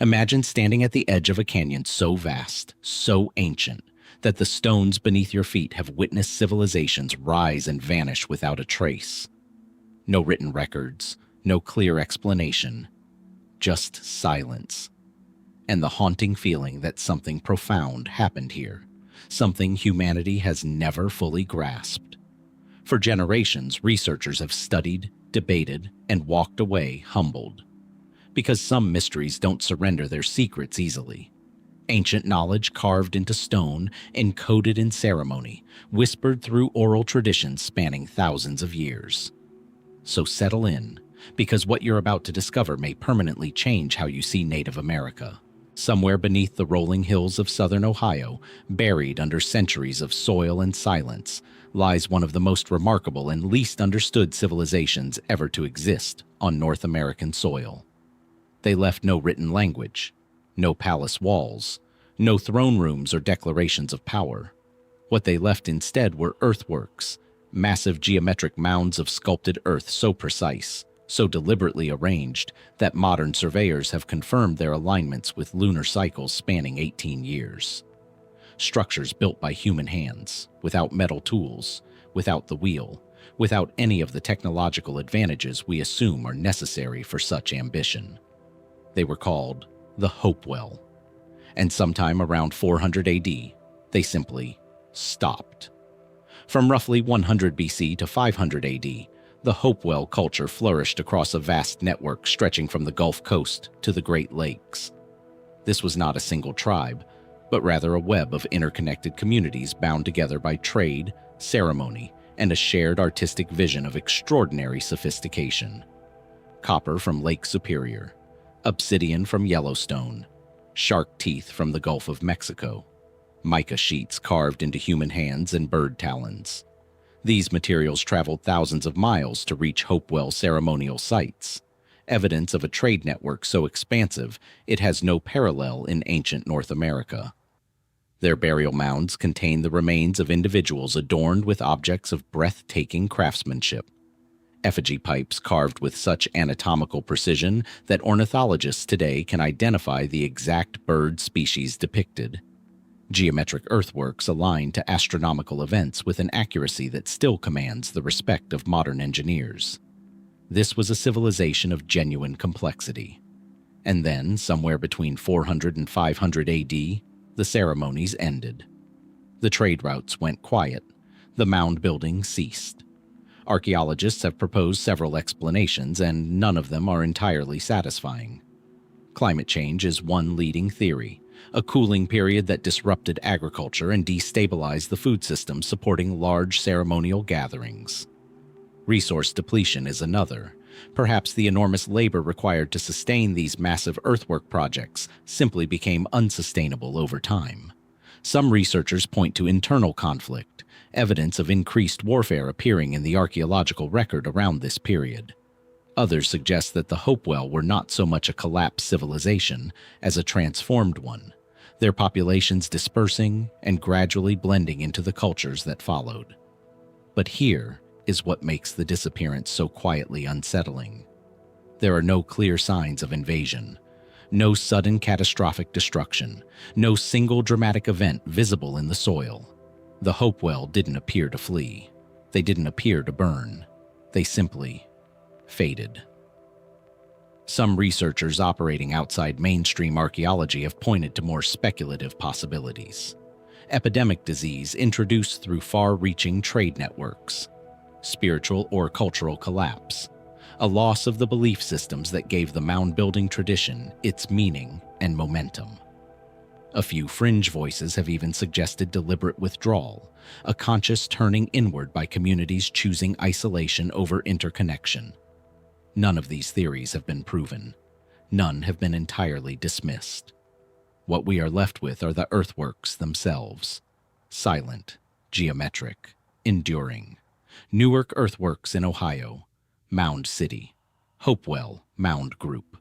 Imagine standing at the edge of a canyon so vast, so ancient, that the stones beneath your feet have witnessed civilizations rise and vanish without a trace. No written records, no clear explanation, just silence. And the haunting feeling that something profound happened here, something humanity has never fully grasped. For generations, researchers have studied, debated, and walked away humbled. Because some mysteries don't surrender their secrets easily. Ancient knowledge carved into stone, encoded in ceremony, whispered through oral traditions spanning thousands of years. So settle in, because what you're about to discover may permanently change how you see Native America. Somewhere beneath the rolling hills of southern Ohio, buried under centuries of soil and silence, lies one of the most remarkable and least understood civilizations ever to exist on North American soil. They left no written language, no palace walls, no throne rooms or declarations of power. What they left instead were earthworks, massive geometric mounds of sculpted earth so precise, so deliberately arranged, that modern surveyors have confirmed their alignments with lunar cycles spanning 18 years. Structures built by human hands, without metal tools, without the wheel, without any of the technological advantages we assume are necessary for such ambition. They were called the Hopewell, and sometime around 400 AD, they simply stopped. From roughly 100 BC to 500 AD, the Hopewell culture flourished across a vast network stretching from the Gulf Coast to the Great Lakes. This was not a single tribe, but rather a web of interconnected communities bound together by trade, ceremony, and a shared artistic vision of extraordinary sophistication. Copper from Lake Superior, obsidian from Yellowstone, shark teeth from the Gulf of Mexico, mica sheets carved into human hands and bird talons. These materials traveled thousands of miles to reach Hopewell ceremonial sites, evidence of a trade network so expansive it has no parallel in ancient North America. Their burial mounds contain the remains of individuals adorned with objects of breathtaking craftsmanship. Effigy pipes carved with such anatomical precision that ornithologists today can identify the exact bird species depicted. Geometric earthworks aligned to astronomical events with an accuracy that still commands the respect of modern engineers. This was a civilization of genuine complexity. And then, somewhere between 400 and 500 AD, the ceremonies ended. The trade routes went quiet. The mound building ceased. Archaeologists have proposed several explanations, and none of them are entirely satisfying. Climate change is one leading theory, a cooling period that disrupted agriculture and destabilized the food system supporting large ceremonial gatherings. Resource depletion is another. Perhaps the enormous labor required to sustain these massive earthwork projects simply became unsustainable over time. Some researchers point to internal conflict, evidence of increased warfare appearing in the archaeological record around this period. Others suggest that the Hopewell were not so much a collapsed civilization as a transformed one, their populations dispersing and gradually blending into the cultures that followed. But here is what makes the disappearance so quietly unsettling. There are no clear signs of invasion, no sudden catastrophic destruction, no single dramatic event visible in the soil. The Hopewell didn't appear to flee. They didn't appear to burn. They simply faded. Some researchers operating outside mainstream archaeology have pointed to more speculative possibilities. Epidemic disease introduced through far-reaching trade networks, spiritual or cultural collapse, a loss of the belief systems that gave the mound-building tradition its meaning and momentum. A few fringe voices have even suggested deliberate withdrawal, a conscious turning inward by communities choosing isolation over interconnection. None of these theories have been proven. None have been entirely dismissed. What we are left with are the earthworks themselves. Silent, geometric, enduring. Newark Earthworks in Ohio, Mound City, Hopewell Mound Group.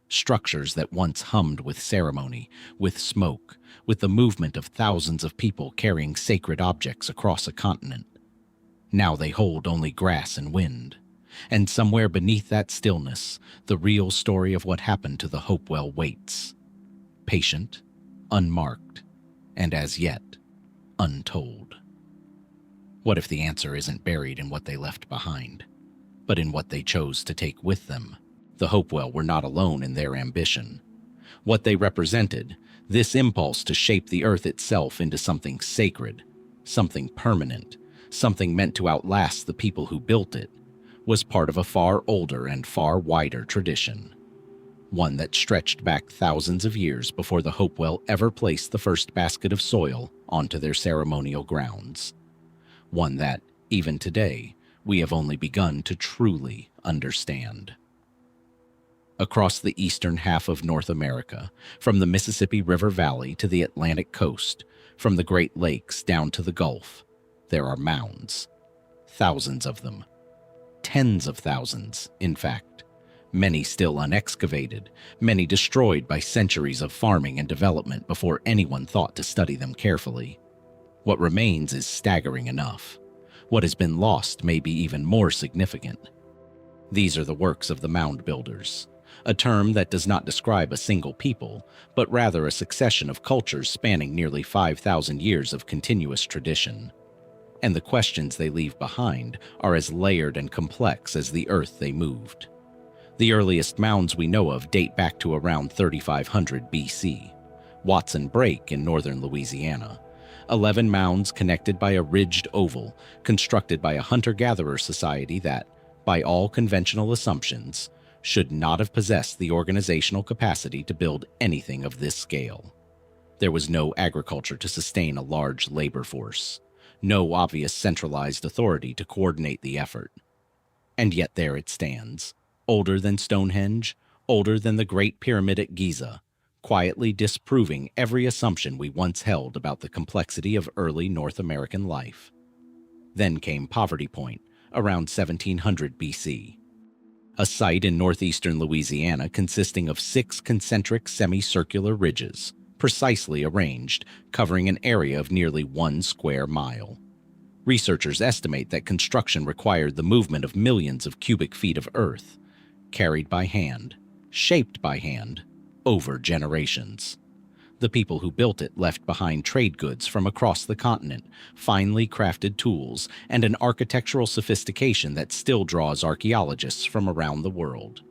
Structures that once hummed with ceremony, with smoke, with the movement of thousands of people carrying sacred objects across a continent. Now they hold only grass and wind. And somewhere beneath that stillness, the real story of what happened to the Hopewell waits. patient, unmarked, and as yet, untold. What if the answer isn't buried in what they left behind, but in what they chose to take with them? The Hopewell were not alone in their ambition. What they represented, this impulse to shape the earth itself into something sacred, something permanent, something meant to outlast the people who built it, was part of a far older and far wider tradition. One that stretched back thousands of years before the Hopewell ever placed the first basket of soil onto their ceremonial grounds. One that, even today, we have only begun to truly understand. Across the eastern half of North America, from the Mississippi River Valley to the Atlantic coast, from the Great Lakes down to the Gulf, there are mounds. Thousands of them. Tens of thousands, in fact. Many still unexcavated, many destroyed by centuries of farming and development before anyone thought to study them carefully. What remains is staggering enough. What has been lost may be even more significant. These are the works of the mound builders, a term that does not describe a single people, but rather a succession of cultures spanning nearly 5,000 years of continuous tradition. And the questions they leave behind are as layered and complex as the earth they moved. The earliest mounds we know of date back to around 3500 BC, Watson Break in northern Louisiana. 11 mounds connected by a ridged oval, constructed by a hunter-gatherer society that, by all conventional assumptions, should not have possessed the organizational capacity to build anything of this scale. There was no agriculture to sustain a large labor force, no obvious centralized authority to coordinate the effort. And yet there it stands, older than Stonehenge, older than the Great Pyramid at Giza, quietly disproving every assumption we once held about the complexity of early North American life. Then came Poverty Point, around 1700 BC. A site in northeastern Louisiana consisting of 6 concentric semicircular ridges, precisely arranged, covering an area of nearly 1 square mile. Researchers estimate that construction required the movement of millions of cubic feet of earth, carried by hand, shaped by hand, over generations. The people who built it left behind trade goods from across the continent, finely crafted tools, and an architectural sophistication that still draws archaeologists from around the world.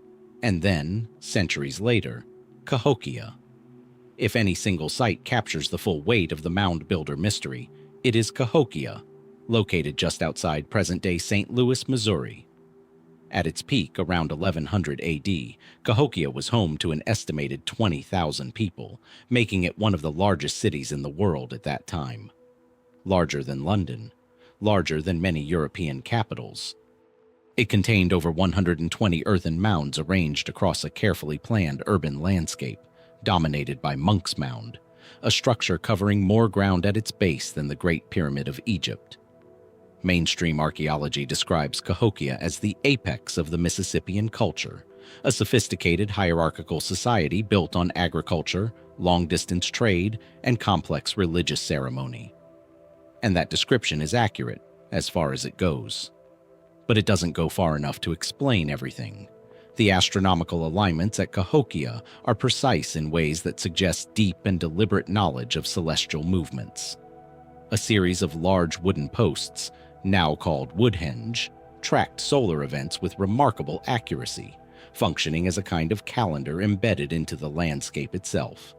And then, centuries later, Cahokia. If any single site captures the full weight of the mound builder mystery, it is Cahokia, located just outside present-day St. Louis, Missouri. At its peak, around 1100 AD, Cahokia was home to an estimated 20,000 people, making it one of the largest cities in the world at that time. Larger than London, larger than many European capitals. It contained over 120 earthen mounds arranged across a carefully planned urban landscape, dominated by Monk's Mound, a structure covering more ground at its base than the Great Pyramid of Egypt. Mainstream archaeology describes Cahokia as the apex of the Mississippian culture, a sophisticated hierarchical society built on agriculture, long-distance trade, and complex religious ceremony. And that description is accurate, as far as it goes. But it doesn't go far enough to explain everything. The astronomical alignments at Cahokia are precise in ways that suggest deep and deliberate knowledge of celestial movements. A series of large wooden posts, now called Woodhenge, tracked solar events with remarkable accuracy, functioning as a kind of calendar embedded into the landscape itself.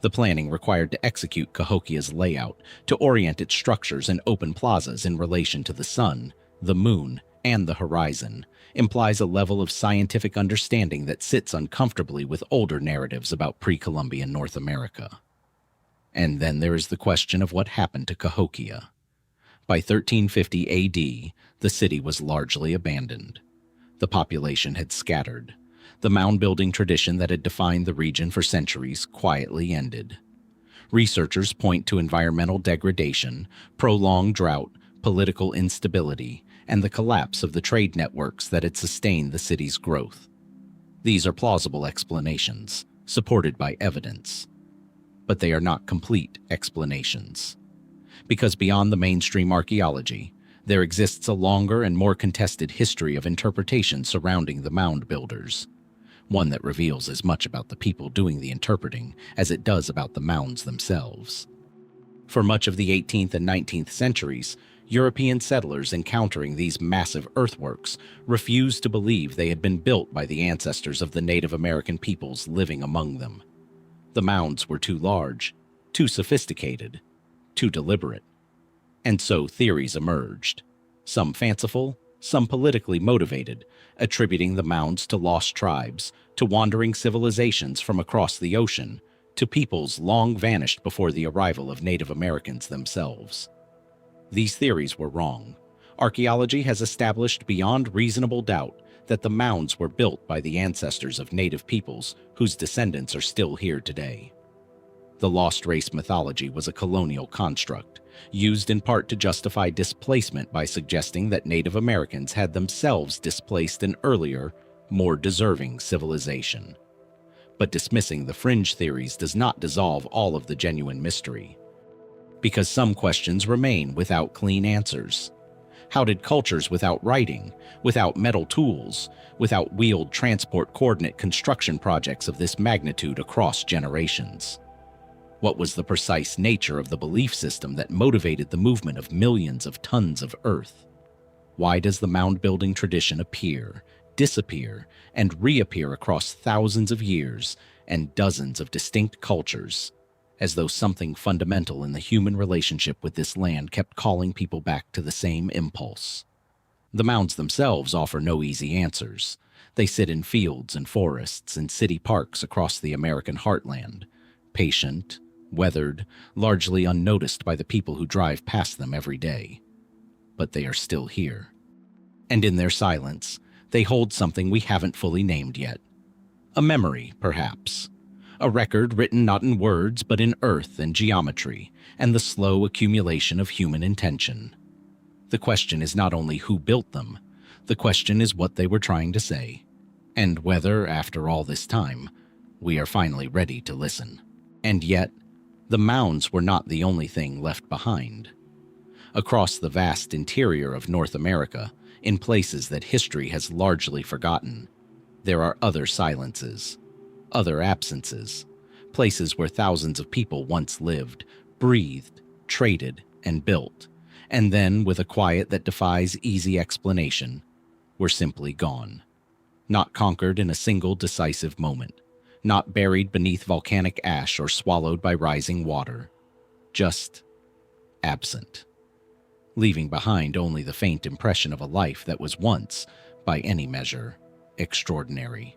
The planning required to execute Cahokia's layout, to orient its structures and open plazas in relation to the sun, the moon, and the horizon, implies a level of scientific understanding that sits uncomfortably with older narratives about pre-Columbian North America. And then there is the question of what happened to Cahokia. By 1350 AD, the city was largely abandoned. The population had scattered. The mound-building tradition that had defined the region for centuries quietly ended. Researchers point to environmental degradation, prolonged drought, political instability, and the collapse of the trade networks that had sustained the city's growth. These are plausible explanations, supported by evidence. But they are not complete explanations. Because beyond the mainstream archaeology, there exists a longer and more contested history of interpretation surrounding the mound builders. one that reveals as much about the people doing the interpreting as it does about the mounds themselves. For much of the 18th and 19th centuries, European settlers encountering these massive earthworks refused to believe they had been built by the ancestors of the Native American peoples living among them. The mounds were too large, too sophisticated, too deliberate. And so theories emerged, some fanciful, some politically motivated, attributing the mounds to lost tribes, to wandering civilizations from across the ocean, to peoples long vanished before the arrival of Native Americans themselves. These theories were wrong. Archaeology has established beyond reasonable doubt that the mounds were built by the ancestors of native peoples whose descendants are still here today. The lost race mythology was a colonial construct, used in part to justify displacement by suggesting that Native Americans had themselves displaced an earlier, more deserving civilization. But dismissing the fringe theories does not dissolve all of the genuine mystery, because some questions remain without clean answers. How did cultures without writing, without metal tools, without wheeled transport coordinate construction projects of this magnitude across generations? What was the precise nature of the belief system that motivated the movement of millions of tons of earth? Why does the mound building tradition appear, disappear, and reappear across thousands of years and dozens of distinct cultures, as though something fundamental in the human relationship with this land kept calling people back to the same impulse? The mounds themselves offer no easy answers. They sit in fields and forests and city parks across the American heartland, patient, weathered, largely unnoticed by the people who drive past them every day. But they are still here. And in their silence, they hold something we haven't fully named yet. A memory, perhaps. A record written not in words but in earth and geometry, and the slow accumulation of human intention. The question is not only who built them, the question is what they were trying to say, and whether, after all this time, we are finally ready to listen. And yet, the mounds were not the only thing left behind. Across the vast interior of North America, in places that history has largely forgotten, there are other silences, other absences, places where thousands of people once lived, breathed, traded, and built, and then, with a quiet that defies easy explanation, were simply gone. Not conquered in a single decisive moment, not buried beneath volcanic ash or swallowed by rising water, just absent, leaving behind only the faint impression of a life that was once, by any measure, extraordinary.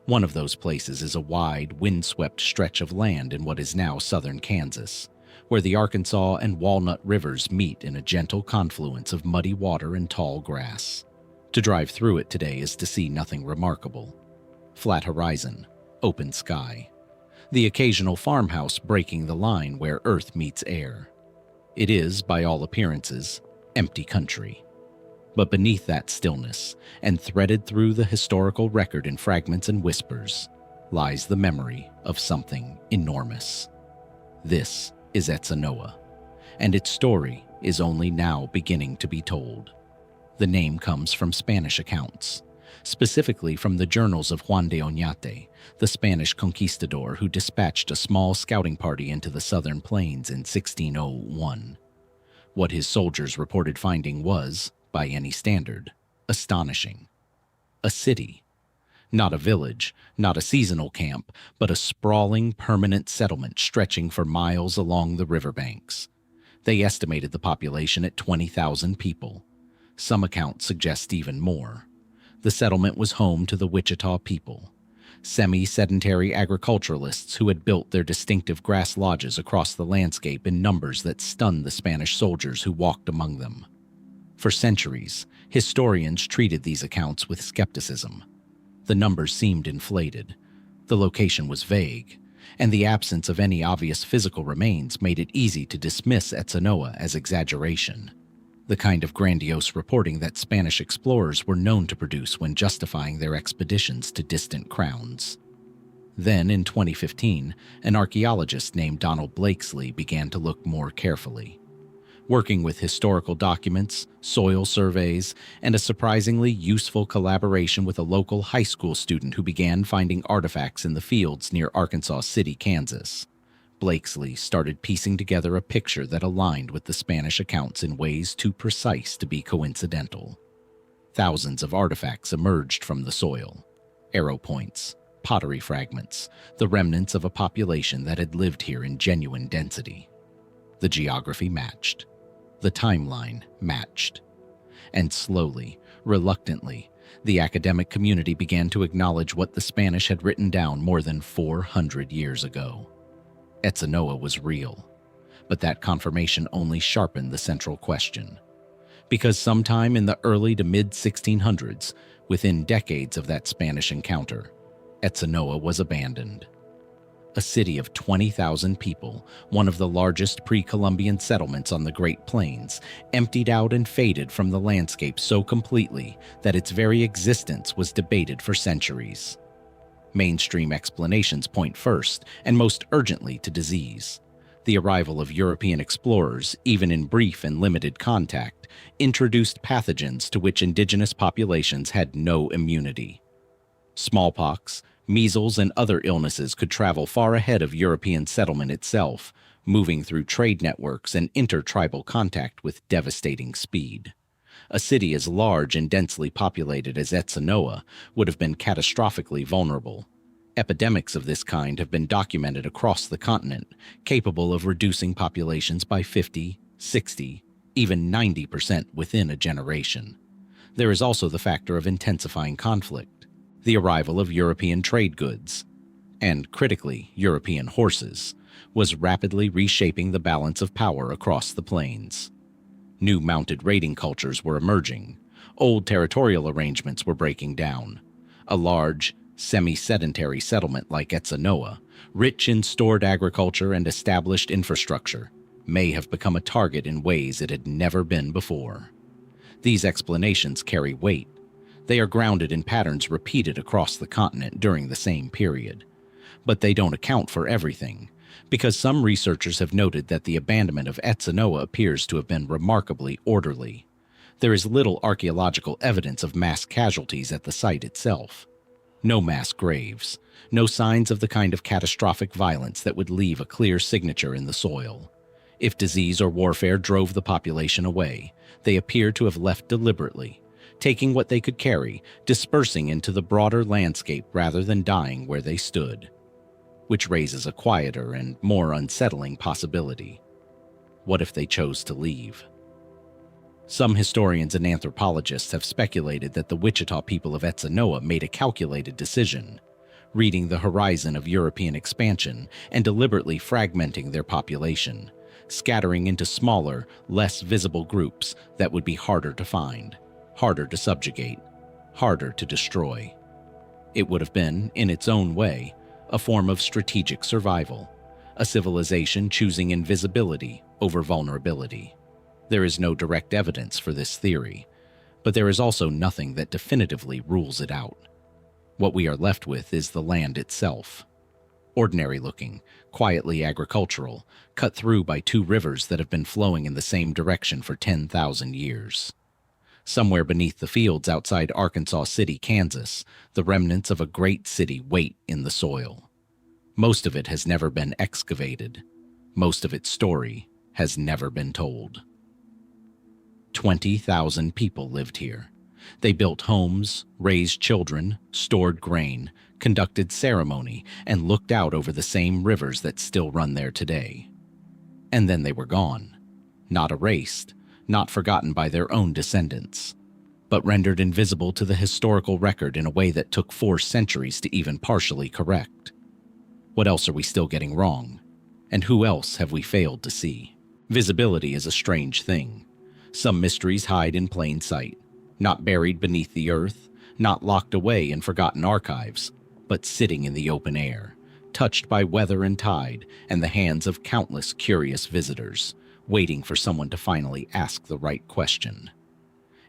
One of those places is a wide, windswept stretch of land in what is now southern Kansas, where the Arkansas and Walnut Rivers meet in a gentle confluence of muddy water and tall grass. To drive through it today is to see nothing remarkable. Flat horizon, open sky. The occasional farmhouse breaking the line where earth meets air. It is, by all appearances, empty country. But beneath that stillness, and threaded through the historical record in fragments and whispers, lies the memory of something enormous. This is Etzanoa, and its story is only now beginning to be told. The name comes from Spanish accounts, specifically from the journals of Juan de Oñate, the Spanish conquistador who dispatched a small scouting party into the southern plains in 1601. What his soldiers reported finding was, by any standard, astonishing. A city. Not a village, not a seasonal camp, but a sprawling, permanent settlement stretching for miles along the riverbanks. They estimated the population at 20,000 people. Some accounts suggest even more. The settlement was home to the Wichita people, semi-sedentary agriculturalists who had built their distinctive grass lodges across the landscape in numbers that stunned the Spanish soldiers who walked among them. For centuries, historians treated these accounts with skepticism. The numbers seemed inflated, the location was vague, and the absence of any obvious physical remains made it easy to dismiss Etzanoa as exaggeration, the kind of grandiose reporting that Spanish explorers were known to produce when justifying their expeditions to distant crowns. Then, in 2015, an archaeologist named Donald Blakesley began to look more carefully. working with historical documents, soil surveys, and a surprisingly useful collaboration with a local high school student who began finding artifacts in the fields near Arkansas City, Kansas. Blakesley started piecing together a picture that aligned with the Spanish accounts in ways too precise to be coincidental. Thousands of artifacts emerged from the soil: arrow points, pottery fragments, the remnants of a population that had lived here in genuine density. The geography matched. The timeline matched. And slowly, reluctantly, the academic community began to acknowledge what the Spanish had written down more than 400 years ago. Etzanoa was real, but that confirmation only sharpened the central question. Because sometime in the early to mid-1600s, within decades of that Spanish encounter, Etzanoa was abandoned. A city of 20,000 people, one of the largest pre-Columbian settlements on the Great Plains, emptied out and faded from the landscape so completely that its very existence was debated for centuries. Mainstream explanations point first, and most urgently, to disease. The arrival of European explorers, even in brief and limited contact, introduced pathogens to which indigenous populations had no immunity. Smallpox, measles, and other illnesses could travel far ahead of European settlement itself, moving through trade networks and intertribal contact with devastating speed. A city as large and densely populated as Etzanoa would have been catastrophically vulnerable. Epidemics of this kind have been documented across the continent, capable of reducing populations by 50, 60, even 90% within a generation. There is also the factor of intensifying conflict, the arrival of European trade goods, and, critically, European horses, was rapidly reshaping the balance of power across the plains. New mounted raiding cultures were emerging. Old territorial arrangements were breaking down. A large, semi-sedentary settlement like Etzanoa, rich in stored agriculture and established infrastructure, may have become a target in ways it had never been before. These explanations carry weight. They are grounded in patterns repeated across the continent during the same period. But they don't account for everything, because some researchers have noted that the abandonment of Etzanoa appears to have been remarkably orderly. There is little archaeological evidence of mass casualties at the site itself. No mass graves, no signs of the kind of catastrophic violence that would leave a clear signature in the soil. If disease or warfare drove the population away, they appear to have left deliberately, taking what they could carry, dispersing into the broader landscape rather than dying where they stood. Which raises a quieter and more unsettling possibility. What if they chose to leave? Some historians and anthropologists have speculated that the Wichita people of Etzanoa made a calculated decision, reading the horizon of European expansion and deliberately fragmenting their population, scattering into smaller, less visible groups that would be harder to find, harder to subjugate, harder to destroy. It would have been, in its own way, a form of strategic survival, a civilization choosing invisibility over vulnerability. There is no direct evidence for this theory, but there is also nothing that definitively rules it out. What we are left with is the land itself. Ordinary-looking, quietly agricultural, cut through by two rivers that have been flowing in the same direction for 10,000 years. Somewhere beneath the fields outside Arkansas City, Kansas, the remnants of a great city wait in the soil. Most of it has never been excavated. Most of its story has never been told. 20,000 people lived here. They built homes, raised children, stored grain, conducted ceremony, and looked out over the same rivers that still run there today. And then they were gone. Not erased, not forgotten by their own descendants, but rendered invisible to the historical record in a way that took 4 centuries to even partially correct. What else are we still getting wrong? And who else have we failed to see? Visibility is a strange thing. Some mysteries hide in plain sight, not buried beneath the earth, not locked away in forgotten archives, but sitting in the open air, touched by weather and tide and the hands of countless curious visitors, waiting for someone to finally ask the right question.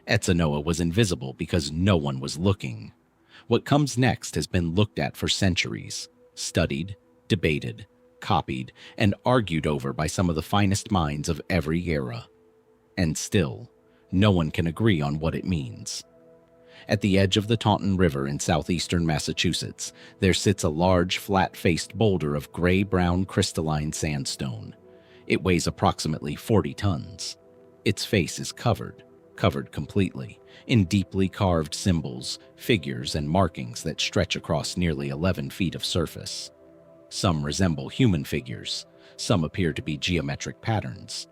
Etzanoa was invisible because no one was looking. What comes next has been looked at for centuries, studied, debated, copied, and argued over by some of the finest minds of every era. And still, no one can agree on what it means. At the edge of the Taunton River in southeastern Massachusetts, there sits a large, flat-faced boulder of gray-brown crystalline sandstone. It weighs approximately 40 tons. Its face is covered completely, in deeply carved symbols, figures, and markings that stretch across nearly 11 feet of surface. Some resemble human figures, some appear to be geometric patterns.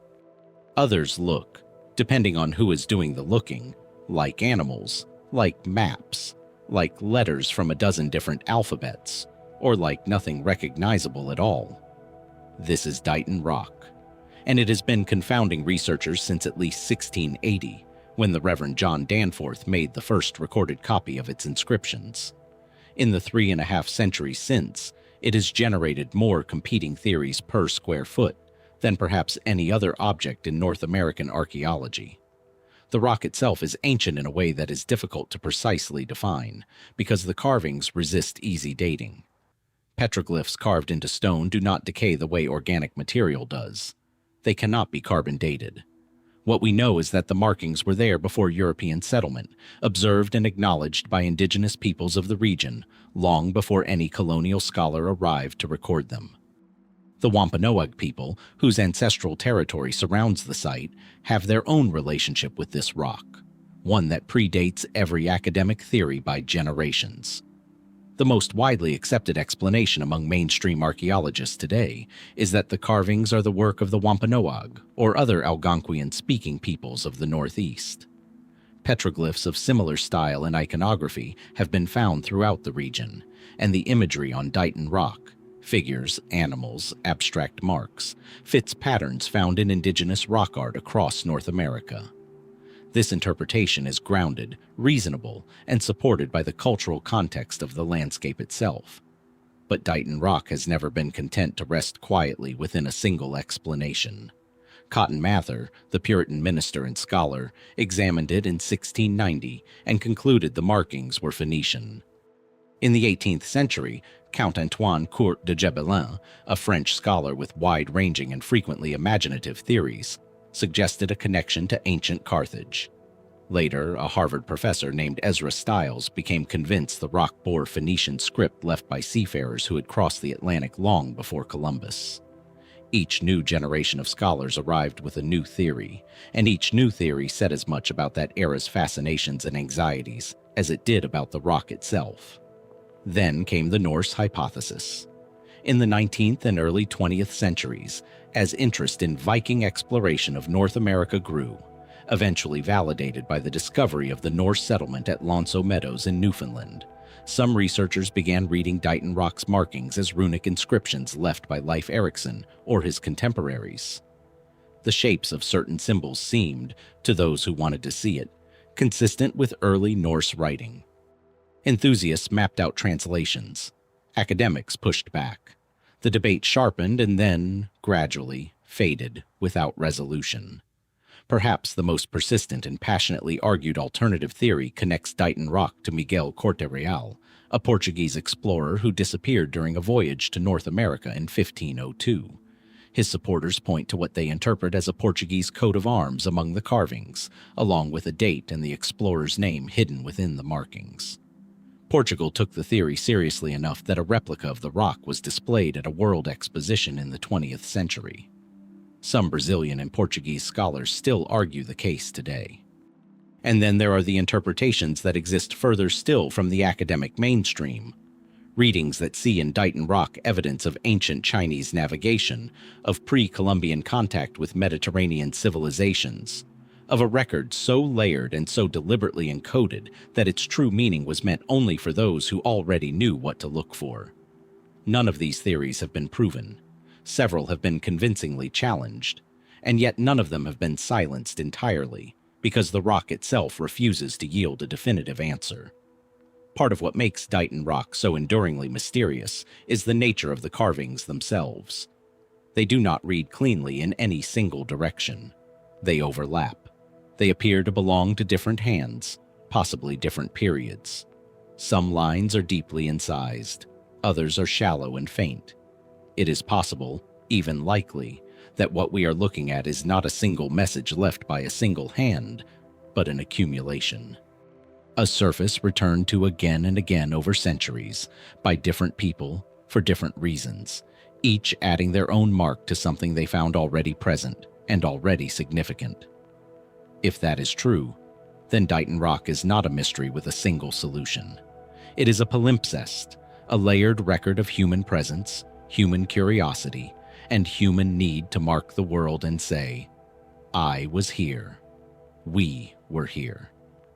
Others look, depending on who is doing the looking, like animals, like maps, like letters from a dozen different alphabets, or like nothing recognizable at all. This is Dighton Rock, and it has been confounding researchers since at least 1680, when the Reverend John Danforth made the first recorded copy of its inscriptions. In the 3.5 centuries since, it has generated more competing theories per square foot than perhaps any other object in North American archaeology. The rock itself is ancient in a way that is difficult to precisely define, because the carvings resist easy dating. Petroglyphs carved into stone do not decay the way organic material does. They cannot be carbon dated. What we know is that the markings were there before European settlement, observed and acknowledged by indigenous peoples of the region, long before any colonial scholar arrived to record them. The Wampanoag people, whose ancestral territory surrounds the site, have their own relationship with this rock, one that predates every academic theory by generations. The most widely accepted explanation among mainstream archaeologists today is that the carvings are the work of the Wampanoag or other Algonquian-speaking peoples of the Northeast. Petroglyphs of similar style and iconography have been found throughout the region, and the imagery on Dighton Rock, figures, animals, abstract marks, fits patterns found in indigenous rock art across North America. This interpretation is grounded, reasonable, and supported by the cultural context of the landscape itself. But Dighton Rock has never been content to rest quietly within a single explanation. Cotton Mather, the Puritan minister and scholar, examined it in 1690 and concluded the markings were Phoenician. In the 18th century, Count Antoine Court de Gebelin, a French scholar with wide-ranging and frequently imaginative theories, suggested a connection to ancient Carthage. Later, a Harvard professor named Ezra Stiles became convinced the rock bore Phoenician script left by seafarers who had crossed the Atlantic long before Columbus. Each new generation of scholars arrived with a new theory, and each new theory said as much about that era's fascinations and anxieties as it did about the rock itself. Then came the Norse hypothesis. In the 19th and early 20th centuries, as interest in Viking exploration of North America grew, eventually validated by the discovery of the Norse settlement at Lonso Meadows in Newfoundland, some researchers began reading Dighton Rock's markings as runic inscriptions left by Leif Erikson or his contemporaries. The shapes of certain symbols seemed, to those who wanted to see it, consistent with early Norse writing. Enthusiasts mapped out translations. Academics pushed back. The debate sharpened and then, gradually, faded without resolution. Perhaps the most persistent and passionately argued alternative theory connects Dighton Rock to Miguel Corte Real, a Portuguese explorer who disappeared during a voyage to North America in 1502. His supporters point to what they interpret as a Portuguese coat of arms among the carvings, along with a date and the explorer's name hidden within the markings. Portugal took the theory seriously enough that a replica of the rock was displayed at a world exposition in the 20th century. Some Brazilian and Portuguese scholars still argue the case today. And then there are the interpretations that exist further still from the academic mainstream. Readings that see in Dighton Rock evidence of ancient Chinese navigation, of pre-Columbian contact with Mediterranean civilizations, of a record so layered and so deliberately encoded that its true meaning was meant only for those who already knew what to look for. None of these theories have been proven. Several have been convincingly challenged, and yet none of them have been silenced entirely, because the rock itself refuses to yield a definitive answer. Part of what makes Dighton Rock so enduringly mysterious is the nature of the carvings themselves. They do not read cleanly in any single direction. They overlap. They appear to belong to different hands, possibly different periods. Some lines are deeply incised, others are shallow and faint. It is possible, even likely, that what we are looking at is not a single message left by a single hand, but an accumulation. A surface returned to again and again over centuries by different people for different reasons, each adding their own mark to something they found already present and already significant. If that is true, then Dighton Rock is not a mystery with a single solution. It is a palimpsest, a layered record of human presence, human curiosity, and human need to mark the world and say, I was here. We were here.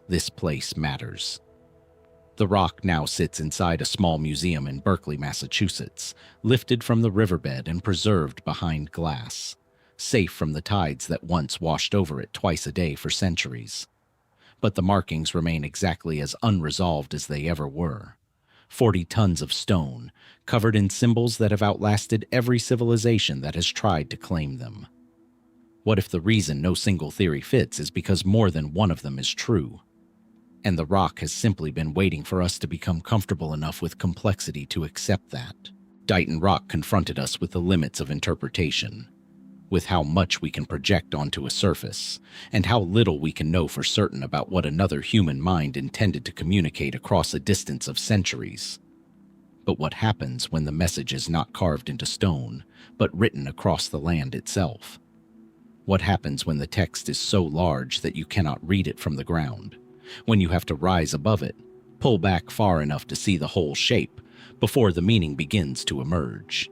This place matters. The rock now sits inside a small museum in Berkeley, Massachusetts, lifted from the riverbed and preserved behind glass, safe from the tides that once washed over it twice a day for centuries. But the markings remain exactly as unresolved as they ever were. 40 tons of stone, covered in symbols that have outlasted every civilization that has tried to claim them. What if the reason no single theory fits is because more than one of them is true? And the rock has simply been waiting for us to become comfortable enough with complexity to accept that. Dighton Rock confronted us with the limits of interpretation, with how much we can project onto a surface, and how little we can know for certain about what another human mind intended to communicate across a distance of centuries. But what happens when the message is not carved into stone, but written across the land itself? What happens when the text is so large that you cannot read it from the ground? When you have to rise above it, pull back far enough to see the whole shape before the meaning begins to emerge?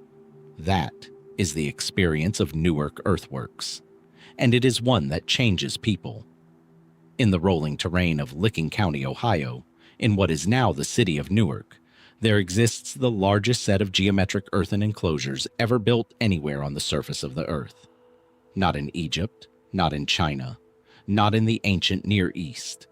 That is the experience of Newark Earthworks, and it is one that changes people. In the rolling terrain of Licking County, Ohio, in what is now the city of Newark, there exists the largest set of geometric earthen enclosures ever built anywhere on the surface of the earth. Not in Egypt, not in China, not in the ancient Near East.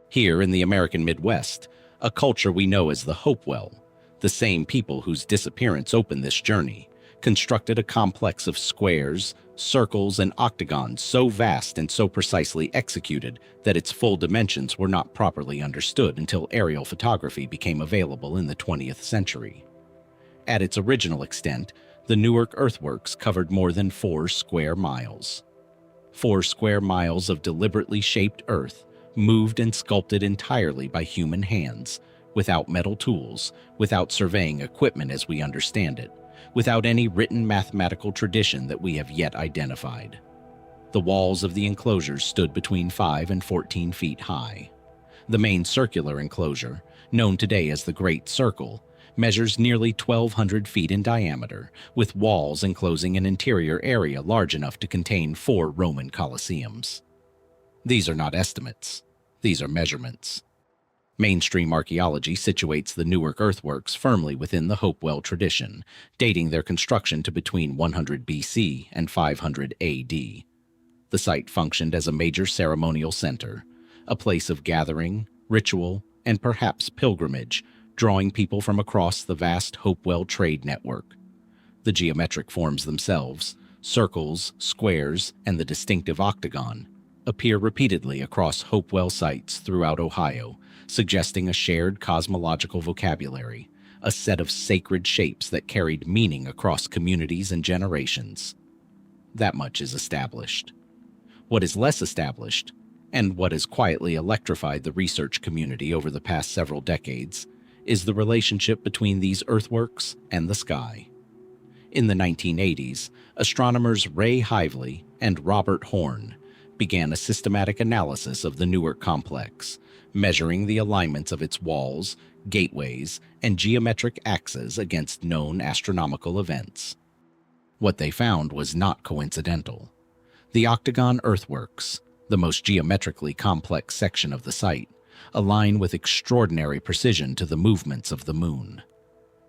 Here in the American Midwest, a culture we know as the Hopewell, the same people whose disappearance opened this journey, constructed a complex of squares, circles, and octagons so vast and so precisely executed that its full dimensions were not properly understood until aerial photography became available in the 20th century. At its original extent, the Newark Earthworks covered more than 4 square miles. 4 square miles of deliberately shaped earth, moved and sculpted entirely by human hands, without metal tools, without surveying equipment as we understand it, without any written mathematical tradition that we have yet identified. The walls of the enclosures stood between 5 and 14 feet high. The main circular enclosure, known today as the Great Circle, measures nearly 1,200 feet in diameter, with walls enclosing an interior area large enough to contain 4 Roman colosseums. These are not estimates. These are measurements. Mainstream archaeology situates the Newark Earthworks firmly within the Hopewell tradition, dating their construction to between 100 BC and 500 AD. The site functioned as a major ceremonial center, a place of gathering, ritual, and perhaps pilgrimage, drawing people from across the vast Hopewell trade network. The geometric forms themselves, circles, squares, and the distinctive octagon, appear repeatedly across Hopewell sites throughout Ohio, suggesting a shared cosmological vocabulary, a set of sacred shapes that carried meaning across communities and generations. That much is established. What is less established, and what has quietly electrified the research community over the past several decades, is the relationship between these earthworks and the sky. In the 1980s, astronomers Ray Hively and Robert Horn began a systematic analysis of the Newark complex, measuring the alignments of its walls, gateways, and geometric axes against known astronomical events. What they found was not coincidental. The octagon earthworks, the most geometrically complex section of the site, align with extraordinary precision to the movements of the moon.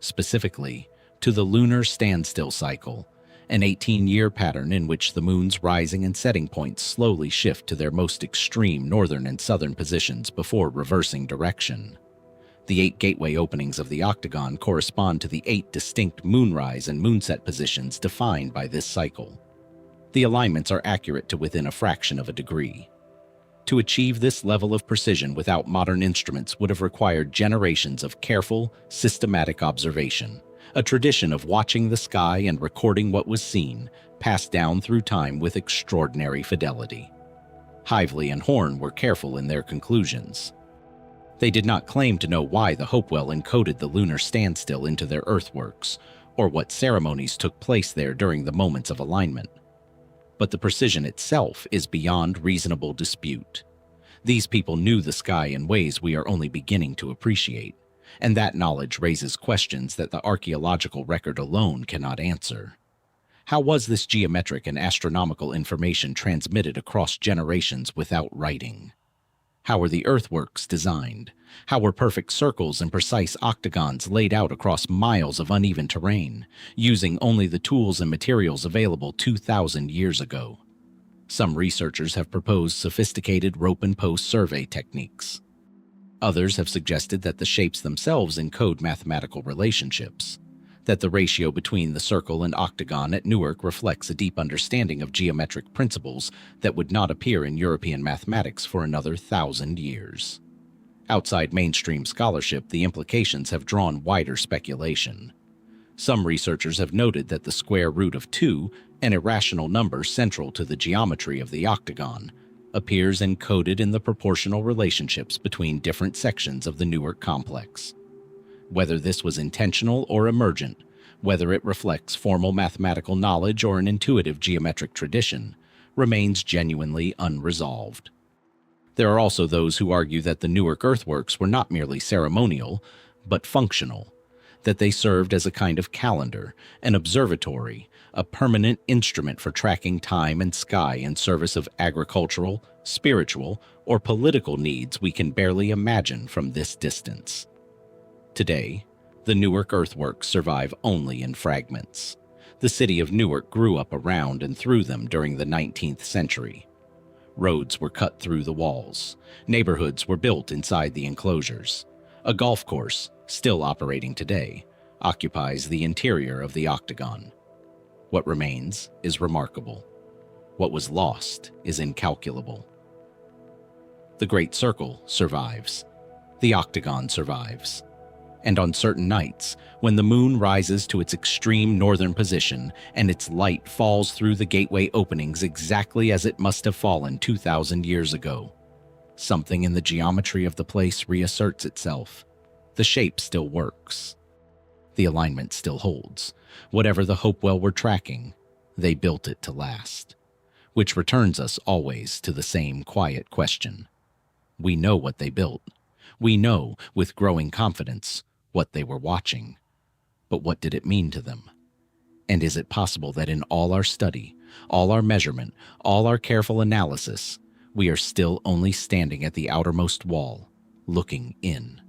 Specifically, to the lunar standstill cycle, an 18-year pattern in which the moon's rising and setting points slowly shift to their most extreme northern and southern positions before reversing direction. The 8 gateway openings of the octagon correspond to the 8 distinct moonrise and moonset positions defined by this cycle. The alignments are accurate to within a fraction of a degree. To achieve this level of precision without modern instruments would have required generations of careful, systematic observation, a tradition of watching the sky and recording what was seen, passed down through time with extraordinary fidelity. Hively and Horn were careful in their conclusions. They did not claim to know why the Hopewell encoded the lunar standstill into their earthworks, or what ceremonies took place there during the moments of alignment. But the precision itself is beyond reasonable dispute. These people knew the sky in ways we are only beginning to appreciate, and that knowledge raises questions that the archaeological record alone cannot answer. How was this geometric and astronomical information transmitted across generations without writing? How were the earthworks designed? How were perfect circles and precise octagons laid out across miles of uneven terrain, using only the tools and materials available 2,000 years ago? Some researchers have proposed sophisticated rope and post survey techniques. Others have suggested that the shapes themselves encode mathematical relationships, that the ratio between the circle and octagon at Newark reflects a deep understanding of geometric principles that would not appear in European mathematics for another 1,000 years. Outside mainstream scholarship, the implications have drawn wider speculation. Some researchers have noted that the square root of 2, an irrational number central to the geometry of the octagon, appears encoded in the proportional relationships between different sections of the Newark complex. Whether this was intentional or emergent, whether it reflects formal mathematical knowledge or an intuitive geometric tradition, remains genuinely unresolved. There are also those who argue that the Newark earthworks were not merely ceremonial, but functional, that they served as a kind of calendar, an observatory, a permanent instrument for tracking time and sky in service of agricultural, spiritual, or political needs we can barely imagine from this distance. Today, the Newark earthworks survive only in fragments. The city of Newark grew up around and through them during the 19th century. Roads were cut through the walls. Neighborhoods were built inside the enclosures. A golf course, still operating today, occupies the interior of the octagon. What remains is remarkable. What was lost is incalculable. The Great Circle survives. The octagon survives. And on certain nights, when the moon rises to its extreme northern position and its light falls through the gateway openings exactly as it must have fallen 2,000 years ago, something in the geometry of the place reasserts itself. The shape still works. The alignment still holds. Whatever the Hopewell were tracking, they built it to last. Which returns us always to the same quiet question. We know what they built. We know, with growing confidence, what they were watching. But what did it mean to them? And is it possible that in all our study, all our measurement, all our careful analysis, we are still only standing at the outermost wall, looking in?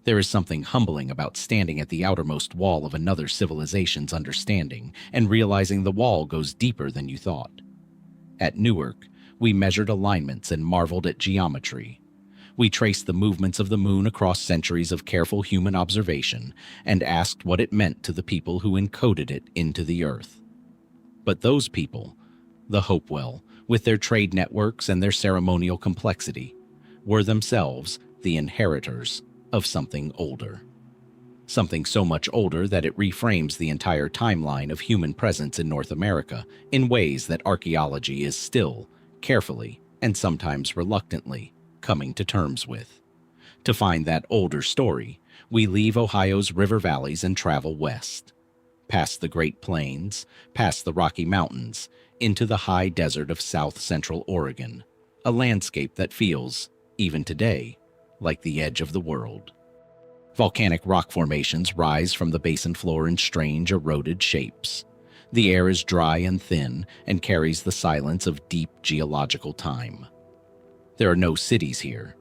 There is something humbling about standing at the outermost wall of another civilization's understanding and realizing the wall goes deeper than you thought. At Newark, we measured alignments and marveled at geometry. We traced the movements of the moon across centuries of careful human observation and asked what it meant to the people who encoded it into the earth. But those people, the Hopewell, with their trade networks and their ceremonial complexity, were themselves the inheritors of something older. Something so much older that it reframes the entire timeline of human presence in North America in ways that archaeology is still, carefully, and sometimes reluctantly, coming to terms with. To find that older story, we leave Ohio's river valleys and travel west, past the Great Plains, past the Rocky Mountains, into the high desert of south-central Oregon, a landscape that feels, even today, like the edge of the world. Volcanic rock formations rise from the basin floor in strange, eroded shapes. The air is dry and thin and carries the silence of deep geological time. There are no cities here,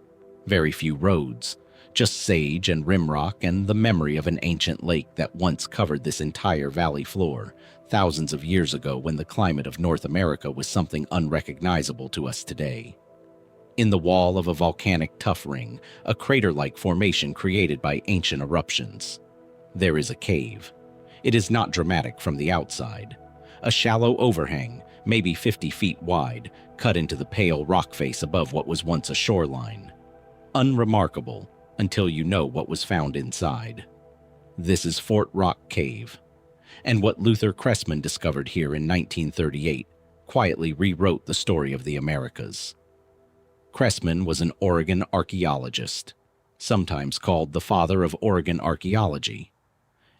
very few roads, just sage and rimrock and the memory of an ancient lake that once covered this entire valley floor, thousands of years ago when the climate of North America was something unrecognizable to us today. In the wall of a volcanic tuff ring, a crater-like formation created by ancient eruptions, there is a cave. It is not dramatic from the outside. A shallow overhang, maybe 50 feet wide, cut into the pale rock face above what was once a shoreline. Unremarkable until you know what was found inside. This is Fort Rock Cave, and what Luther Cressman discovered here in 1938 quietly rewrote the story of the Americas. Cressman was an Oregon archaeologist, sometimes called the father of Oregon archaeology,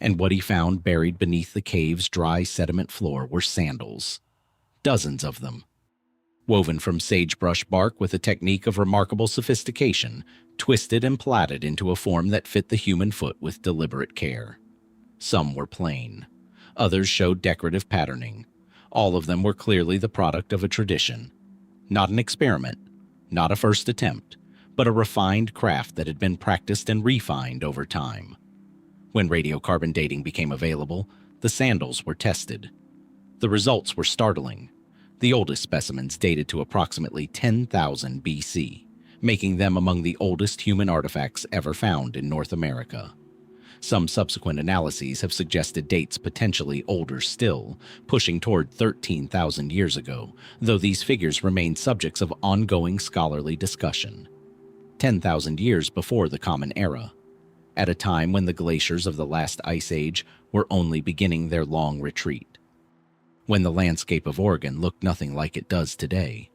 and what he found buried beneath the cave's dry sediment floor were sandals. Dozens of them. Woven from sagebrush bark with a technique of remarkable sophistication, twisted and plaited into a form that fit the human foot with deliberate care. Some were plain. Others showed decorative patterning. All of them were clearly the product of a tradition. Not an experiment, not a first attempt, but a refined craft that had been practiced and refined over time. When radiocarbon dating became available, the sandals were tested. The results were startling. The oldest specimens dated to approximately 10,000 BC, making them among the oldest human artifacts ever found in North America. Some subsequent analyses have suggested dates potentially older still, pushing toward 13,000 years ago, though these figures remain subjects of ongoing scholarly discussion. 10,000 years before the Common Era, at a time when the glaciers of the last ice age were only beginning their long retreat. When the landscape of Oregon looked nothing like it does today.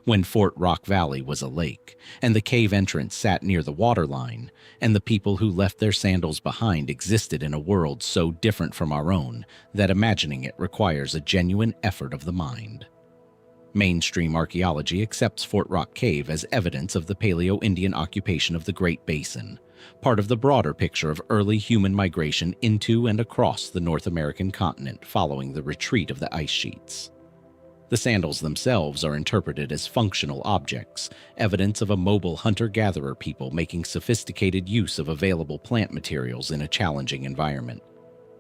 When Fort Rock Valley was a lake, and the cave entrance sat near the waterline, and the people who left their sandals behind existed in a world so different from our own that imagining it requires a genuine effort of the mind. Mainstream archaeology accepts Fort Rock Cave as evidence of the Paleo-Indian occupation of the Great Basin, part of the broader picture of early human migration into and across the North American continent following the retreat of the ice sheets. The sandals themselves are interpreted as functional objects, evidence of a mobile hunter-gatherer people making sophisticated use of available plant materials in a challenging environment.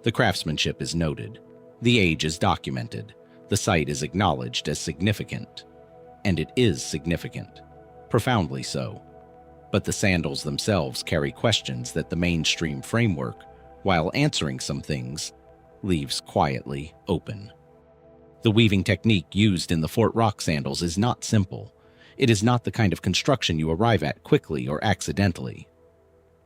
The craftsmanship is noted. The age is documented. The site is acknowledged as significant. And it is significant. Profoundly so. But the sandals themselves carry questions that the mainstream framework, while answering some things, leaves quietly open. The weaving technique used in the Fort Rock sandals is not simple. It is not the kind of construction you arrive at quickly or accidentally.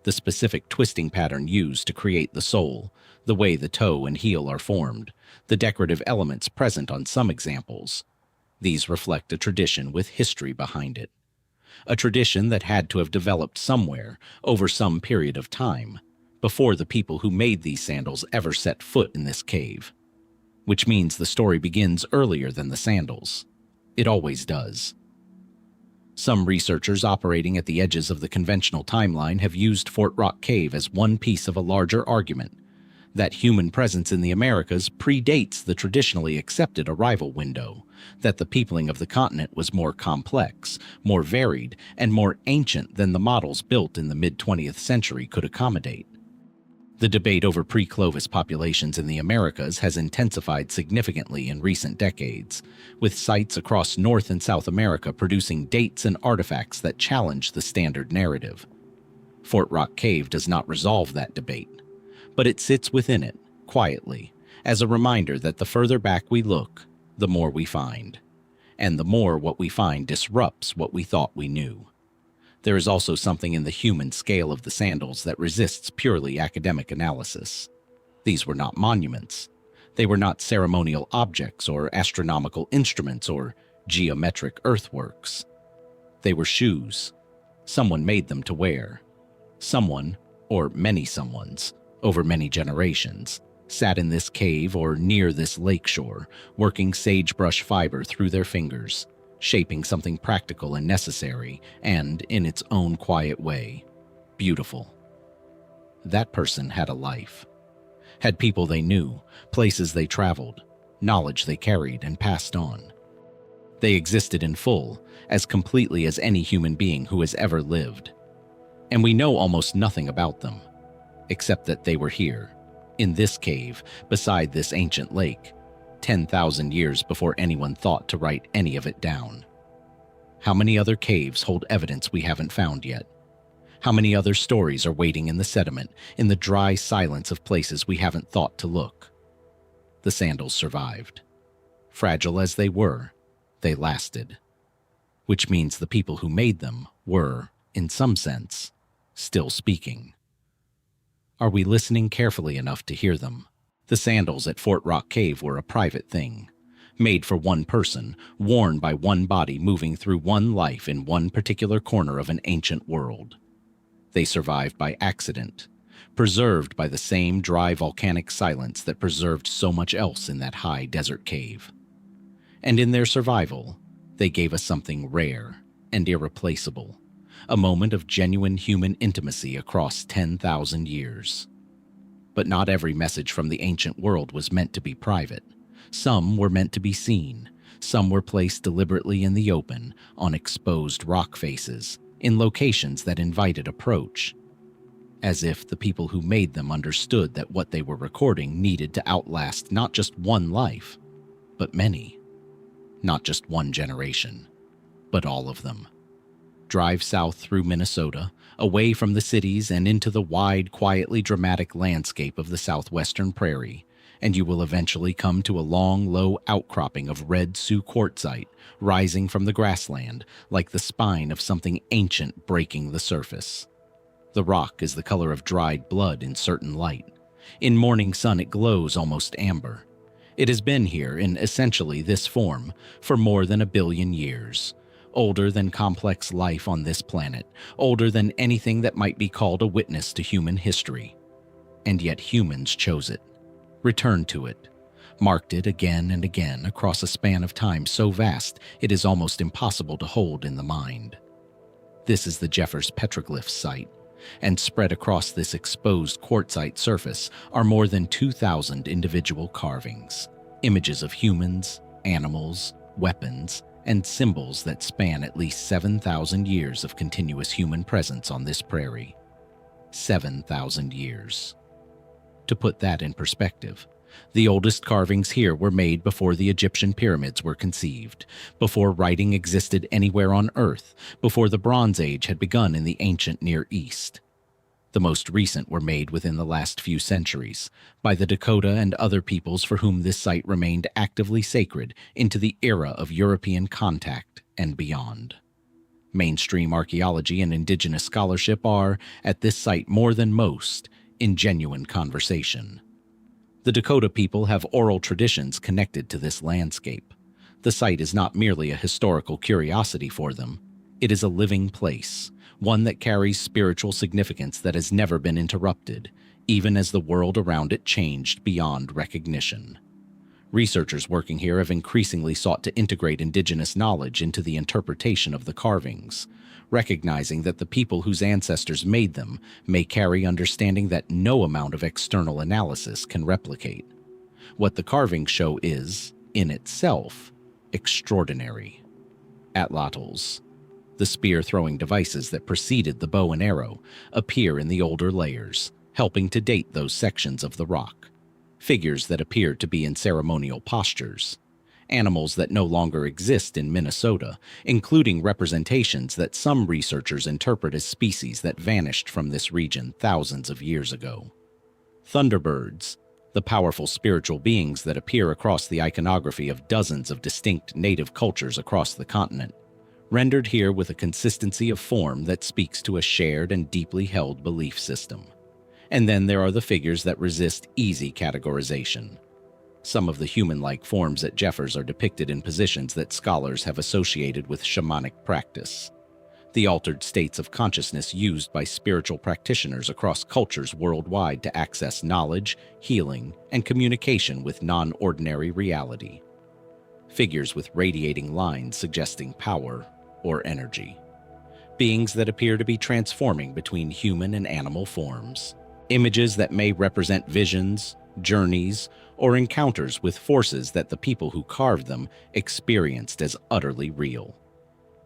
The specific twisting pattern used to create the sole, the way the toe and heel are formed, the decorative elements present on some examples. These reflect a tradition with history behind it. A tradition that had to have developed somewhere over some period of time, before the people who made these sandals ever set foot in this cave. Which means the story begins earlier than the sandals. It always does. Some researchers operating at the edges of the conventional timeline have used Fort Rock Cave as one piece of a larger argument that human presence in the Americas predates the traditionally accepted arrival window, that the peopling of the continent was more complex, more varied, and more ancient than the models built in the mid-20th century could accommodate. The debate over pre-Clovis populations in the Americas has intensified significantly in recent decades, with sites across North and South America producing dates and artifacts that challenge the standard narrative. Fort Rock Cave does not resolve that debate, but it sits within it, quietly, as a reminder that the further back we look, the more we find, and the more what we find disrupts what we thought we knew. There is also something in the human scale of the sandals that resists purely academic analysis. These were not monuments. They were not ceremonial objects or astronomical instruments or geometric earthworks. They were shoes. Someone made them to wear. Someone, or many someones, over many generations, sat in this cave or near this lakeshore, working sagebrush fiber through their fingers, shaping something practical and necessary, and, in its own quiet way, beautiful. That person had a life. Had people they knew, places they traveled, knowledge they carried and passed on. They existed in full, as completely as any human being who has ever lived. And we know almost nothing about them, except that they were here, in this cave, beside this ancient lake, 10,000 years before anyone thought to write any of it down. How many other caves hold evidence we haven't found yet? How many other stories are waiting in the sediment, in the dry silence of places we haven't thought to look? The sandals survived. Fragile as they were, they lasted. Which means the people who made them were, in some sense, still speaking. Are we listening carefully enough to hear them? The sandals at Fort Rock Cave were a private thing, made for one person, worn by one body moving through one life in one particular corner of an ancient world. They survived by accident, preserved by the same dry volcanic silence that preserved so much else in that high desert cave. And in their survival, they gave us something rare and irreplaceable, a moment of genuine human intimacy across 10,000 years. But not every message from the ancient world was meant to be private. Some were meant to be seen. Some were placed deliberately in the open, on exposed rock faces, in locations that invited approach, as if the people who made them understood that what they were recording needed to outlast not just one life, but many. Not just one generation, but all of them. Drive south through Minnesota, away from the cities and into the wide, quietly dramatic landscape of the southwestern prairie, and you will eventually come to a long, low outcropping of red Sioux quartzite rising from the grassland like the spine of something ancient breaking the surface. The rock is the color of dried blood in certain light. In morning sun it glows almost amber. It has been here in essentially this form for more than 1 billion years. Older than complex life on this planet, older than anything that might be called a witness to human history. And yet humans chose it, returned to it, marked it again and again across a span of time so vast it is almost impossible to hold in the mind. This is the Jeffers Petroglyph site, and spread across this exposed quartzite surface are more than 2,000 individual carvings, images of humans, animals, weapons, and symbols that span at least 7,000 years of continuous human presence on this prairie. 7,000 years. To put that in perspective, the oldest carvings here were made before the Egyptian pyramids were conceived, before writing existed anywhere on Earth, before the Bronze Age had begun in the ancient Near East. The most recent were made within the last few centuries, by the Dakota and other peoples for whom this site remained actively sacred into the era of European contact and beyond. Mainstream archaeology and indigenous scholarship are, at this site more than most, in genuine conversation. The Dakota people have oral traditions connected to this landscape. The site is not merely a historical curiosity for them. It is a living place, one that carries spiritual significance that has never been interrupted, even as the world around it changed beyond recognition. Researchers working here have increasingly sought to integrate indigenous knowledge into the interpretation of the carvings, recognizing that the people whose ancestors made them may carry understanding that no amount of external analysis can replicate. What the carvings show is, in itself, extraordinary. Atlatls, the spear-throwing devices that preceded the bow and arrow, appear in the older layers, helping to date those sections of the rock. Figures that appear to be in ceremonial postures. Animals that no longer exist in Minnesota, including representations that some researchers interpret as species that vanished from this region thousands of years ago. Thunderbirds, the powerful spiritual beings that appear across the iconography of dozens of distinct native cultures across the continent, rendered here with a consistency of form that speaks to a shared and deeply held belief system. And then there are the figures that resist easy categorization. Some of the human-like forms at Jeffers are depicted in positions that scholars have associated with shamanic practice, the altered states of consciousness used by spiritual practitioners across cultures worldwide to access knowledge, healing, and communication with non-ordinary reality. Figures with radiating lines suggesting power or energy. Beings that appear to be transforming between human and animal forms. Images that may represent visions, journeys, or encounters with forces that the people who carved them experienced as utterly real.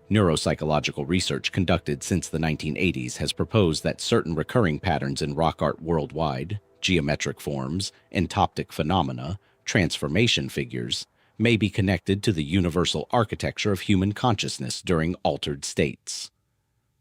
Neuropsychological research conducted since the 1980s has proposed that certain recurring patterns in rock art worldwide, geometric forms, entoptic phenomena, transformation figures, may be connected to the universal architecture of human consciousness during altered states.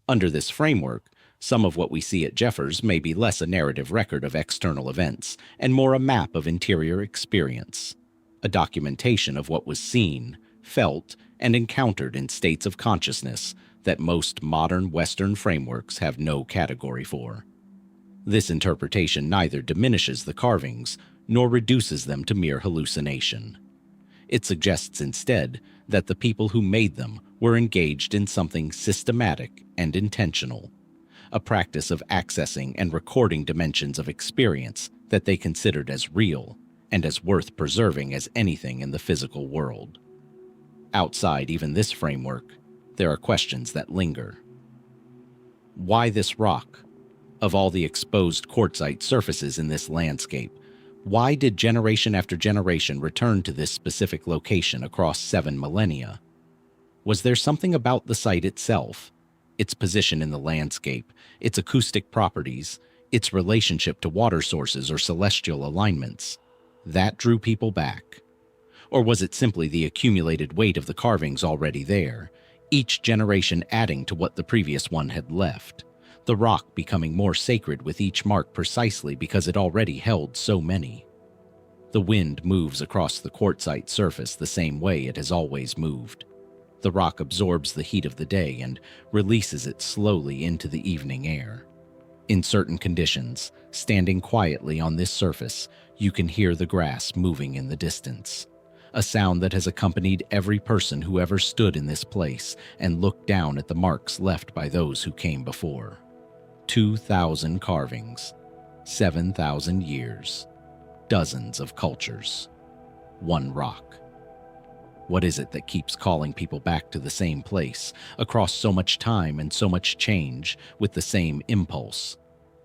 Under this framework, some of what we see at Jeffers may be less a narrative record of external events and more a map of interior experience, a documentation of what was seen, felt, and encountered in states of consciousness that most modern Western frameworks have no category for. This interpretation neither diminishes the carvings nor reduces them to mere hallucination. It suggests instead that the people who made them were engaged in something systematic and intentional, a practice of accessing and recording dimensions of experience that they considered as real and as worth preserving as anything in the physical world. Outside even this framework, there are questions that linger. Why this rock? Of all the exposed quartzite surfaces in this landscape, why did generation after generation return to this specific location across 7 millennia? Was there something about the site itself, its position in the landscape, its acoustic properties, its relationship to water sources or celestial alignments, that drew people back? Or was it simply the accumulated weight of the carvings already there, each generation adding to what the previous one had left, the rock becoming more sacred with each mark precisely because it already held so many? The wind moves across the quartzite surface the same way it has always moved. The rock absorbs the heat of the day and releases it slowly into the evening air. In certain conditions, standing quietly on this surface, you can hear the grass moving in the distance, a sound that has accompanied every person who ever stood in this place and looked down at the marks left by those who came before. 2,000 carvings, 7,000 years, dozens of cultures, one rock. What is it that keeps calling people back to the same place, across so much time and so much change, with the same impulse?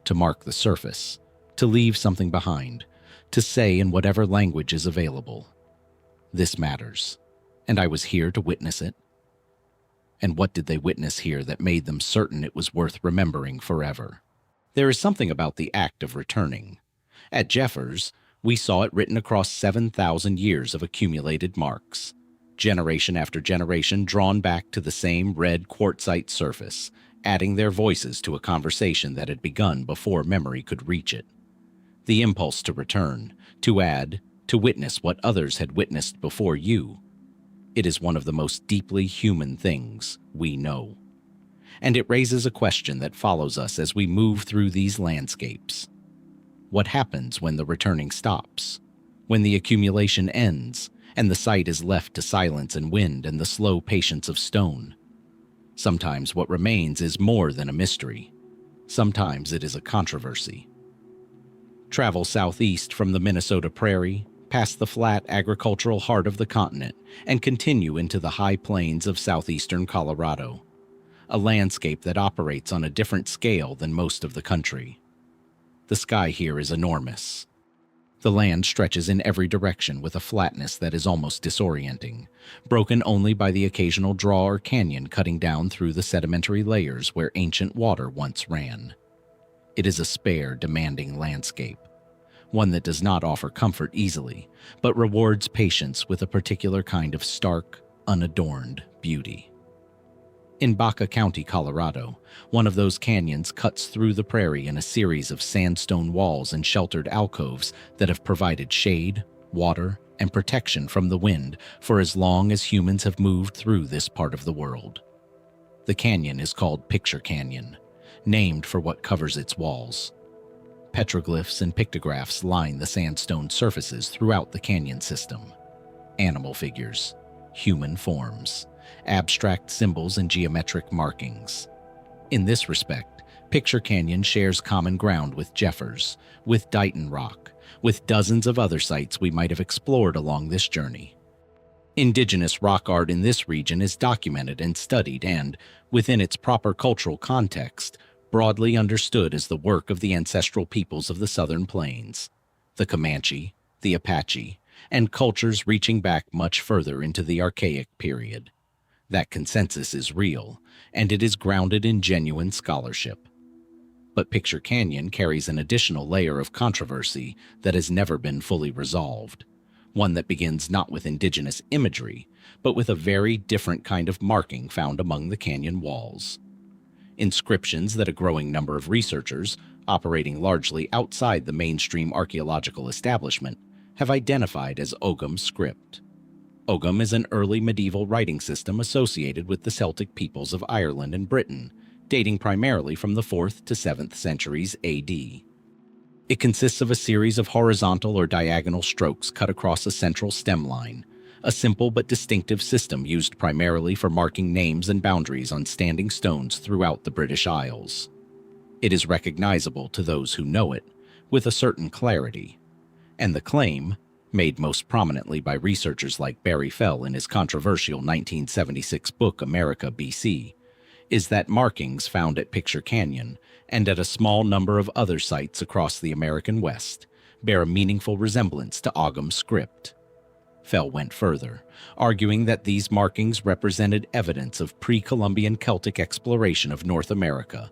To mark the surface, to leave something behind, to say in whatever language is available, "This matters, and I was here to witness it." And what did they witness here that made them certain it was worth remembering forever? There is something about the act of returning. At Jeffers, we saw it written across 7,000 years of accumulated marks, generation after generation drawn back to the same red quartzite surface, adding their voices to a conversation that had begun before memory could reach it. The impulse to return, to add, to witness what others had witnessed before you. It is one of the most deeply human things we know. And it raises a question that follows us as we move through these landscapes. What happens when the returning stops? When the accumulation ends, and the site is left to silence and wind and the slow patience of stone? Sometimes what remains is more than a mystery. Sometimes it is a controversy. Travel southeast from the Minnesota prairie, past the flat agricultural heart of the continent, and continue into the high plains of southeastern Colorado, a landscape that operates on a different scale than most of the country. The sky here is enormous. The land stretches in every direction with a flatness that is almost disorienting, broken only by the occasional draw or canyon cutting down through the sedimentary layers where ancient water once ran. It is a spare, demanding landscape, one that does not offer comfort easily, but rewards patience with a particular kind of stark, unadorned beauty. In Baca County, Colorado, one of those canyons cuts through the prairie in a series of sandstone walls and sheltered alcoves that have provided shade, water, and protection from the wind for as long as humans have moved through this part of the world. The canyon is called Picture Canyon, named for what covers its walls. Petroglyphs and pictographs line the sandstone surfaces throughout the canyon system. Animal figures, human forms, abstract symbols and geometric markings. In this respect, Picture Canyon shares common ground with Jeffers, with Dighton Rock, with dozens of other sites we might have explored along this journey. Indigenous rock art in this region is documented and studied and, within its proper cultural context, broadly understood as the work of the ancestral peoples of the Southern Plains, the Comanche, the Apache, and cultures reaching back much further into the Archaic period. That consensus is real, and it is grounded in genuine scholarship. But Picture Canyon carries an additional layer of controversy that has never been fully resolved, one that begins not with indigenous imagery, but with a very different kind of marking found among the canyon walls. Inscriptions that a growing number of researchers, operating largely outside the mainstream archaeological establishment, have identified as Ogham script. Ogham is an early medieval writing system associated with the Celtic peoples of Ireland and Britain, dating primarily from the 4th to 7th centuries AD. It consists of a series of horizontal or diagonal strokes cut across a central stem line, a simple but distinctive system used primarily for marking names and boundaries on standing stones throughout the British Isles. It is recognizable to those who know it with a certain clarity, and the claim, made most prominently by researchers like Barry Fell in his controversial 1976 book America, B.C., is that markings found at Picture Canyon and at a small number of other sites across the American West bear a meaningful resemblance to Ogham script. Fell went further, arguing that these markings represented evidence of pre-Columbian Celtic exploration of North America,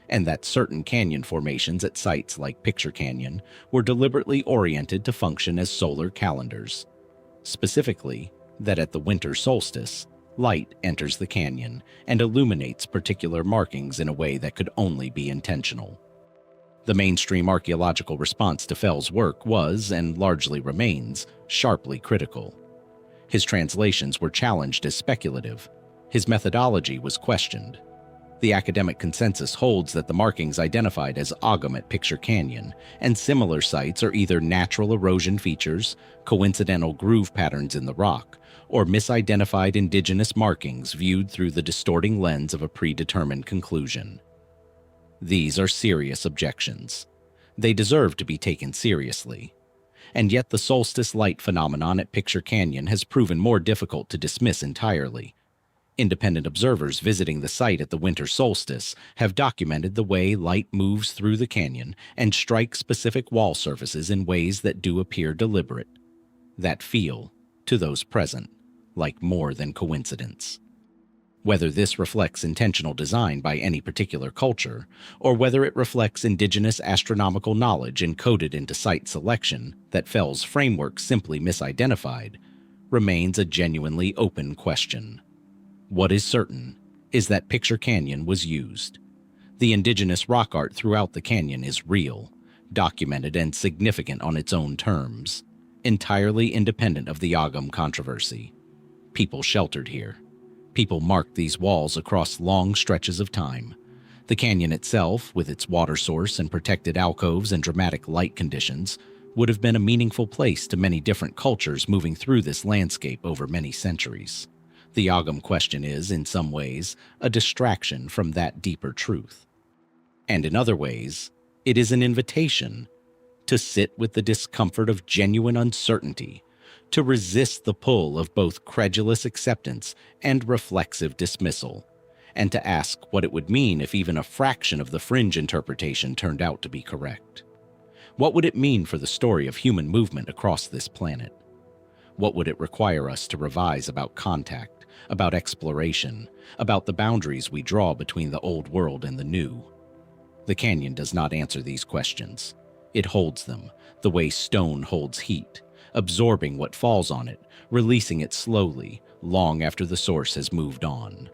and that certain canyon formations at sites like Picture Canyon were deliberately oriented to function as solar calendars. Specifically, that at the winter solstice, light enters the canyon and illuminates particular markings in a way that could only be intentional. The mainstream archaeological response to Fell's work was, and largely remains, sharply critical. His translations were challenged as speculative. His methodology was questioned. The academic consensus holds that the markings identified as Ogham at Picture Canyon and similar sites are either natural erosion features, coincidental groove patterns in the rock, or misidentified indigenous markings viewed through the distorting lens of a predetermined conclusion. These are serious objections. They deserve to be taken seriously. And yet the solstice light phenomenon at Picture Canyon has proven more difficult to dismiss entirely. Independent observers visiting the site at the winter solstice have documented the way light moves through the canyon and strikes specific wall surfaces in ways that do appear deliberate, that feel, to those present, like more than coincidence. Whether this reflects intentional design by any particular culture, or whether it reflects indigenous astronomical knowledge encoded into site selection that Fell's framework simply misidentified, remains a genuinely open question. What is certain is that Picture Canyon was used. The indigenous rock art throughout the canyon is real, documented and significant on its own terms, entirely independent of the Ogham controversy. People sheltered here. People marked these walls across long stretches of time. The canyon itself, with its water source and protected alcoves and dramatic light conditions, would have been a meaningful place to many different cultures moving through this landscape over many centuries. The Ogham question is, in some ways, a distraction from that deeper truth. And in other ways, it is an invitation to sit with the discomfort of genuine uncertainty, to resist the pull of both credulous acceptance and reflexive dismissal, and to ask what it would mean if even a fraction of the fringe interpretation turned out to be correct. What would it mean for the story of human movement across this planet? What would it require us to revise about contact, about exploration, about the boundaries we draw between the old world and the new? The canyon does not answer these questions. It holds them, the way stone holds heat, absorbing what falls on it, releasing it slowly, long after the source has moved on.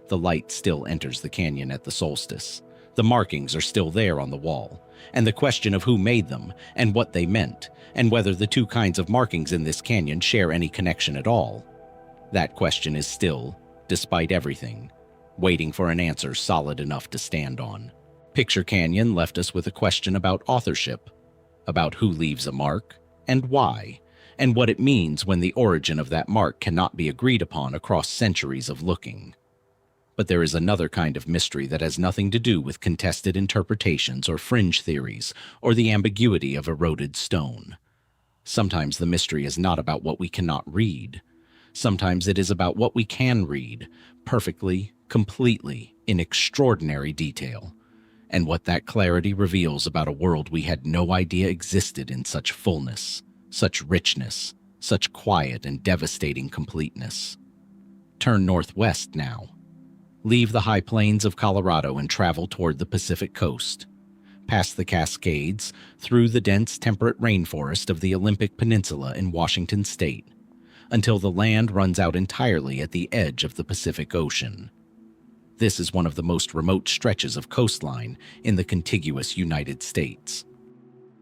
The light still enters the canyon at the solstice. The markings are still there on the wall, and the question of who made them, and what they meant, and whether the two kinds of markings in this canyon share any connection at all, that question is still, despite everything, waiting for an answer solid enough to stand on. Picture Canyon left us with a question about authorship, about who leaves a mark, and why, and what it means when the origin of that mark cannot be agreed upon across centuries of looking. But there is another kind of mystery that has nothing to do with contested interpretations or fringe theories or the ambiguity of eroded stone. Sometimes the mystery is not about what we cannot read. Sometimes it is about what we can read, perfectly, completely, in extraordinary detail, and what that clarity reveals about a world we had no idea existed in such fullness, such richness, such quiet and devastating completeness. Turn northwest now. Leave the high plains of Colorado and travel toward the Pacific coast, past the Cascades, through the dense temperate rainforest of the Olympic Peninsula in Washington state, until the land runs out entirely at the edge of the Pacific Ocean. This is one of the most remote stretches of coastline in the contiguous United States.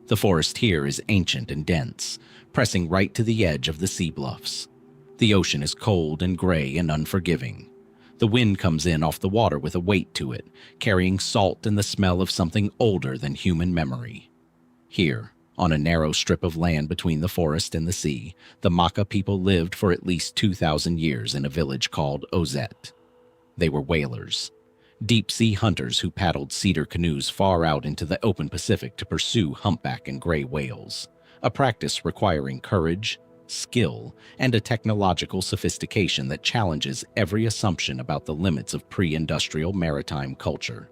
The forest here is ancient and dense, pressing right to the edge of the sea bluffs. The ocean is cold and gray and unforgiving. The wind comes in off the water with a weight to it, carrying salt and the smell of something older than human memory. Here, on a narrow strip of land between the forest and the sea, the Maka people lived for at least 2,000 years in a village called Ozette. They were whalers, deep-sea hunters who paddled cedar canoes far out into the open Pacific to pursue humpback and gray whales, a practice requiring courage, skill, and a technological sophistication that challenges every assumption about the limits of pre-industrial maritime culture.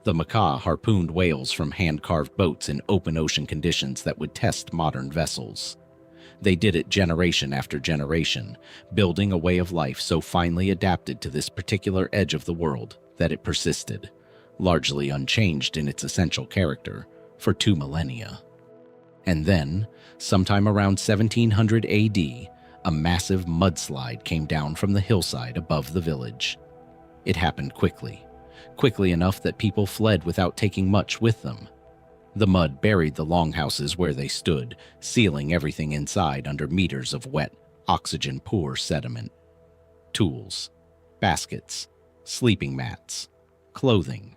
The Maka harpooned whales from hand-carved boats in open ocean conditions that would test modern vessels. They did it generation after generation, building a way of life so finely adapted to this particular edge of the world that it persisted, largely unchanged in its essential character, for 2 millennia. And then, sometime around 1700 AD, a massive mudslide came down from the hillside above the village. It happened quickly enough that people fled without taking much with them. The mud buried the longhouses where they stood, sealing everything inside under meters of wet, oxygen-poor sediment. Tools, baskets, sleeping mats, clothing,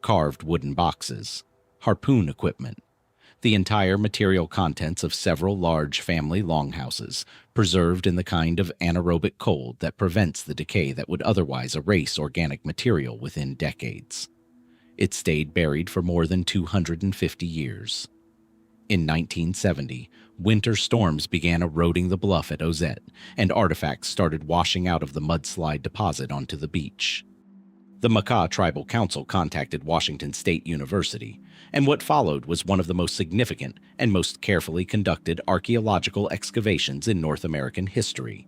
carved wooden boxes, harpoon equipment, the entire material contents of several large family longhouses, preserved in the kind of anaerobic cold that prevents the decay that would otherwise erase organic material within decades. It stayed buried for more than 250 years. In 1970, winter storms began eroding the bluff at Ozette, and artifacts started washing out of the mudslide deposit onto the beach. The Maka Tribal Council contacted Washington State University, and what followed was one of the most significant and most carefully conducted archaeological excavations in North American history.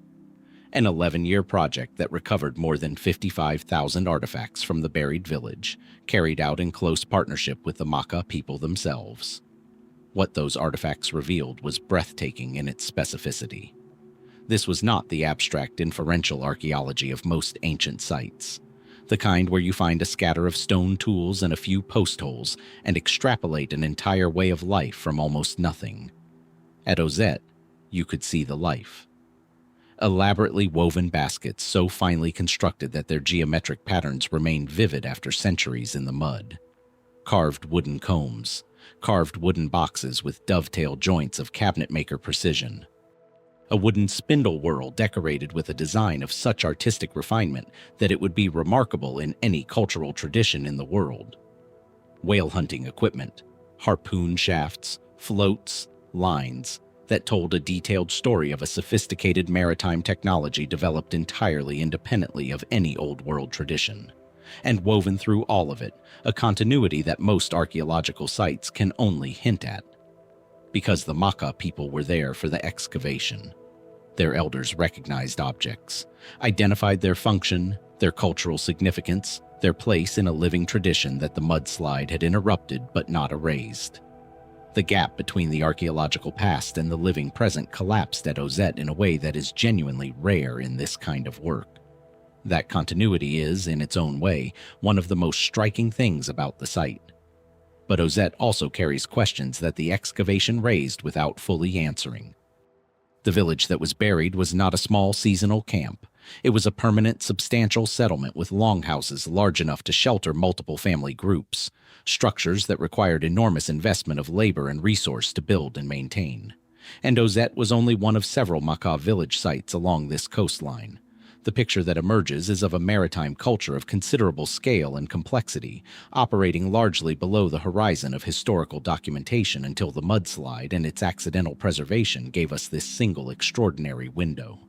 An 11-year project that recovered more than 55,000 artifacts from the buried village, carried out in close partnership with the Maka people themselves. What those artifacts revealed was breathtaking in its specificity. This was not the abstract inferential archaeology of most ancient sites, the kind where you find a scatter of stone tools and a few post holes and extrapolate an entire way of life from almost nothing. At Ozette, you could see the life. Elaborately woven baskets so finely constructed that their geometric patterns remained vivid after centuries in the mud. Carved wooden combs, carved wooden boxes with dovetail joints of cabinet-maker precision. A wooden spindle whorl decorated with a design of such artistic refinement that it would be remarkable in any cultural tradition in the world. Whale hunting equipment, harpoon shafts, floats, lines, that told a detailed story of a sophisticated maritime technology developed entirely independently of any Old World tradition, and woven through all of it, a continuity that most archaeological sites can only hint at. Because the Maka people were there for the excavation. Their elders recognized objects, identified their function, their cultural significance, their place in a living tradition that the mudslide had interrupted but not erased. The gap between the archaeological past and the living present collapsed at Ozette in a way that is genuinely rare in this kind of work. That continuity is, in its own way, one of the most striking things about the site. But Ozette also carries questions that the excavation raised without fully answering. The village that was buried was not a small seasonal camp. It was a permanent, substantial settlement with longhouses large enough to shelter multiple family groups, structures that required enormous investment of labor and resource to build and maintain. And Ozette was only one of several Maka village sites along this coastline. The picture that emerges is of a maritime culture of considerable scale and complexity, operating largely below the horizon of historical documentation until the mudslide and its accidental preservation gave us this single extraordinary window.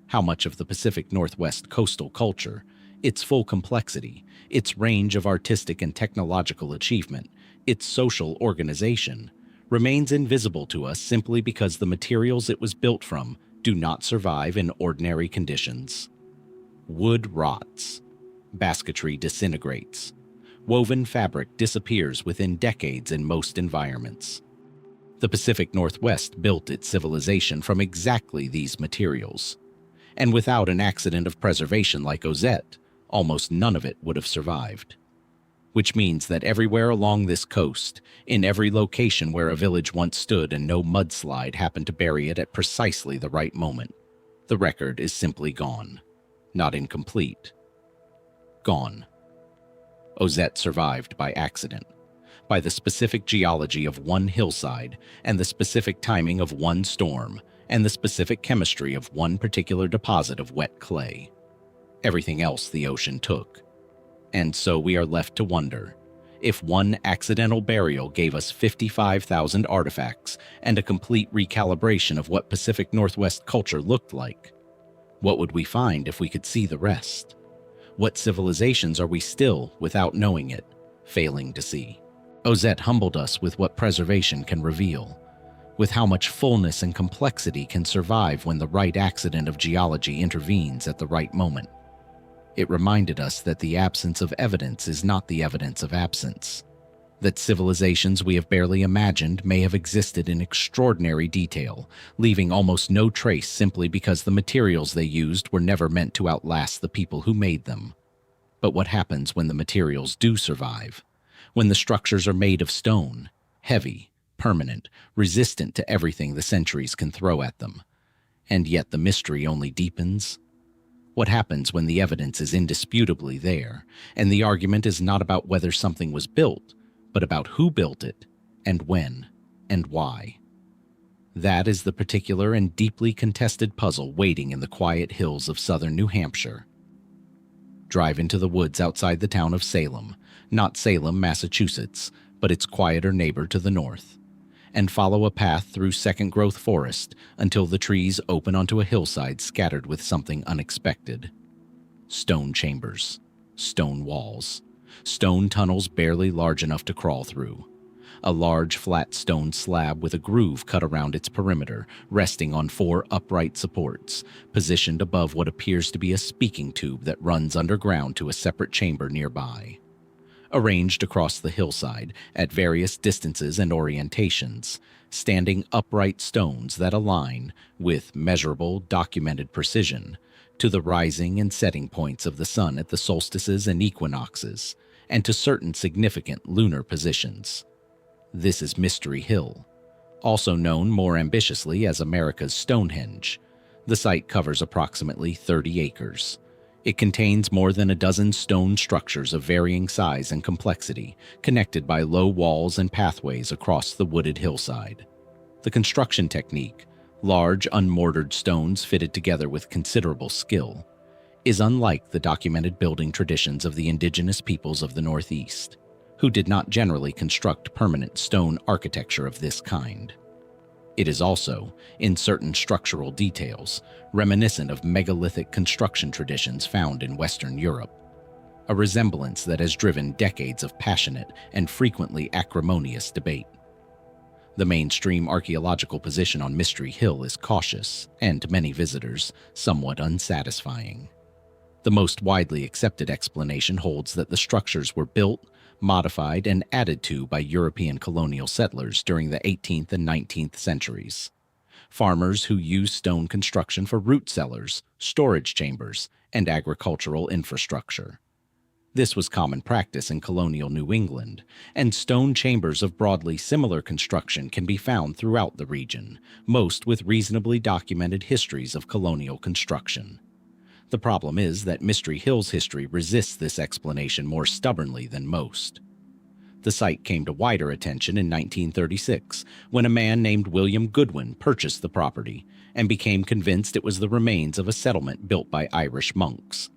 How much of the Pacific Northwest coastal culture, its full complexity, its range of artistic and technological achievement, its social organization, remains invisible to us simply because the materials it was built from do not survive in ordinary conditions. Wood rots. Basketry disintegrates. Woven fabric disappears within decades in most environments. The Pacific Northwest built its civilization from exactly these materials. And without an accident of preservation like Ozette, almost none of it would have survived. Which means that everywhere along this coast, in every location where a village once stood and no mudslide happened to bury it at precisely the right moment, the record is simply gone. Not incomplete. Gone. Ozette survived by accident. by the specific geology of one hillside and the specific timing of one storm and the specific chemistry of one particular deposit of wet clay. Everything else the ocean took. And so we are left to wonder, if one accidental burial gave us 55,000 artifacts and a complete recalibration of what Pacific Northwest culture looked like, what would we find if we could see the rest? What civilizations are we still, without knowing it, failing to see? Ozette humbled us with what preservation can reveal, with how much fullness and complexity can survive when the right accident of geology intervenes at the right moment. It reminded us that the absence of evidence is not the evidence of absence, that civilizations we have barely imagined may have existed in extraordinary detail, leaving almost no trace simply because the materials they used were never meant to outlast the people who made them. But what happens when the materials do survive? When the structures are made of stone, heavy, permanent, resistant to everything the centuries can throw at them, and yet the mystery only deepens? What happens when the evidence is indisputably there, and the argument is not about whether something was built, but about who built it, and when, and why? That is the particular and deeply contested puzzle waiting in the quiet hills of southern New Hampshire. Drive into the woods outside the town of Salem, not Salem, Massachusetts, but its quieter neighbor to the north, and follow a path through second-growth forest until the trees open onto a hillside scattered with something unexpected. Stone chambers, stone walls, stone tunnels barely large enough to crawl through, a large flat stone slab with a groove cut around its perimeter, resting on 4 upright supports, positioned above what appears to be a speaking tube that runs underground to a separate chamber nearby. Arranged across the hillside at various distances and orientations, standing upright stones that align, with measurable, documented precision, to the rising and setting points of the sun at the solstices and equinoxes, and to certain significant lunar positions. This is Mystery Hill, also known more ambitiously as America's Stonehenge. The site covers approximately 30 acres. It contains more than a dozen stone structures of varying size and complexity, connected by low walls and pathways across the wooded hillside. The construction technique, large unmortared stones fitted together with considerable skill, is unlike the documented building traditions of the indigenous peoples of the Northeast, who did not generally construct permanent stone architecture of this kind. It is also, in certain structural details, reminiscent of megalithic construction traditions found in Western Europe, a resemblance that has driven decades of passionate and frequently acrimonious debate. The mainstream archaeological position on Mystery Hill is cautious and, to many visitors, somewhat unsatisfying. The most widely accepted explanation holds that the structures were built, modified, and added to by European colonial settlers during the 18th and 19th centuries. Farmers who used stone construction for root cellars, storage chambers, and agricultural infrastructure. This was common practice in colonial New England, and stone chambers of broadly similar construction can be found throughout the region, most with reasonably documented histories of colonial construction. The problem is that Mystery Hill's history resists this explanation more stubbornly than most. The site came to wider attention in 1936 when a man named William Goodwin purchased the property and became convinced it was the remains of a settlement built by Irish monks,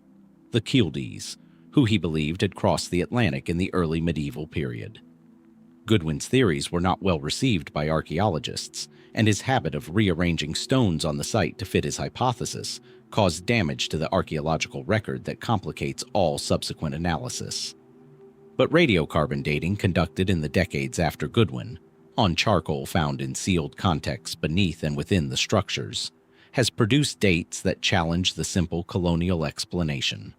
the Kildees, who he believed had crossed the Atlantic in the early medieval period. Goodwin's theories were not well received by archaeologists, and his habit of rearranging stones on the site to fit his hypothesis caused damage to the archaeological record that complicates all subsequent analysis. But radiocarbon dating conducted in the decades after Goodwin, on charcoal found in sealed contexts beneath and within the structures, has produced dates that challenge the simple colonial explanation.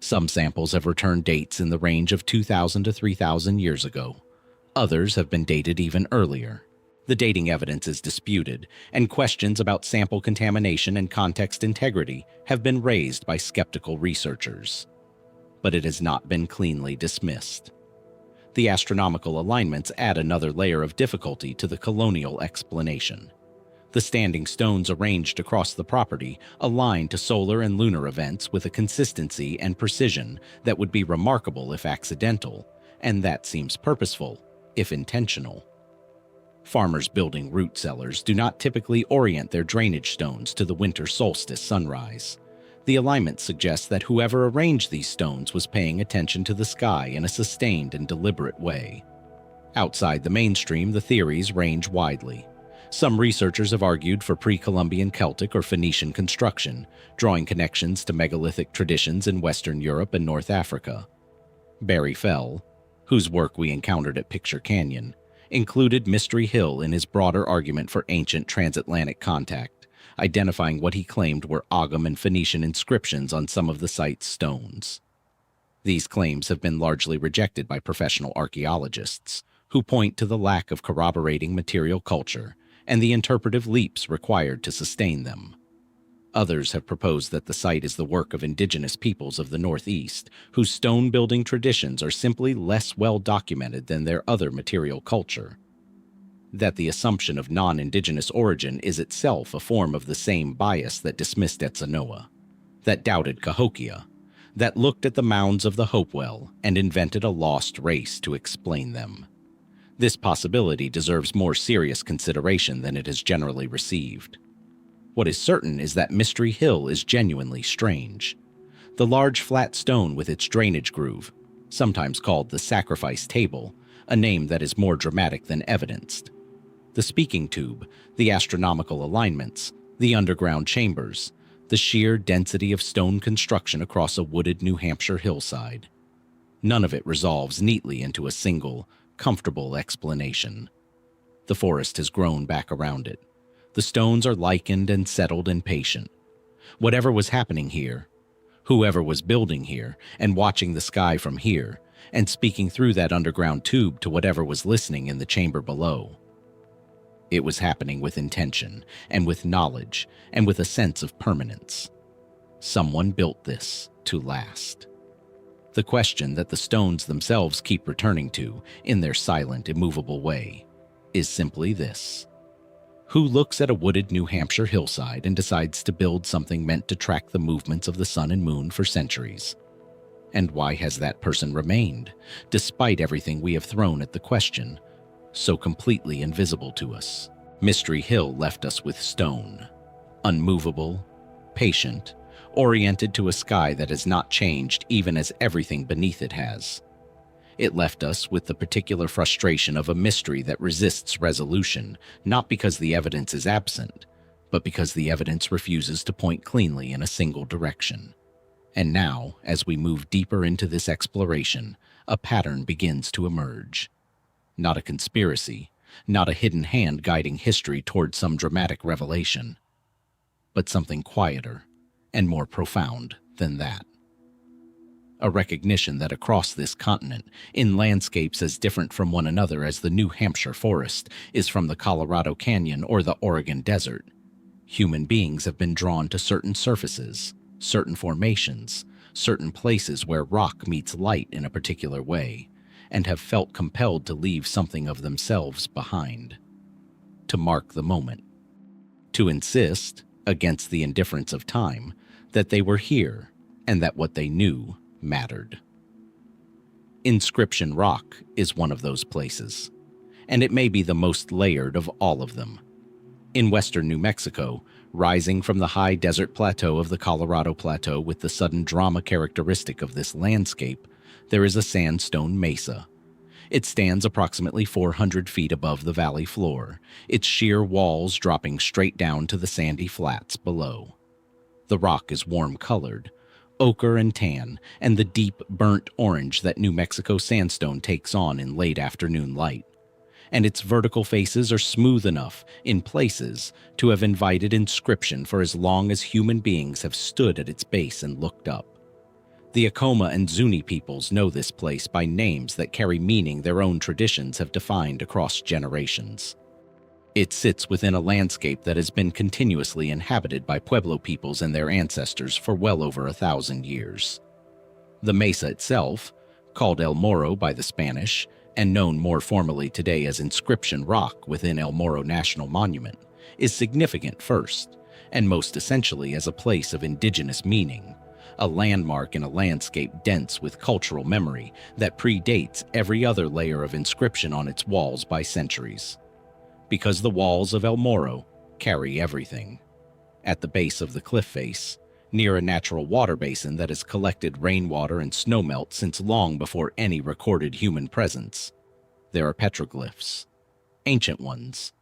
Some samples have returned dates in the range of 2,000 to 3,000 years ago. Others have been dated even earlier. The dating evidence is disputed, and questions about sample contamination and context integrity have been raised by skeptical researchers. But it has not been cleanly dismissed. The astronomical alignments add another layer of difficulty to the colonial explanation. The standing stones arranged across the property align to solar and lunar events with a consistency and precision that would be remarkable if accidental, and that seems purposeful, if intentional. Farmers building root cellars do not typically orient their drainage stones to the winter solstice sunrise. The alignment suggests that whoever arranged these stones was paying attention to the sky in a sustained and deliberate way. Outside the mainstream, the theories range widely. Some researchers have argued for pre-Columbian Celtic or Phoenician construction, drawing connections to megalithic traditions in Western Europe and North Africa. Barry Fell, whose work we encountered at Picture Canyon, included Mystery Hill in his broader argument for ancient transatlantic contact, identifying what he claimed were Ogham and Phoenician inscriptions on some of the site's stones. These claims have been largely rejected by professional archaeologists, who point to the lack of corroborating material culture and the interpretive leaps required to sustain them. Others have proposed that the site is the work of indigenous peoples of the Northeast, whose stone-building traditions are simply less well documented than their other material culture. That the assumption of non-indigenous origin is itself a form of the same bias that dismissed Etzanoa, that doubted Cahokia, that looked at the mounds of the Hopewell and invented a lost race to explain them. This possibility deserves more serious consideration than it has generally received. What is certain is that Mystery Hill is genuinely strange. The large flat stone with its drainage groove, sometimes called the sacrifice table, a name that is more dramatic than evidenced. The speaking tube, the astronomical alignments, the underground chambers, the sheer density of stone construction across a wooded New Hampshire hillside. None of it resolves neatly into a single, comfortable explanation. The forest has grown back around it. The stones are lichened and settled and patient. Whatever was happening here, whoever was building here and watching the sky from here and speaking through that underground tube to whatever was listening in the chamber below, it was happening with intention and with knowledge and with a sense of permanence. Someone built this to last. The question that the stones themselves keep returning to in their silent, immovable way is simply this: who looks at a wooded New Hampshire hillside and decides to build something meant to track the movements of the sun and moon for centuries? And why has that person remained, despite everything we have thrown at the question, so completely invisible to us? Mystery Hill left us with stone, unmovable, patient, oriented to a sky that has not changed even as everything beneath it has. It left us with the particular frustration of a mystery that resists resolution, not because the evidence is absent, but because the evidence refuses to point cleanly in a single direction. And now, as we move deeper into this exploration, a pattern begins to emerge. Not a conspiracy, not a hidden hand guiding history toward some dramatic revelation, but something quieter and more profound than that. A recognition that across this continent, in landscapes as different from one another as the New Hampshire forest is from the Colorado Canyon or the Oregon desert, human beings have been drawn to certain surfaces, certain formations, certain places where rock meets light in a particular way, and have felt compelled to leave something of themselves behind. To mark the moment. To insist, against the indifference of time, that they were here and that what they knew mattered. Inscription Rock is one of those places, and it may be the most layered of all of them. In western New Mexico, rising from the high desert plateau of the Colorado Plateau with the sudden drama characteristic of this landscape, there is a sandstone mesa. It stands approximately 400 feet above the valley floor, its sheer walls dropping straight down to the sandy flats below. The rock is warm-colored, ochre and tan, and the deep, burnt orange that New Mexico sandstone takes on in late afternoon light. And its vertical faces are smooth enough, in places, to have invited inscription for as long as human beings have stood at its base and looked up. The Acoma and Zuni peoples know this place by names that carry meaning their own traditions have defined across generations. It sits within a landscape that has been continuously inhabited by Pueblo peoples and their ancestors for well over 1,000 years. The mesa itself, called El Morro by the Spanish, and known more formally today as Inscription Rock within El Morro National Monument, is significant first, and most essentially as a place of indigenous meaning, a landmark in a landscape dense with cultural memory that predates every other layer of inscription on its walls by centuries. Because the walls of El Morro carry everything. At the base of the cliff face, near a natural water basin that has collected rainwater and snowmelt since long before any recorded human presence, there are petroglyphs, ancient ones,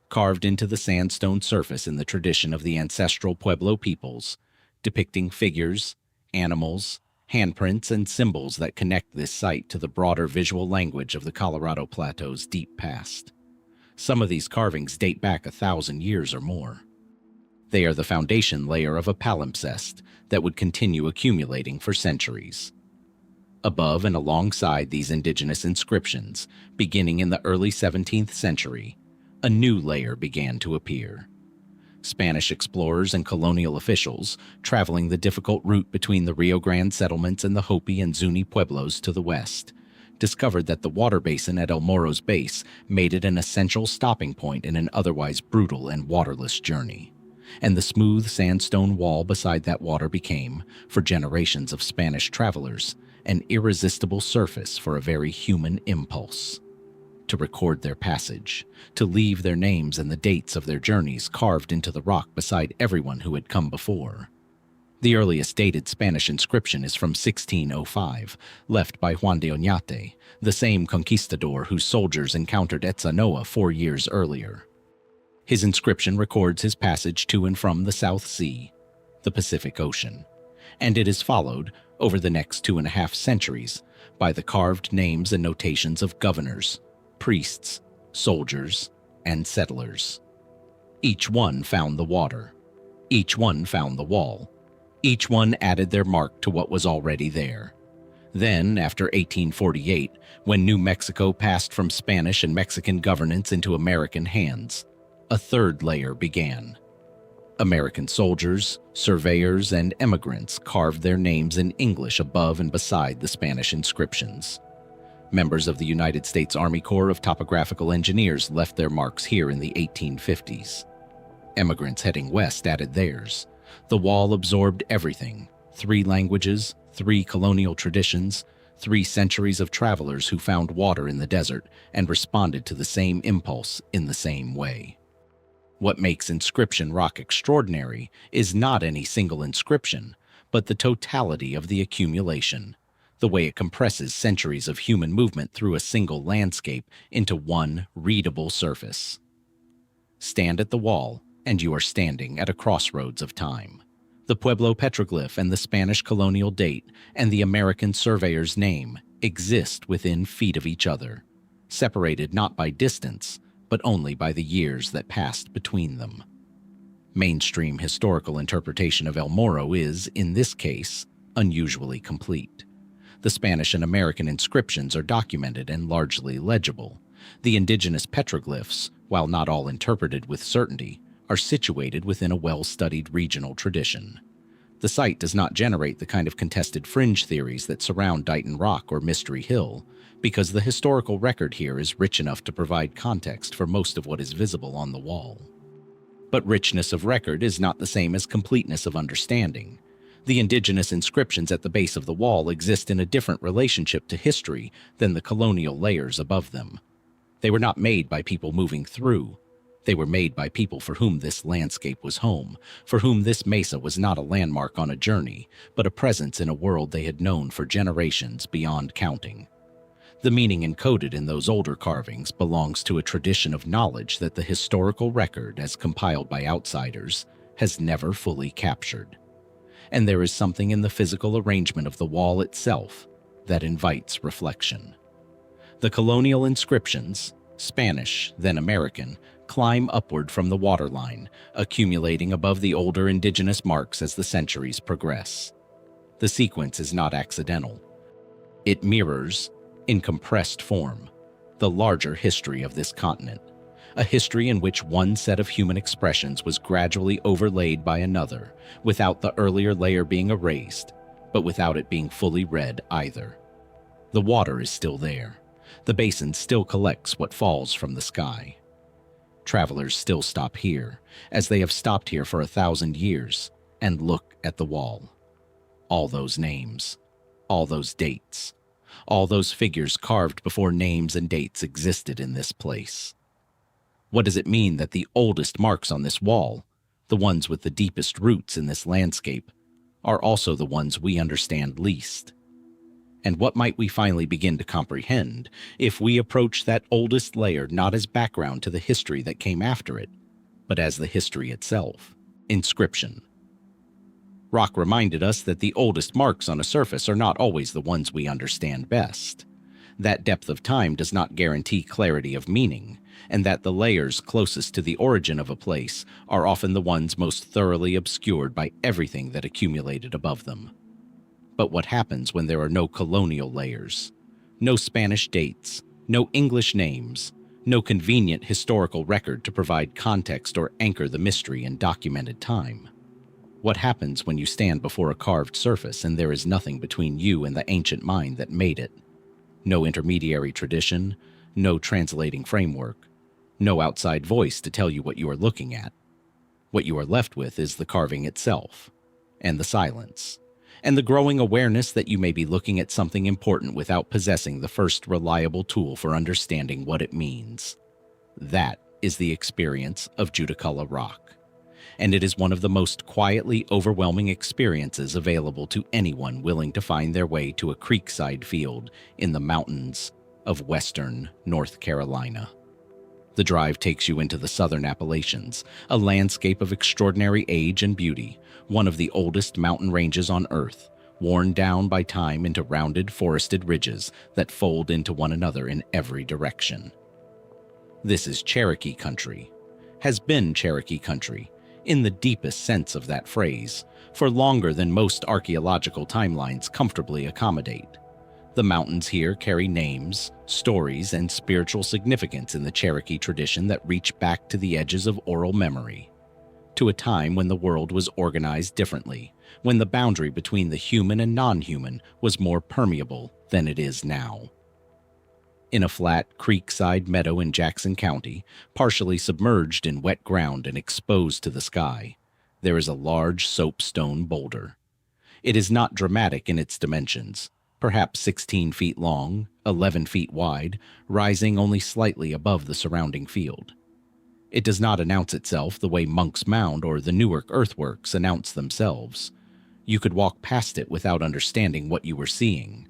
carved into the sandstone surface in the tradition of the ancestral Pueblo peoples, depicting figures, animals, handprints, and symbols that connect this site to the broader visual language of the Colorado Plateau's deep past. Some of these carvings date back 1,000 years or more. They are the foundation layer of a palimpsest that would continue accumulating for centuries. Above and alongside these indigenous inscriptions, beginning in the early 17th century, a new layer began to appear. Spanish explorers and colonial officials, traveling the difficult route between the Rio Grande settlements and the Hopi and Zuni pueblos to the west, discovered that the water basin at El Morro's base made it an essential stopping point in an otherwise brutal and waterless journey. And the smooth sandstone wall beside that water became, for generations of Spanish travelers, an irresistible surface for a very human impulse. To record their passage, to leave their names and the dates of their journeys carved into the rock beside everyone who had come before. The earliest dated Spanish inscription is from 1605, left by Juan de Oñate, the same conquistador whose soldiers encountered Etzanoa 4 years earlier. His inscription records his passage to and from the South Sea, the Pacific Ocean, and it is followed, over the next 2.5 centuries, by the carved names and notations of governors, priests, soldiers, and settlers. Each one found the water. Each one found the wall. Each one added their mark to what was already there. Then, after 1848, when New Mexico passed from Spanish and Mexican governance into American hands, a third layer began. American soldiers, surveyors, and emigrants carved their names in English above and beside the Spanish inscriptions. Members of the United States Army Corps of Topographical Engineers left their marks here in the 1850s. Emigrants heading west added theirs. The wall absorbed everything: 3 languages, 3 colonial traditions, 3 centuries of travelers who found water in the desert and responded to the same impulse in the same way. What makes Inscription Rock extraordinary is not any single inscription, but the totality of the accumulation, the way it compresses centuries of human movement through a single landscape into one readable surface. Stand at the wall, and you are standing at a crossroads of time. The Pueblo petroglyph and the Spanish colonial date and the American surveyor's name exist within feet of each other, separated not by distance, but only by the years that passed between them. Mainstream historical interpretation of El Morro is, in this case, unusually complete. The Spanish and American inscriptions are documented and largely legible. The indigenous petroglyphs, while not all interpreted with certainty, are situated within a well-studied regional tradition. The site does not generate the kind of contested fringe theories that surround Dighton Rock or Mystery Hill, because the historical record here is rich enough to provide context for most of what is visible on the wall. But richness of record is not the same as completeness of understanding. The indigenous inscriptions at the base of the wall exist in a different relationship to history than the colonial layers above them. They were not made by people moving through. They were made by people for whom this landscape was home, for whom this mesa was not a landmark on a journey, but a presence in a world they had known for generations beyond counting. The meaning encoded in those older carvings belongs to a tradition of knowledge that the historical record, as compiled by outsiders, has never fully captured. And there is something in the physical arrangement of the wall itself that invites reflection. The colonial inscriptions, Spanish, then American, climb upward from the waterline, accumulating above the older indigenous marks as the centuries progress. The sequence is not accidental. It mirrors, in compressed form, the larger history of this continent, a history in which one set of human expressions was gradually overlaid by another, without the earlier layer being erased, but without it being fully read either. The water is still there. The basin still collects what falls from the sky. Travelers still stop here, as they have stopped here for 1,000 years, and look at the wall. All those names, all those dates, all those figures carved before names and dates existed in this place. What does it mean that the oldest marks on this wall, the ones with the deepest roots in this landscape, are also the ones we understand least? And what might we finally begin to comprehend if we approach that oldest layer not as background to the history that came after it, but as the history itself? Inscription. Rock reminded us that the oldest marks on a surface are not always the ones we understand best. That depth of time does not guarantee clarity of meaning, and that the layers closest to the origin of a place are often the ones most thoroughly obscured by everything that accumulated above them. But what happens when there are no colonial layers, no Spanish dates, no English names, no convenient historical record to provide context or anchor the mystery in documented time? What happens when you stand before a carved surface and there is nothing between you and the ancient mind that made it? No intermediary tradition, no translating framework, no outside voice to tell you what you are looking at. What you are left with is the carving itself, and the silence, and the growing awareness that you may be looking at something important without possessing the first reliable tool for understanding what it means. That is the experience of Judaculla Rock, and it is one of the most quietly overwhelming experiences available to anyone willing to find their way to a creekside field in the mountains of western North Carolina. The drive takes you into the southern Appalachians, a landscape of extraordinary age and beauty, one of the oldest mountain ranges on Earth, worn down by time into rounded forested ridges that fold into one another in every direction. This is Cherokee country, has been Cherokee country, in the deepest sense of that phrase, for longer than most archaeological timelines comfortably accommodate. The mountains here carry names, stories, and spiritual significance in the Cherokee tradition that reach back to the edges of oral memory, to a time when the world was organized differently, when the boundary between the human and non-human was more permeable than it is now. In a flat creekside meadow in Jackson County, partially submerged in wet ground and exposed to the sky, there is a large soapstone boulder. It is not dramatic in its dimensions, perhaps 16 feet long, 11 feet wide, rising only slightly above the surrounding field. It does not announce itself the way Monk's Mound or the Newark Earthworks announce themselves. You could walk past it without understanding what you were seeing.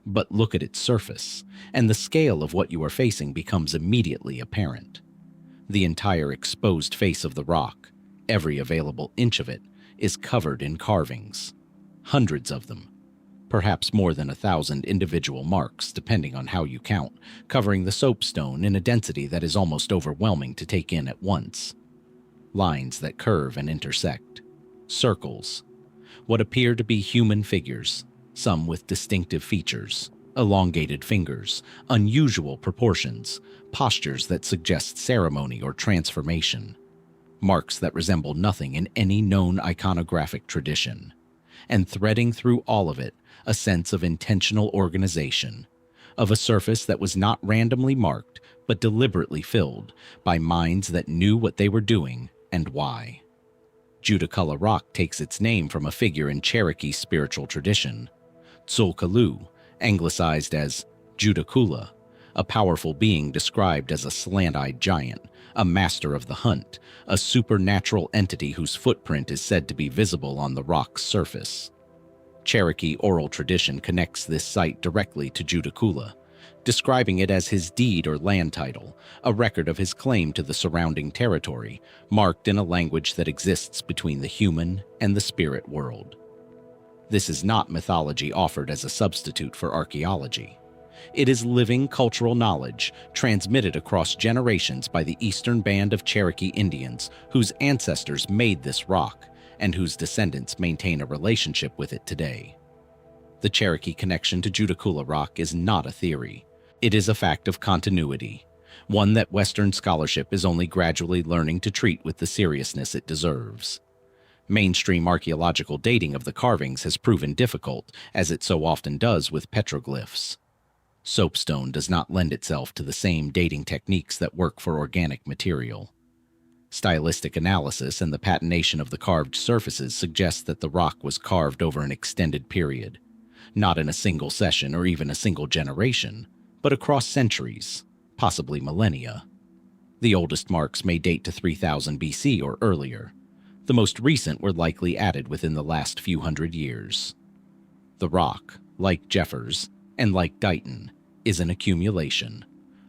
But look at its surface, and the scale of what you are facing becomes immediately apparent. The entire exposed face of the rock, every available inch of it, is covered in carvings. Hundreds of them, perhaps more than 1,000 individual marks, depending on how you count, covering the soapstone in a density that is almost overwhelming to take in at once. Lines that curve and intersect, circles, what appear to be human figures, some with distinctive features, elongated fingers, unusual proportions, postures that suggest ceremony or transformation, marks that resemble nothing in any known iconographic tradition, and threading through all of it, a sense of intentional organization, of a surface that was not randomly marked, but deliberately filled by minds that knew what they were doing and why. Judaculla Rock takes its name from a figure in Cherokee spiritual tradition, Tzolk'lu, anglicized as Judaculla, a powerful being described as a slant-eyed giant, a master of the hunt, a supernatural entity whose footprint is said to be visible on the rock's surface. Cherokee oral tradition connects this site directly to Judaculla, describing it as his deed or land title, a record of his claim to the surrounding territory, marked in a language that exists between the human and the spirit world. This is not mythology offered as a substitute for archaeology. It is living cultural knowledge transmitted across generations by the eastern band of Cherokee Indians whose ancestors made this rock and whose descendants maintain a relationship with it today. The Cherokee connection to Judaculla Rock is not a theory. It is a fact of continuity, one that Western scholarship is only gradually learning to treat with the seriousness it deserves. Mainstream archaeological dating of the carvings has proven difficult, as it so often does with petroglyphs. Soapstone does not lend itself to the same dating techniques that work for organic material. Stylistic analysis and the patination of the carved surfaces suggest that the rock was carved over an extended period, not in a single session or even a single generation, but across centuries, possibly millennia. The oldest marks may date to 3000 BC or earlier. The most recent were likely added within the last few hundred years. The rock, like Jeffers, and like Dighton, is an accumulation,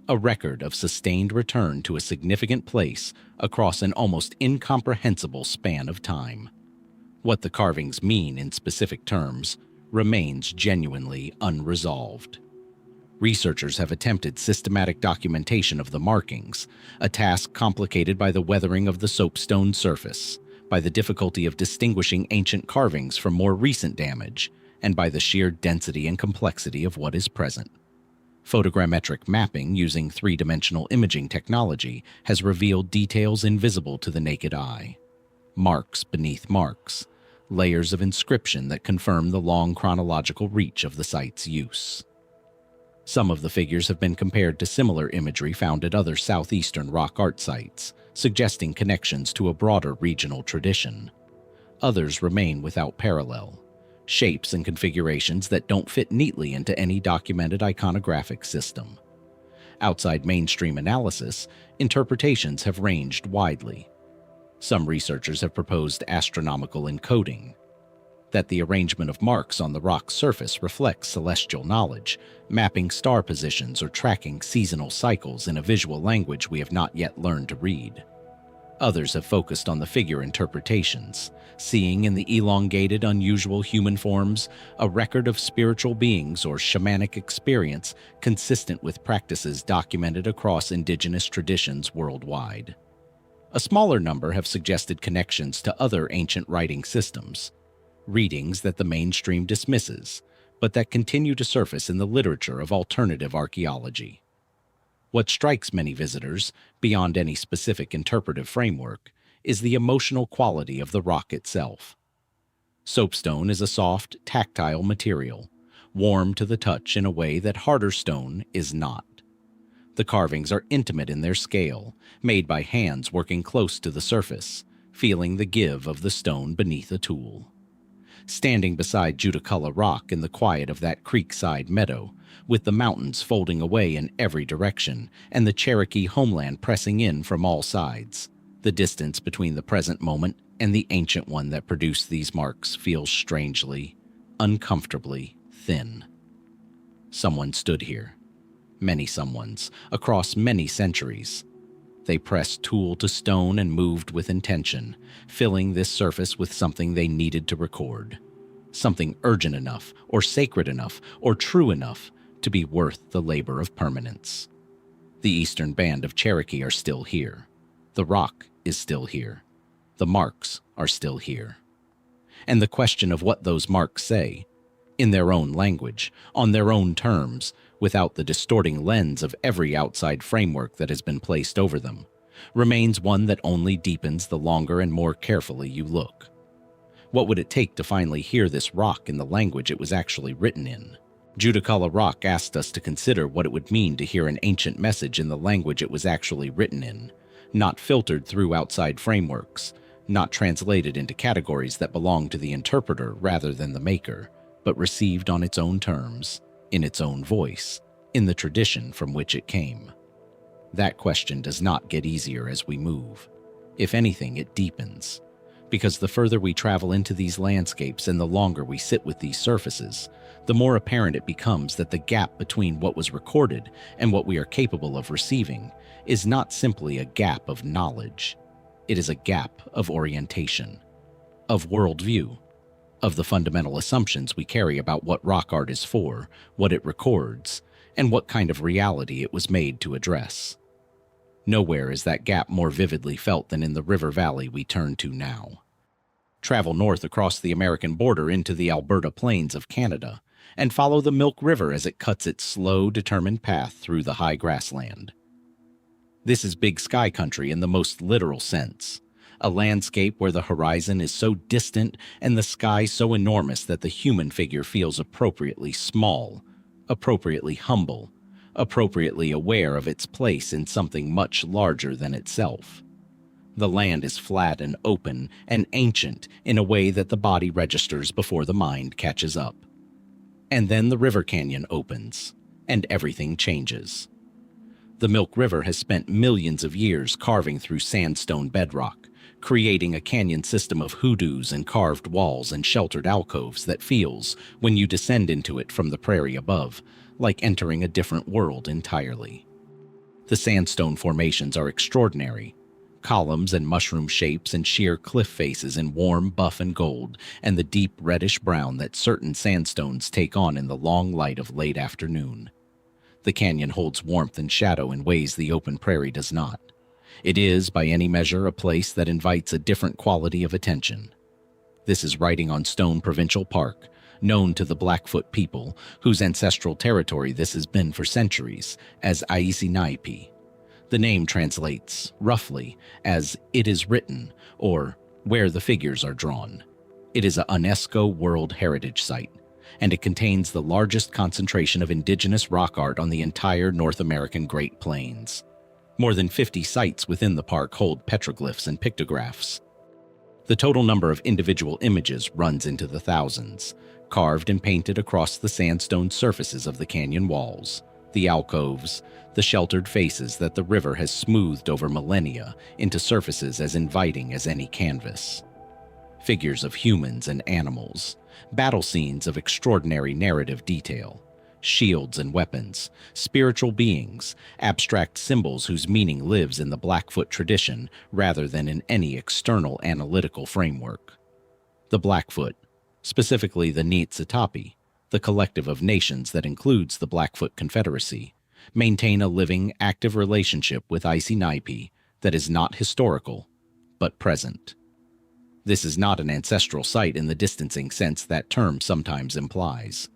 a record of sustained return to a significant place across an almost incomprehensible span of time. What the carvings mean in specific terms remains genuinely unresolved. Researchers have attempted systematic documentation of the markings, a task complicated by the weathering of the soapstone surface, by the difficulty of distinguishing ancient carvings from more recent damage, and by the sheer density and complexity of what is present. Photogrammetric mapping using three-dimensional imaging technology has revealed details invisible to the naked eye. Marks beneath marks, layers of inscription that confirm the long chronological reach of the site's use. Some of the figures have been compared to similar imagery found at other southeastern rock art sites, suggesting connections to a broader regional tradition. Others remain without parallel, shapes and configurations that don't fit neatly into any documented iconographic system. Outside mainstream analysis, interpretations have ranged widely. Some researchers have proposed astronomical encoding, that the arrangement of marks on the rock's surface reflects celestial knowledge, mapping star positions or tracking seasonal cycles in a visual language we have not yet learned to read. Others have focused on the figure interpretations, seeing in the elongated, unusual human forms a record of spiritual beings or shamanic experience consistent with practices documented across indigenous traditions worldwide. A smaller number have suggested connections to other ancient writing systems, readings that the mainstream dismisses, but that continue to surface in the literature of alternative archaeology. What strikes many visitors, beyond any specific interpretive framework, is the emotional quality of the rock itself. Soapstone is a soft, tactile material, warm to the touch in a way that harder stone is not. The carvings are intimate in their scale, made by hands working close to the surface, feeling the give of the stone beneath a tool. Standing beside Judaculla Rock in the quiet of that creekside meadow, with the mountains folding away in every direction and the Cherokee homeland pressing in from all sides, the distance between the present moment and the ancient one that produced these marks feels strangely, uncomfortably thin. Someone stood here. Many someones, across many centuries. They pressed tool to stone and moved with intention, filling this surface with something they needed to record. Something urgent enough, or sacred enough, or true enough to be worth the labor of permanence. The eastern band of Cherokee are still here. The rock is still here. The marks are still here. And the question of what those marks say, in their own language, on their own terms, without the distorting lens of every outside framework that has been placed over them, remains one that only deepens the longer and more carefully you look. What would it take to finally hear this rock in the language it was actually written in? Judaculla Rock asked us to consider what it would mean to hear an ancient message in the language it was actually written in, not filtered through outside frameworks, not translated into categories that belong to the interpreter rather than the maker, but received on its own terms, in its own voice, in the tradition from which it came. That question does not get easier as we move. If anything, it deepens. Because the further we travel into these landscapes and the longer we sit with these surfaces, the more apparent it becomes that the gap between what was recorded and what we are capable of receiving is not simply a gap of knowledge. It is a gap of orientation, of worldview, of the fundamental assumptions we carry about what rock art is for, what it records, and what kind of reality it was made to address. Nowhere is that gap more vividly felt than in the river valley we turn to now. Travel north across the American border into the Alberta plains of Canada, and follow the Milk River as it cuts its slow, determined path through the high grassland. This is big sky country in the most literal sense, a landscape where the horizon is so distant and the sky so enormous that the human figure feels appropriately small, appropriately humble, appropriately aware of its place in something much larger than itself. The land is flat and open and ancient in a way that the body registers before the mind catches up. And then the river canyon opens, and everything changes. The Milk River has spent millions of years carving through sandstone bedrock, creating a canyon system of hoodoos and carved walls and sheltered alcoves that feels, when you descend into it from the prairie above, like entering a different world entirely. The sandstone formations are extraordinary. Columns and mushroom shapes and sheer cliff faces in warm buff and gold, and the deep reddish brown that certain sandstones take on in the long light of late afternoon. The canyon holds warmth and shadow in ways the open prairie does not. It is, by any measure, a place that invites a different quality of attention. This is Writing on Stone Provincial Park, known to the Blackfoot people, whose ancestral territory this has been for centuries, as Aisinaipi. The name translates, roughly, as "it is written," or "where the figures are drawn." It is a UNESCO World Heritage Site, and it contains the largest concentration of indigenous rock art on the entire North American Great Plains. More than 50 sites within the park hold petroglyphs and pictographs. The total number of individual images runs into the thousands, carved and painted across the sandstone surfaces of the canyon walls, the alcoves, the sheltered faces that the river has smoothed over millennia into surfaces as inviting as any canvas. Figures of humans and animals, battle scenes of extraordinary narrative detail, shields and weapons, spiritual beings, abstract symbols whose meaning lives in the Blackfoot tradition rather than in any external analytical framework. The Blackfoot, specifically the Niitsitapi, the collective of nations that includes the Blackfoot Confederacy, maintain a living, active relationship with Aisinaipi that is not historical, but present. This is not an ancestral site in the distancing sense that term sometimes implies.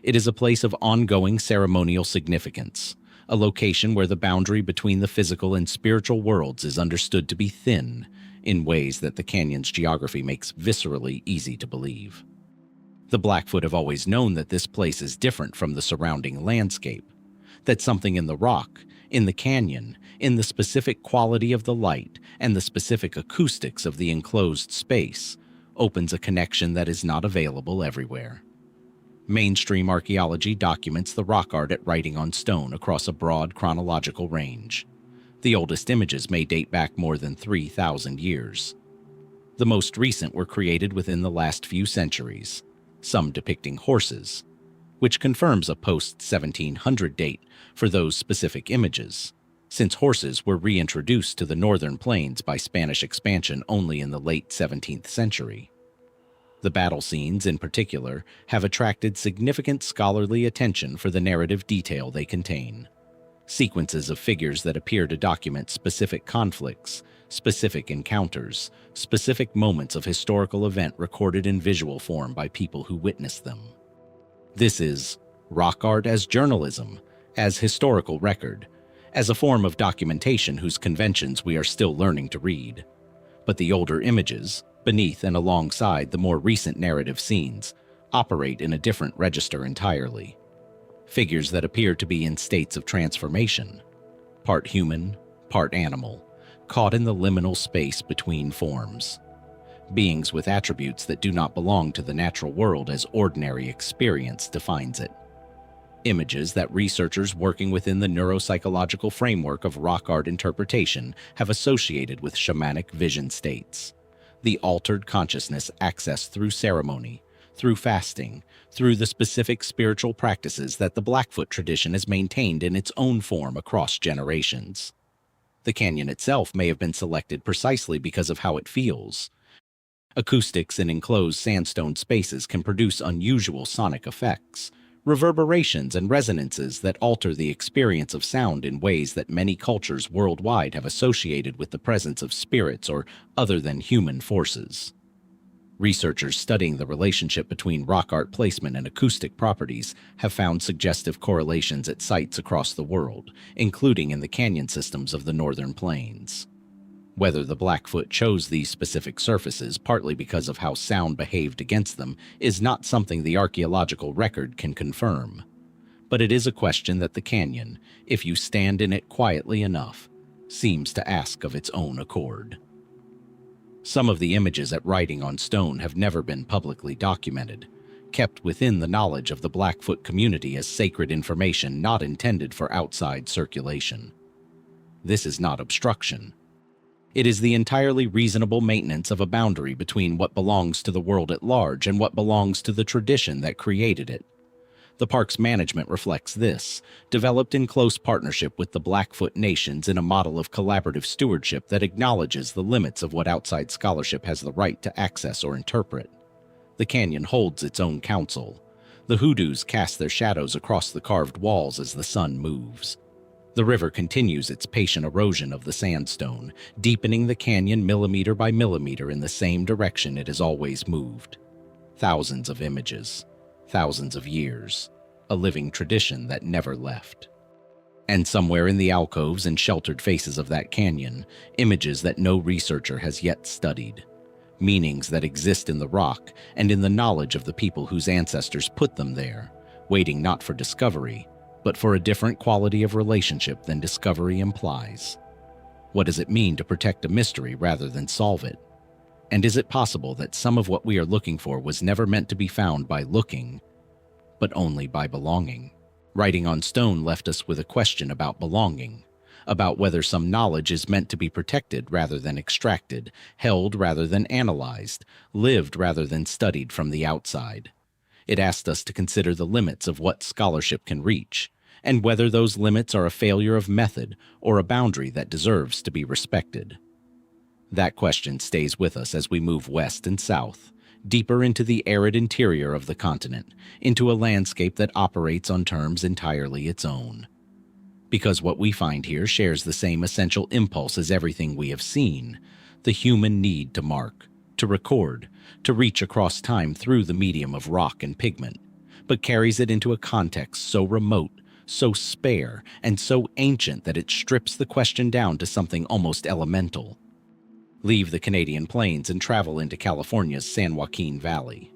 It is a place of ongoing ceremonial significance, a location where the boundary between the physical and spiritual worlds is understood to be thin in ways that the canyon's geography makes viscerally easy to believe. The Blackfoot have always known that this place is different from the surrounding landscape, that something in the rock, in the canyon, in the specific quality of the light, and the specific acoustics of the enclosed space opens a connection that is not available everywhere. Mainstream archaeology documents the rock art at Writing on Stone across a broad chronological range. The oldest images may date back more than 3,000 years. The most recent were created within the last few centuries, some depicting horses, which confirms a post-1700 date for those specific images, since horses were reintroduced to the northern plains by Spanish expansion only in the late 17th century. The battle scenes, in particular, have attracted significant scholarly attention for the narrative detail they contain. Sequences of figures that appear to document specific conflicts, specific encounters, specific moments of historical event recorded in visual form by people who witnessed them. This is rock art as journalism, as historical record, as a form of documentation whose conventions we are still learning to read. But the older images, beneath and alongside the more recent narrative scenes, operate in a different register entirely. Figures that appear to be in states of transformation, part human, part animal, caught in the liminal space between forms. Beings with attributes that do not belong to the natural world as ordinary experience defines it. Images that researchers working within the neuropsychological framework of rock art interpretation have associated with shamanic vision states. The altered consciousness accessed through ceremony, through fasting, through the specific spiritual practices that the Blackfoot tradition has maintained in its own form across generations. The canyon itself may have been selected precisely because of how it feels. Acoustics in enclosed sandstone spaces can produce unusual sonic effects, reverberations and resonances that alter the experience of sound in ways that many cultures worldwide have associated with the presence of spirits or other than human forces. Researchers studying the relationship between rock art placement and acoustic properties have found suggestive correlations at sites across the world, including in the canyon systems of the northern plains. Whether the Blackfoot chose these specific surfaces partly because of how sound behaved against them is not something the archaeological record can confirm. But it is a question that the canyon, if you stand in it quietly enough, seems to ask of its own accord. Some of the images at writing on stone have never been publicly documented, kept within the knowledge of the Blackfoot community as sacred information not intended for outside circulation. This is not obstruction. It is the entirely reasonable maintenance of a boundary between what belongs to the world at large and what belongs to the tradition that created it. The park's management reflects this, developed in close partnership with the Blackfoot nations in a model of collaborative stewardship that acknowledges the limits of what outside scholarship has the right to access or interpret. The canyon holds its own council. The hoodoos cast their shadows across the carved walls as the sun moves. The river continues its patient erosion of the sandstone, deepening the canyon millimeter by millimeter in the same direction it has always moved. Thousands of images, thousands of years, a living tradition that never left. And somewhere in the alcoves and sheltered faces of that canyon, images that no researcher has yet studied. Meanings that exist in the rock and in the knowledge of the people whose ancestors put them there, waiting not for discovery, but for a different quality of relationship than discovery implies. What does it mean to protect a mystery rather than solve it? And is it possible that some of what we are looking for was never meant to be found by looking, but only by belonging? Writing on stone left us with a question about belonging, about whether some knowledge is meant to be protected rather than extracted, held rather than analyzed, lived rather than studied from the outside. It asked us to consider the limits of what scholarship can reach, and whether those limits are a failure of method or a boundary that deserves to be respected. That question stays with us as we move west and south, deeper into the arid interior of the continent, into a landscape that operates on terms entirely its own. Because what we find here shares the same essential impulse as everything we have seen, the human need to mark, to record, to reach across time through the medium of rock and pigment, but carries it into a context so remote, so spare, and so ancient that it strips the question down to something almost elemental. Leave the Canadian plains and travel into California's San Joaquin Valley.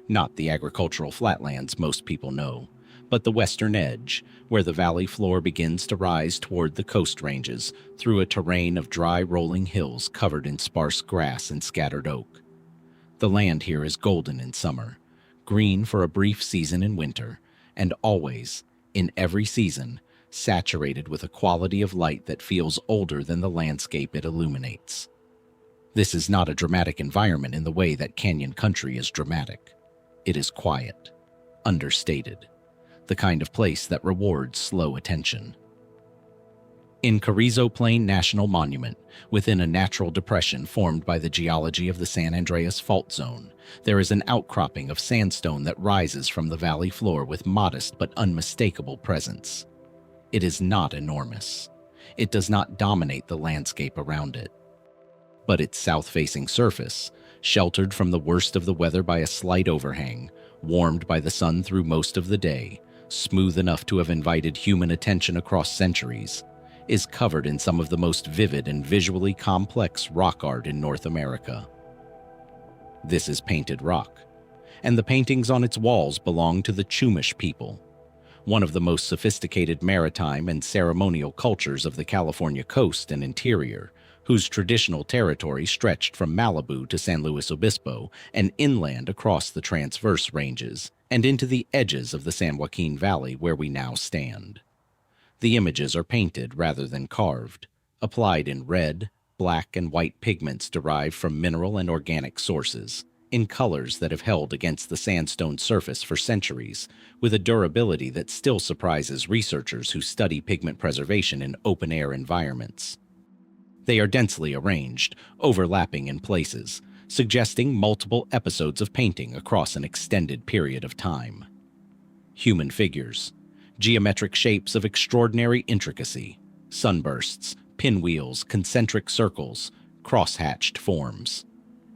Not the agricultural flatlands most people know, but the western edge, where the valley floor begins to rise toward the coast ranges through a terrain of dry rolling hills covered in sparse grass and scattered oak. The land here is golden in summer, green for a brief season in winter, and always, in every season, saturated with a quality of light that feels older than the landscape it illuminates. This is not a dramatic environment in the way that canyon country is dramatic. It is quiet, understated, the kind of place that rewards slow attention. In Carrizo Plain National Monument, within a natural depression formed by the geology of the San Andreas Fault Zone, there is an outcropping of sandstone that rises from the valley floor with modest but unmistakable presence. It is not enormous. It does not dominate the landscape around it. But its south-facing surface, sheltered from the worst of the weather by a slight overhang, warmed by the sun through most of the day, smooth enough to have invited human attention across centuries, is covered in some of the most vivid and visually complex rock art in North America. This is painted rock, and the paintings on its walls belong to the Chumash people, one of the most sophisticated maritime and ceremonial cultures of the California coast and interior, whose traditional territory stretched from Malibu to San Luis Obispo and inland across the Transverse Ranges and into the edges of the San Joaquin Valley where we now stand. The images are painted rather than carved, applied in red, black, and white pigments derived from mineral and organic sources, in colors that have held against the sandstone surface for centuries, with a durability that still surprises researchers who study pigment preservation in open-air environments. They are densely arranged, overlapping in places, suggesting multiple episodes of painting across an extended period of time. Human figures, geometric shapes of extraordinary intricacy, sunbursts, pinwheels, concentric circles, cross-hatched forms.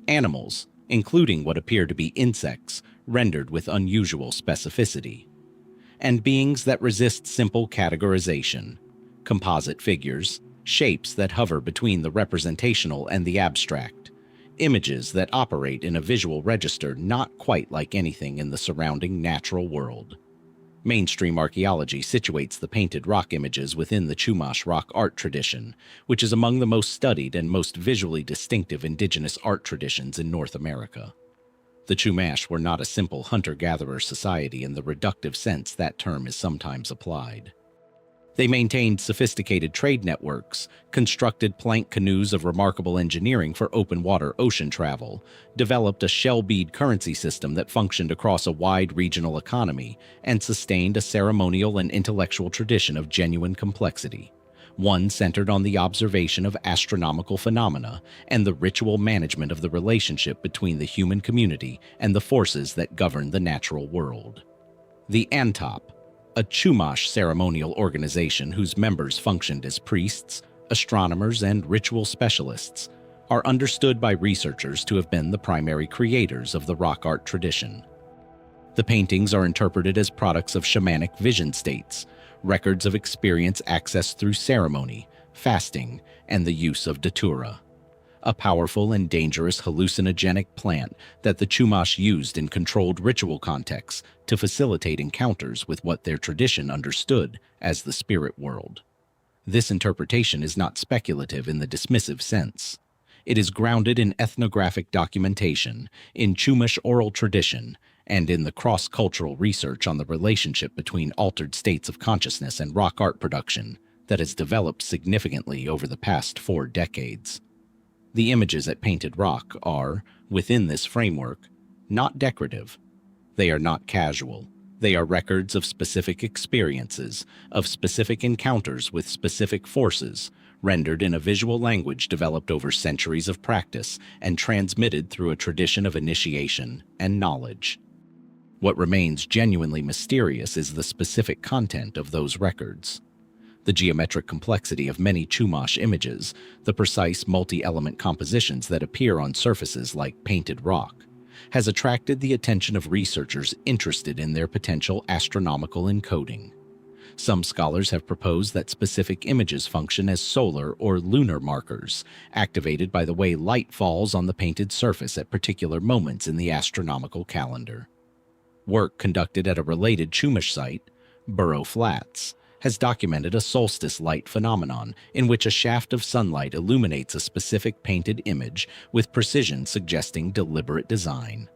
Animals, including what appear to be insects, rendered with unusual specificity. And beings that resist simple categorization, composite figures, shapes that hover between the representational and the abstract, images that operate in a visual register not quite like anything in the surrounding natural world. Mainstream archaeology situates the painted rock images within the Chumash rock art tradition, which is among the most studied and most visually distinctive indigenous art traditions in North America. The Chumash were not a simple hunter-gatherer society in the reductive sense that term is sometimes applied. They maintained sophisticated trade networks, constructed plank canoes of remarkable engineering for open-water ocean travel, developed a shell bead currency system that functioned across a wide regional economy, and sustained a ceremonial and intellectual tradition of genuine complexity, one centered on the observation of astronomical phenomena and the ritual management of the relationship between the human community and the forces that govern the natural world. The Antop, a Chumash ceremonial organization whose members functioned as priests, astronomers, and ritual specialists, are understood by researchers to have been the primary creators of the rock art tradition. The paintings are interpreted as products of shamanic vision states, records of experience accessed through ceremony, fasting, and the use of datura, a powerful and dangerous hallucinogenic plant that the Chumash used in controlled ritual contexts to facilitate encounters with what their tradition understood as the spirit world. This interpretation is not speculative in the dismissive sense. It is grounded in ethnographic documentation, in Chumash oral tradition, and in the cross-cultural research on the relationship between altered states of consciousness and rock art production that has developed significantly over the past 4 decades. The images at Painted Rock are, within this framework, not decorative. They are not casual. They are records of specific experiences, of specific encounters with specific forces, rendered in a visual language developed over centuries of practice and transmitted through a tradition of initiation and knowledge. What remains genuinely mysterious is the specific content of those records. The geometric complexity of many Chumash images, the precise multi-element compositions that appear on surfaces like painted rock, has attracted the attention of researchers interested in their potential astronomical encoding. Some scholars have proposed that specific images function as solar or lunar markers, activated by the way light falls on the painted surface at particular moments in the astronomical calendar. Work conducted at a related Chumash site, Burrow Flats, has documented a solstice light phenomenon in which a shaft of sunlight illuminates a specific painted image with precision suggesting deliberate design.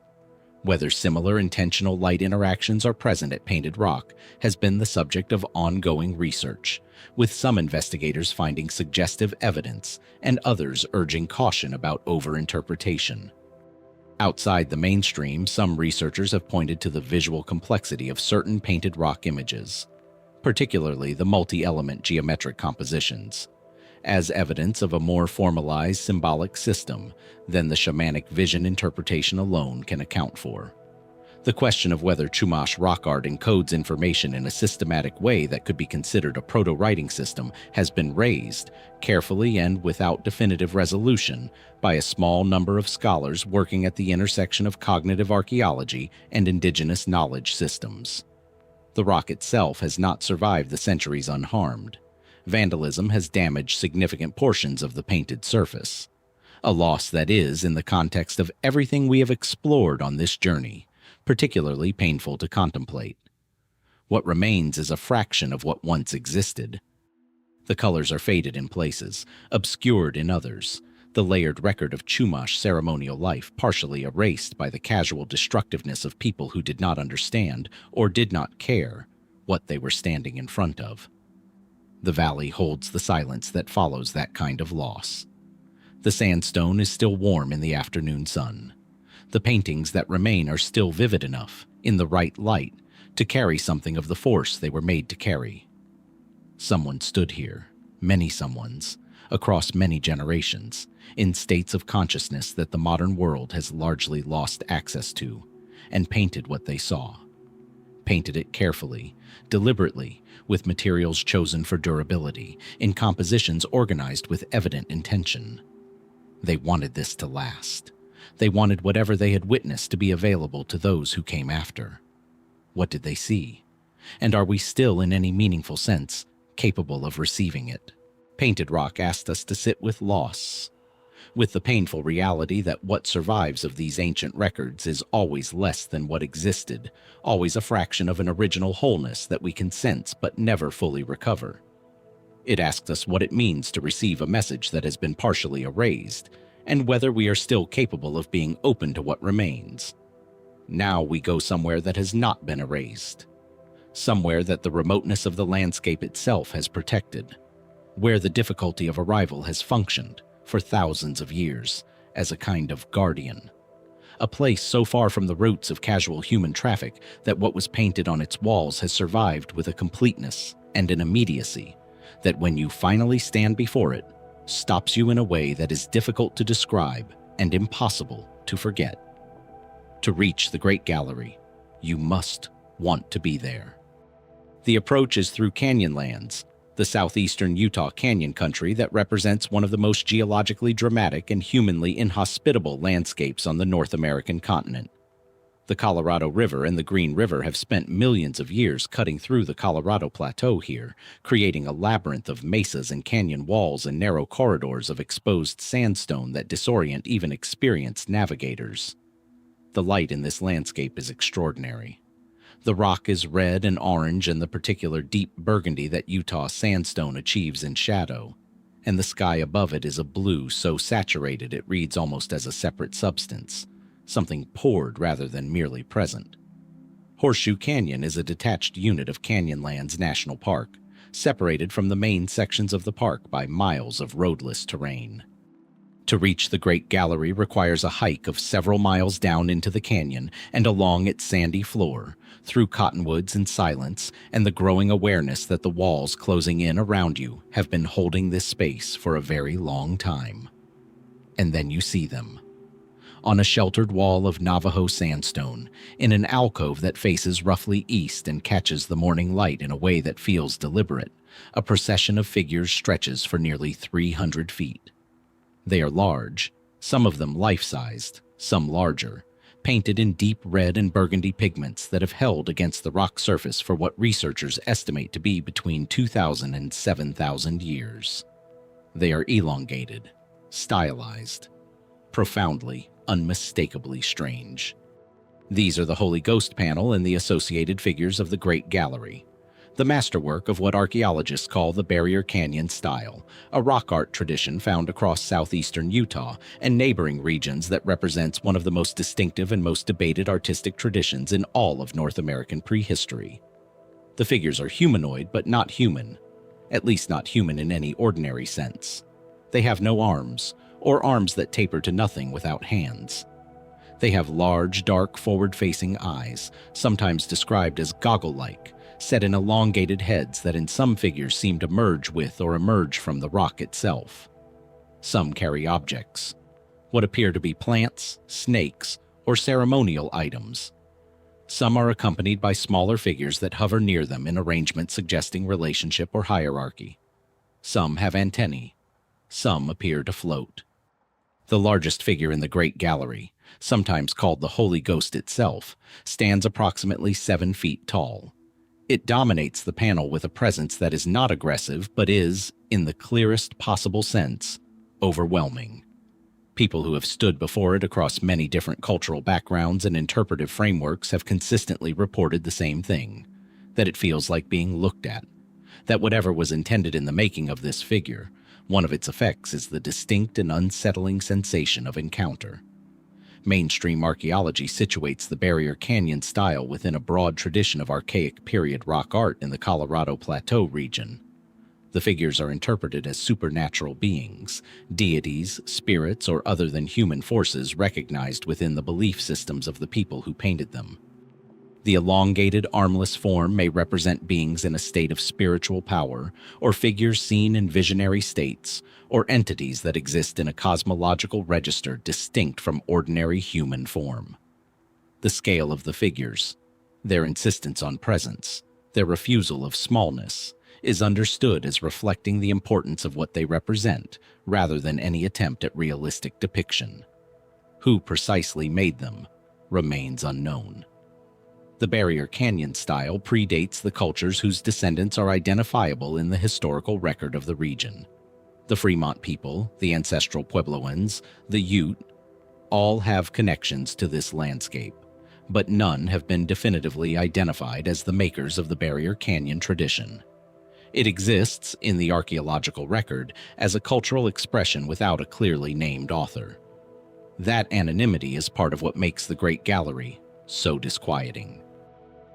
Whether similar intentional light interactions are present at Painted Rock has been the subject of ongoing research, with some investigators finding suggestive evidence and others urging caution about overinterpretation. Outside the mainstream, some researchers have pointed to the visual complexity of certain Painted Rock images, particularly the multi-element geometric compositions, as evidence of a more formalized symbolic system than the shamanic vision interpretation alone can account for. The question of whether Chumash rock art encodes information in a systematic way that could be considered a proto-writing system has been raised, carefully and without definitive resolution, by a small number of scholars working at the intersection of cognitive archaeology and indigenous knowledge systems. The rock itself has not survived the centuries unharmed. Vandalism has damaged significant portions of the painted surface, a loss that is, in the context of everything we have explored on this journey, particularly painful to contemplate. What remains is a fraction of what once existed. The colors are faded in places, obscured in others, the layered record of Chumash ceremonial life partially erased by the casual destructiveness of people who did not understand or did not care what they were standing in front of. The valley holds the silence that follows that kind of loss. The sandstone is still warm in the afternoon sun. The paintings that remain are still vivid enough, in the right light, to carry something of the force they were made to carry. Someone stood here, many someones, across many generations, in states of consciousness that the modern world has largely lost access to, and painted what they saw. Painted it carefully, deliberately, with materials chosen for durability, in compositions organized with evident intention. They wanted this to last. They wanted whatever they had witnessed to be available to those who came after. What did they see? And are we still, in any meaningful sense, capable of receiving it? Painted Rock asked us to sit with loss. with the painful reality that what survives of these ancient records is always less than what existed, always a fraction of an original wholeness that we can sense but never fully recover. It asks us what it means to receive a message that has been partially erased, and whether we are still capable of being open to what remains. Now we go somewhere that has not been erased, somewhere that the remoteness of the landscape itself has protected, where the difficulty of arrival has functioned, for thousands of years, as a kind of guardian. A place so far from the roots of casual human traffic that what was painted on its walls has survived with a completeness and an immediacy that when you finally stand before it, stops you in a way that is difficult to describe and impossible to forget. To reach the Great Gallery, you must want to be there. The approach is through Canyonlands, the southeastern Utah canyon country that represents one of the most geologically dramatic and humanly inhospitable landscapes on the North American continent. The Colorado River and the Green River have spent millions of years cutting through the Colorado Plateau here, creating a labyrinth of mesas and canyon walls and narrow corridors of exposed sandstone that disorient even experienced navigators. The light in this landscape is extraordinary. The rock is red and orange and the particular deep burgundy that Utah sandstone achieves in shadow, and the sky above it is a blue so saturated it reads almost as a separate substance, something poured rather than merely present. Horseshoe Canyon is a detached unit of Canyonlands National Park, separated from the main sections of the park by miles of roadless terrain. To reach the Great Gallery requires a hike of several miles down into the canyon and along its sandy floor, through cottonwoods and silence, and the growing awareness that the walls closing in around you have been holding this space for a very long time. And then you see them. On a sheltered wall of Navajo sandstone, in an alcove that faces roughly east and catches the morning light in a way that feels deliberate, a procession of figures stretches for nearly 300 feet. They are large, some of them life-sized, some larger, painted in deep red and burgundy pigments that have held against the rock surface for what researchers estimate to be between 2,000 and 7,000 years. They are elongated, stylized, profoundly, unmistakably strange. These are the Holy Ghost panel and the associated figures of the Great Gallery, the masterwork of what archaeologists call the Barrier Canyon style, a rock art tradition found across southeastern Utah and neighboring regions that represents one of the most distinctive and most debated artistic traditions in all of North American prehistory. The figures are humanoid but not human, at least not human in any ordinary sense. They have no arms, or arms that taper to nothing without hands. They have large, dark, forward-facing eyes, sometimes described as goggle-like, set in elongated heads that in some figures seem to merge with or emerge from the rock itself. Some carry objects, what appear to be plants, snakes, or ceremonial items. Some are accompanied by smaller figures that hover near them in arrangement suggesting relationship or hierarchy. Some have antennae. Some appear to float. The largest figure in the Great Gallery, sometimes called the Holy Ghost itself, stands approximately 7 feet tall. It dominates the panel with a presence that is not aggressive but is, in the clearest possible sense, overwhelming. People who have stood before it across many different cultural backgrounds and interpretive frameworks have consistently reported the same thing, that it feels like being looked at, that whatever was intended in the making of this figure, one of its effects is the distinct and unsettling sensation of encounter. Mainstream archaeology situates the Barrier Canyon style within a broad tradition of archaic period rock art in the Colorado Plateau region. The figures are interpreted as supernatural beings, deities, spirits, or other than human forces recognized within the belief systems of the people who painted them. The elongated, armless form may represent beings in a state of spiritual power, or figures seen in visionary states, or entities that exist in a cosmological register distinct from ordinary human form. The scale of the figures, their insistence on presence, their refusal of smallness, is understood as reflecting the importance of what they represent rather than any attempt at realistic depiction. Who precisely made them remains unknown. The Barrier Canyon style predates the cultures whose descendants are identifiable in the historical record of the region. The Fremont people, the ancestral Puebloans, the Ute, all have connections to this landscape, but none have been definitively identified as the makers of the Barrier Canyon tradition. It exists in the archaeological record as a cultural expression without a clearly named author. That anonymity is part of what makes the Great Gallery so disquieting.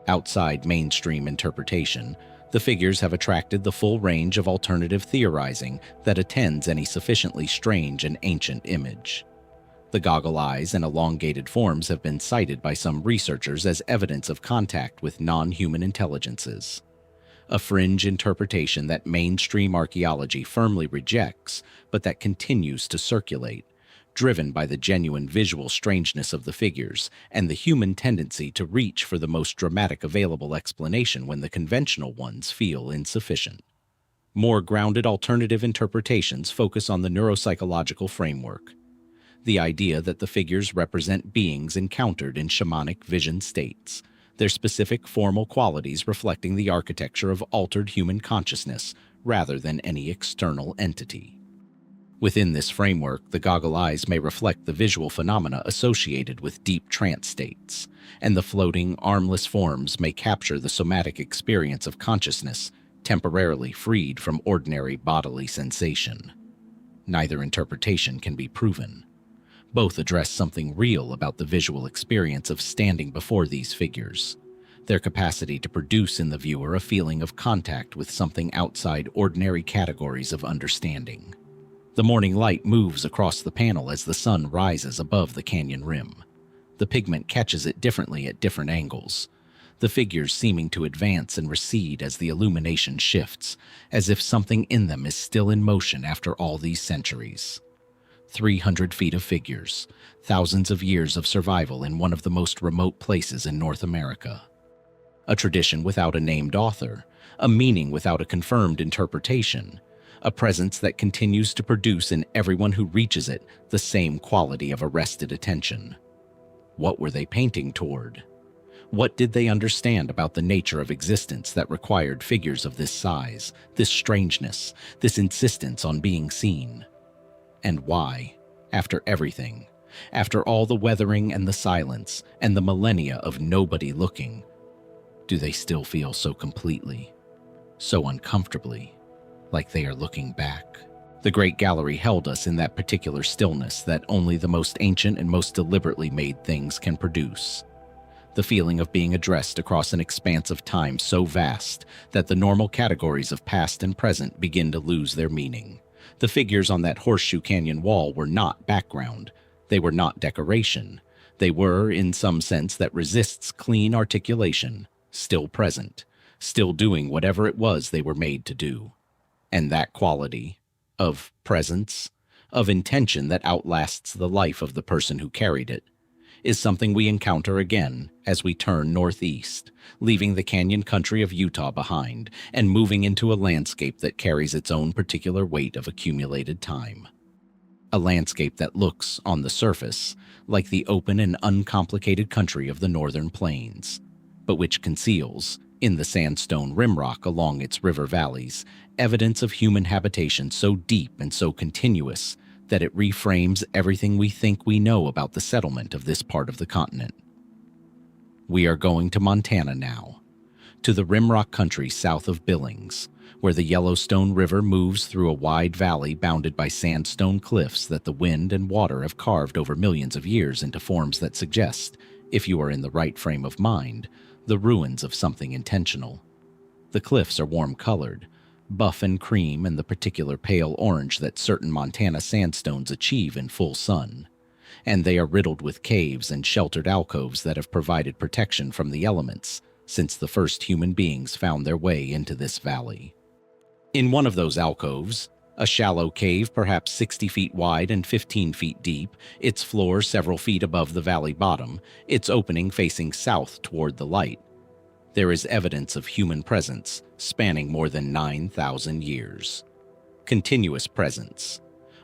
Outside mainstream interpretation, the figures have attracted the full range of alternative theorizing that attends any sufficiently strange and ancient image. The goggle eyes and elongated forms have been cited by some researchers as evidence of contact with non-human intelligences. A fringe interpretation that mainstream archaeology firmly rejects, but that continues to circulate, driven by the genuine visual strangeness of the figures and the human tendency to reach for the most dramatic available explanation when the conventional ones feel insufficient. More grounded alternative interpretations focus on the neuropsychological framework. The idea that the figures represent beings encountered in shamanic vision states, their specific formal qualities reflecting the architecture of altered human consciousness rather than any external entity. Within this framework, the goggle eyes may reflect the visual phenomena associated with deep trance states, and the floating, armless forms may capture the somatic experience of consciousness, temporarily freed from ordinary bodily sensation. Neither interpretation can be proven. Both address something real about the visual experience of standing before these figures, their capacity to produce in the viewer a feeling of contact with something outside ordinary categories of understanding. The morning light moves across the panel as the sun rises above the canyon rim. The pigment catches it differently at different angles, the figures seeming to advance and recede as the illumination shifts, as if something in them is still in motion after all these centuries. 300 feet of figures, thousands of years of survival in one of the most remote places in North America. A tradition without a named author, a meaning without a confirmed interpretation, a presence that continues to produce in everyone who reaches it the same quality of arrested attention. What were they painting toward? What did they understand about the nature of existence that required figures of this size, this strangeness, this insistence on being seen? And why, after everything, after all the weathering and the silence and the millennia of nobody looking, do they still feel so completely, so uncomfortably, like they are looking back? The Great Gallery held us in that particular stillness that only the most ancient and most deliberately made things can produce. The feeling of being addressed across an expanse of time so vast that the normal categories of past and present begin to lose their meaning. The figures on that Horseshoe Canyon wall were not background. They were not decoration. They were, in some sense that resists clean articulation, still present, still doing whatever it was they were made to do. And that quality of presence, of intention that outlasts the life of the person who carried it, is something we encounter again as we turn northeast, leaving the canyon country of Utah behind and moving into a landscape that carries its own particular weight of accumulated time. A landscape that looks, on the surface, like the open and uncomplicated country of the northern plains, but which conceals, in the sandstone rimrock along its river valleys, evidence of human habitation so deep and so continuous that it reframes everything we think we know about the settlement of this part of the continent. We are going to Montana now, to the rimrock country south of Billings, where the Yellowstone River moves through a wide valley bounded by sandstone cliffs that the wind and water have carved over millions of years into forms that suggest, if you are in the right frame of mind, the ruins of something intentional. The cliffs are warm-colored, buff and cream and the particular pale orange that certain Montana sandstones achieve in full sun, and they are riddled with caves and sheltered alcoves that have provided protection from the elements since the first human beings found their way into this valley. In one of those alcoves, a shallow cave perhaps 60 feet wide and 15 feet deep, its floor several feet above the valley bottom, its opening facing south toward the light, there is evidence of human presence spanning more than 9,000 years. Continuous presence.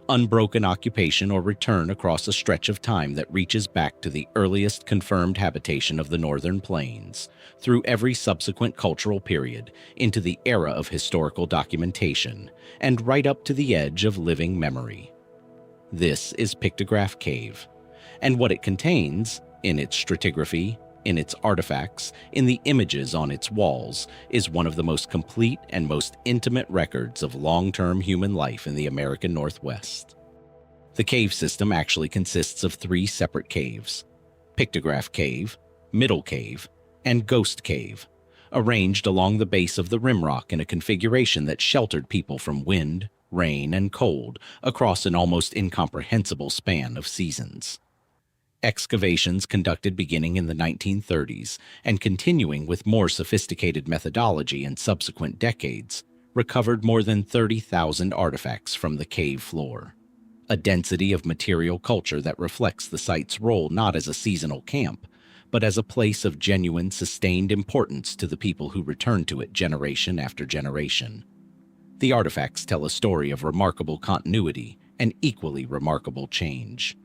unbroken occupation or return across a stretch of time that reaches back to the earliest confirmed habitation of the northern plains, through every subsequent cultural period, into the era of historical documentation, and right up to the edge of living memory. This is Pictograph Cave, and what it contains, in its stratigraphy, in its artifacts, in the images on its walls, is one of the most complete and most intimate records of long-term human life in the American Northwest. The cave system actually consists of 3 separate caves: Pictograph Cave, Middle Cave, and Ghost Cave, arranged along the base of the rimrock in a configuration that sheltered people from wind, rain, and cold across an almost incomprehensible span of seasons. Excavations conducted beginning in the 1930s and continuing with more sophisticated methodology in subsequent decades recovered more than 30,000 artifacts from the cave floor, a density of material culture that reflects the site's role not as a seasonal camp, but as a place of genuine, sustained importance to the people who return to it generation after generation. The artifacts tell a story of remarkable continuity and equally remarkable change.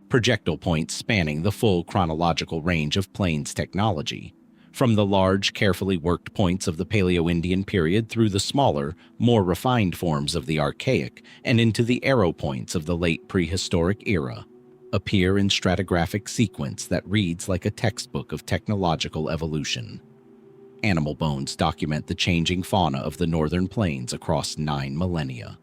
Projectile points spanning the full chronological range of plains technology, from the large, carefully worked points of the Paleo-Indian period through the smaller, more refined forms of the Archaic and into the arrow points of the late prehistoric era, appear in stratigraphic sequence that reads like a textbook of technological evolution. Animal bones document the changing fauna of the northern plains across 9 millennia.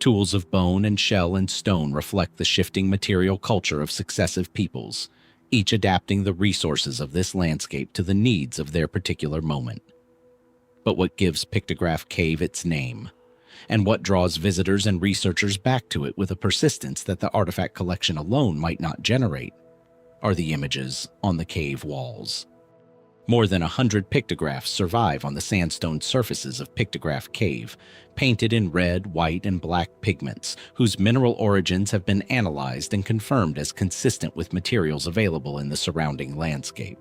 Tools of bone and shell and stone reflect the shifting material culture of successive peoples, each adapting the resources of this landscape to the needs of their particular moment. But what gives Pictograph Cave its name, and what draws visitors and researchers back to it with a persistence that the artifact collection alone might not generate, are the images on the cave walls. More than 100 pictographs survive on the sandstone surfaces of Pictograph Cave, painted in red, white, and black pigments, whose mineral origins have been analyzed and confirmed as consistent with materials available in the surrounding landscape.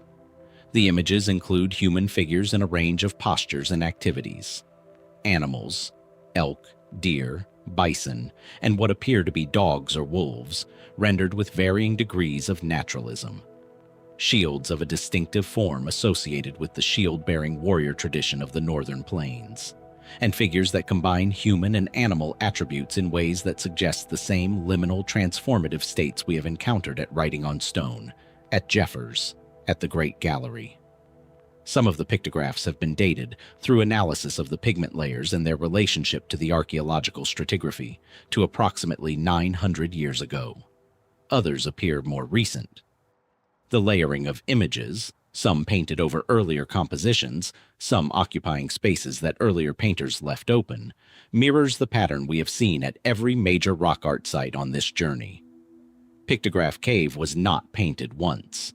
The images include human figures in a range of postures and activities. Animals, elk, deer, bison, and what appear to be dogs or wolves, rendered with varying degrees of naturalism. Shields of a distinctive form associated with the shield-bearing warrior tradition of the northern plains, and figures that combine human and animal attributes in ways that suggest the same liminal transformative states we have encountered at Writing on Stone, at Jeffers, at the Great Gallery. Some of the pictographs have been dated, through analysis of the pigment layers and their relationship to the archaeological stratigraphy, to approximately 900 years ago. Others appear more recent. The layering of images, some painted over earlier compositions, some occupying spaces that earlier painters left open, mirrors the pattern we have seen at every major rock art site on this journey. Pictograph Cave was not painted once.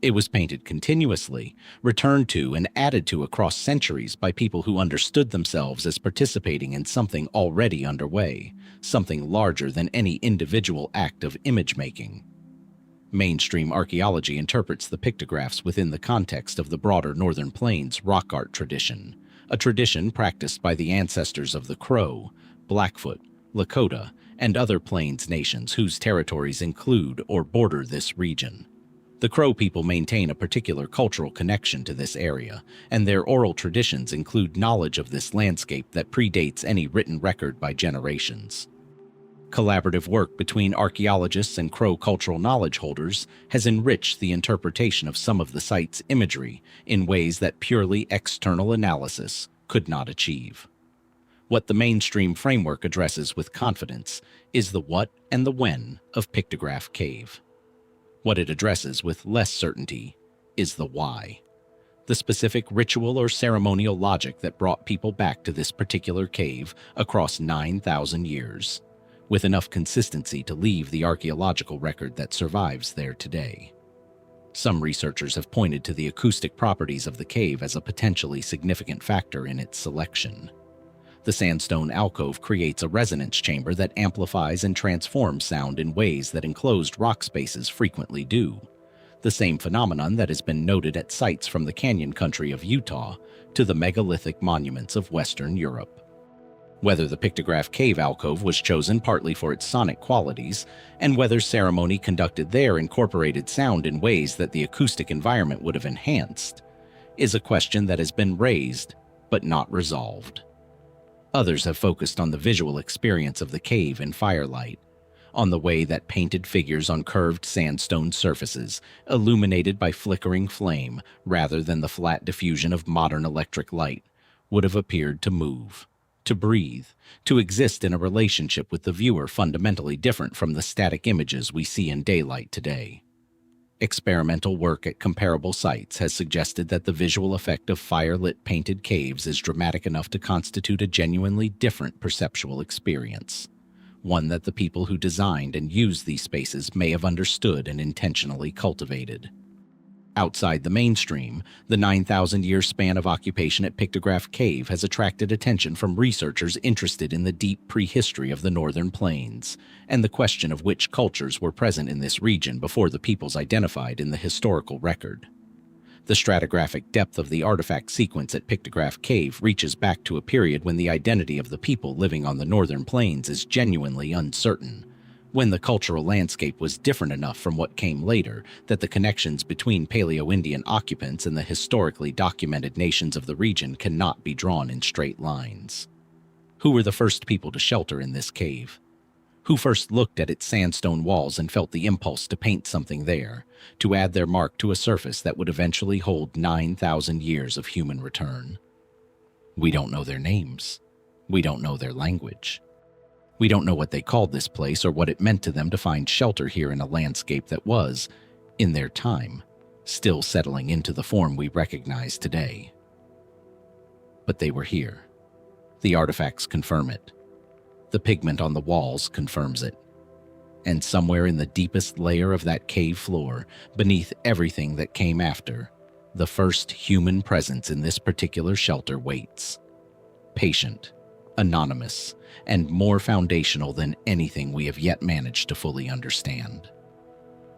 It was painted continuously, returned to and added to across centuries by people who understood themselves as participating in something already underway, something larger than any individual act of image-making. Mainstream archaeology interprets the pictographs within the context of the broader Northern Plains rock art tradition, a tradition practiced by the ancestors of the Crow, Blackfoot, Lakota, and other Plains nations whose territories include or border this region. The Crow people maintain a particular cultural connection to this area, and their oral traditions include knowledge of this landscape that predates any written record by generations. Collaborative work between archaeologists and Crow cultural knowledge holders has enriched the interpretation of some of the site's imagery in ways that purely external analysis could not achieve. What the mainstream framework addresses with confidence is the what and the when of Pictograph Cave. What it addresses with less certainty is the why, the specific ritual or ceremonial logic that brought people back to this particular cave across 9,000 years, with enough consistency to leave the archaeological record that survives there today. Some researchers have pointed to the acoustic properties of the cave as a potentially significant factor in its selection. The sandstone alcove creates a resonance chamber that amplifies and transforms sound in ways that enclosed rock spaces frequently do, the same phenomenon that has been noted at sites from the canyon country of Utah to the megalithic monuments of Western Europe. Whether the Pictograph cave alcove was chosen partly for its sonic qualities, and whether ceremony conducted there incorporated sound in ways that the acoustic environment would have enhanced, is a question that has been raised but not resolved. Others have focused on the visual experience of the cave in firelight, on the way that painted figures on curved sandstone surfaces, illuminated by flickering flame rather than the flat diffusion of modern electric light, would have appeared to move, to breathe, to exist in a relationship with the viewer fundamentally different from the static images we see in daylight today. Experimental work at comparable sites has suggested that the visual effect of fire-lit painted caves is dramatic enough to constitute a genuinely different perceptual experience, one that the people who designed and used these spaces may have understood and intentionally cultivated. Outside the mainstream, the 9,000-year span of occupation at Pictograph Cave has attracted attention from researchers interested in the deep prehistory of the northern plains, and the question of which cultures were present in this region before the peoples identified in the historical record. The stratigraphic depth of the artifact sequence at Pictograph Cave reaches back to a period when the identity of the people living on the northern plains is genuinely uncertain, when the cultural landscape was different enough from what came later that the connections between Paleo-Indian occupants and the historically documented nations of the region cannot be drawn in straight lines. Who were the first people to shelter in this cave? Who first looked at its sandstone walls and felt the impulse to paint something there, to add their mark to a surface that would eventually hold 9,000 years of human return? We don't know their names. We don't know their language. We don't know what they called this place or what it meant to them to find shelter here in a landscape that was, in their time, still settling into the form we recognize today. But they were here. The artifacts confirm it. The pigment on the walls confirms it. And somewhere in the deepest layer of that cave floor, beneath everything that came after, the first human presence in this particular shelter waits. Patient, anonymous, and more foundational than anything we have yet managed to fully understand.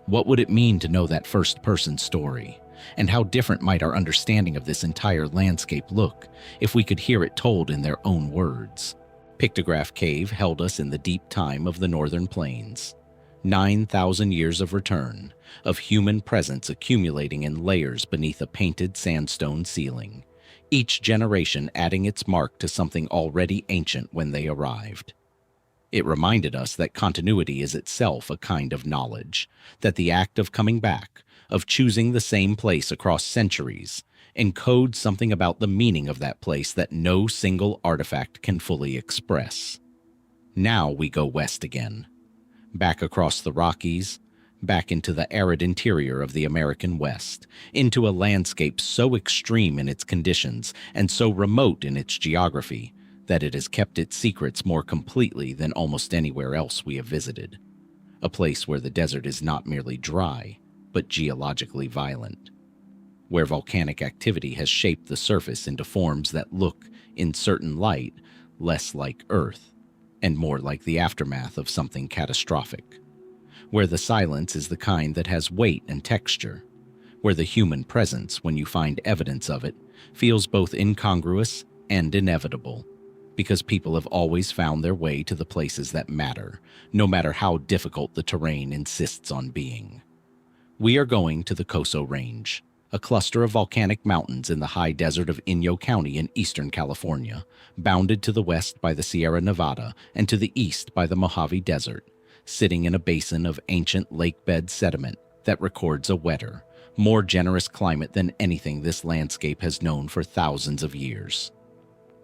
What would it mean to know that first-person story? And how different might our understanding of this entire landscape look if we could hear it told in their own words? Pictograph Cave held us in the deep time of the northern plains. 9,000 years of return, of human presence accumulating in layers beneath a painted sandstone ceiling, each generation adding its mark to something already ancient when they arrived. It reminded us that continuity is itself a kind of knowledge, that the act of coming back, of choosing the same place across centuries, encodes something about the meaning of that place that no single artifact can fully express. Now we go west again, back across the Rockies, back into the arid interior of the American West, into a landscape so extreme in its conditions and so remote in its geography that it has kept its secrets more completely than almost anywhere else we have visited. A place where the desert is not merely dry, but geologically violent, where volcanic activity has shaped the surface into forms that look, in certain light, less like Earth and more like the aftermath of something catastrophic, where the silence is the kind that has weight and texture, where the human presence, when you find evidence of it, feels both incongruous and inevitable, because people have always found their way to the places that matter, no matter how difficult the terrain insists on being. We are going to the Coso Range, a cluster of volcanic mountains in the high desert of Inyo County in eastern California, bounded to the west by the Sierra Nevada and to the east by the Mojave Desert, sitting in a basin of ancient lakebed sediment that records a wetter, more generous climate than anything this landscape has known for thousands of years.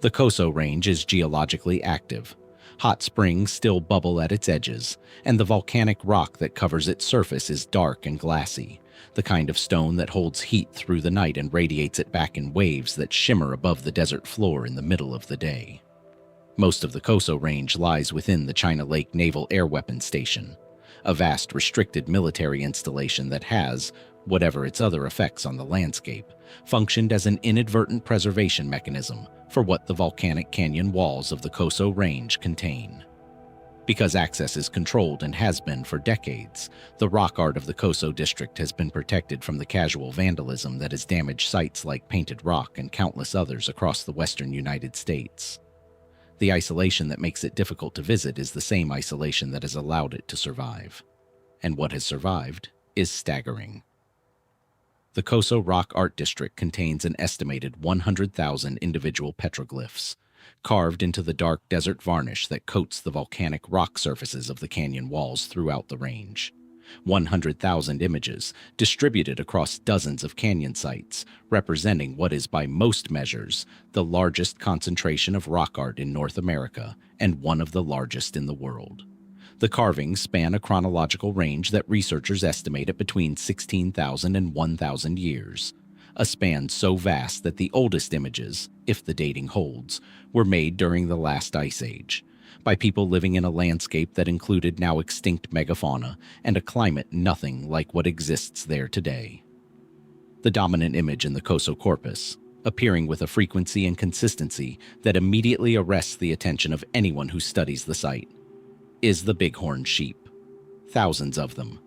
The Coso Range is geologically active. Hot springs still bubble at its edges, and the volcanic rock that covers its surface is dark and glassy, the kind of stone that holds heat through the night and radiates it back in waves that shimmer above the desert floor in the middle of the day. Most of the Coso Range lies within the China Lake Naval Air Weapons Station, a vast restricted military installation that has, whatever its other effects on the landscape, functioned as an inadvertent preservation mechanism for what the volcanic canyon walls of the Coso Range contain. Because access is controlled and has been for decades, the rock art of the Coso district has been protected from the casual vandalism that has damaged sites like Painted Rock and countless others across the western United States. The isolation that makes it difficult to visit is the same isolation that has allowed it to survive. And what has survived is staggering. The Coso Rock Art District contains an estimated 100,000 individual petroglyphs, carved into the dark desert varnish that coats the volcanic rock surfaces of the canyon walls throughout the range. 100,000 images distributed across dozens of canyon sites, representing what is by most measures the largest concentration of rock art in North America and one of the largest in the world. The carvings span a chronological range that researchers estimate at between 16,000 and 1,000 years, a span so vast that the oldest images, if the dating holds, were made during the last ice age, by people living in a landscape that included now extinct megafauna and a climate nothing like what exists there today. The dominant image in the Coso corpus, appearing with a frequency and consistency that immediately arrests the attention of anyone who studies the site, is the bighorn sheep. Thousands of them,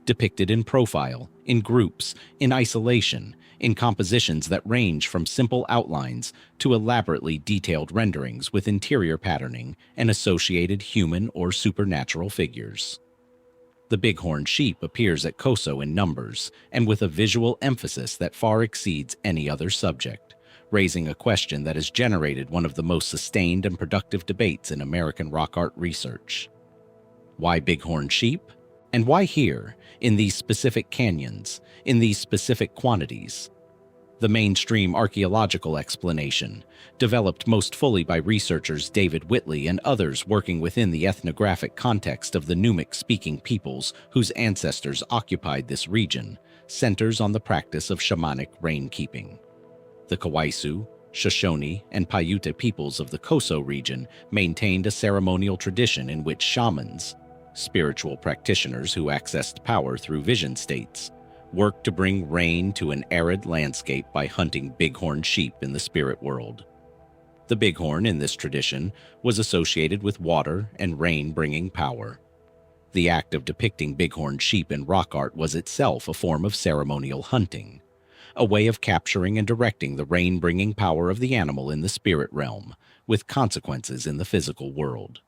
depicted in profile, in groups, in isolation, in compositions that range from simple outlines to elaborately detailed renderings with interior patterning and associated human or supernatural figures. The bighorn sheep appears at Coso in numbers and with a visual emphasis that far exceeds any other subject, raising a question that has generated one of the most sustained and productive debates in American rock art research. Why bighorn sheep? And why here, in these specific canyons, in these specific quantities? The mainstream archaeological explanation, developed most fully by researchers David Whitley and others working within the ethnographic context of the Numic-speaking peoples whose ancestors occupied this region, centers on the practice of shamanic rain-keeping. The Kawaisu, Shoshone, and Paiute peoples of the Coso region maintained a ceremonial tradition in which shamans, spiritual practitioners who accessed power through vision states, worked to bring rain to an arid landscape by hunting bighorn sheep in the spirit world. The bighorn in this tradition was associated with water and rain-bringing power. The act of depicting bighorn sheep in rock art was itself a form of ceremonial hunting, a way of capturing and directing the rain-bringing power of the animal in the spirit realm, with consequences in the physical world.